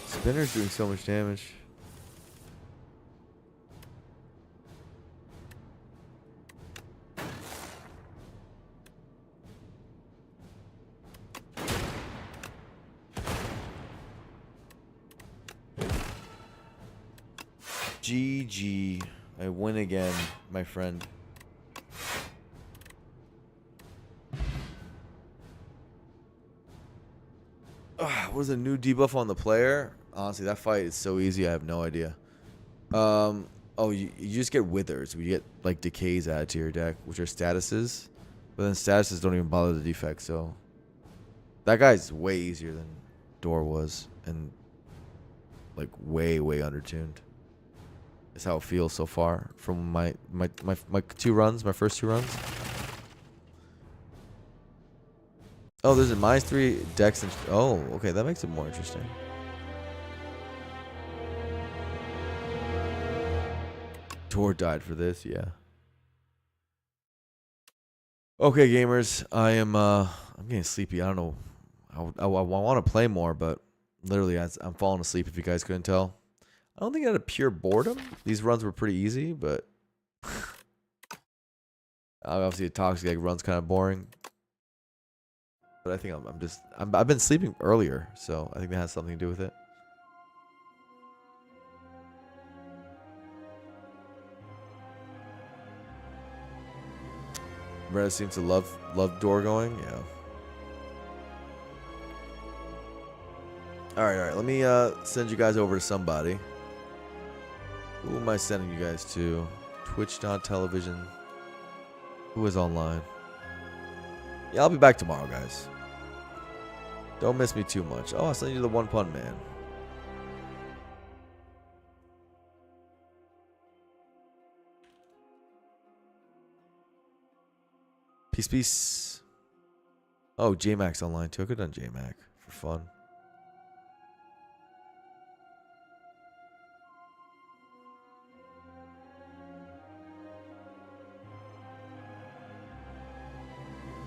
Speaker 1: Spinner's doing so much damage. GG. I win again, my friend. Was a new debuff on the player? Honestly, that fight is so easy. I have no idea. Oh, you just get withers. We get like decays added to your deck, which are statuses. But then statuses don't even bother the defect. So that guy's way easier than Door was, and like way undertuned. Is how it feels so far from my 2 runs, my first 2 runs. Oh, there's a -3 dex. Oh, okay, that makes it more interesting. Tor died for this, yeah. Okay, gamers, I'm getting sleepy. I don't know. I want to play more, but literally, I'm falling asleep. If you guys couldn't tell, I don't think out of pure boredom. These runs were pretty easy, but obviously, a toxic egg run's kind of boring. But I think I've been sleeping earlier, so I think that has something to do with it. Retta seems to love door going, yeah. All right. Let me send you guys over to somebody. Who am I sending you guys to? Twitch.tv. Who is online? Yeah, I'll be back tomorrow, guys. Don't miss me too much. Oh, I'll send you the One Pun Man. Peace. Oh, JMac's online too. I could have done JMac for fun.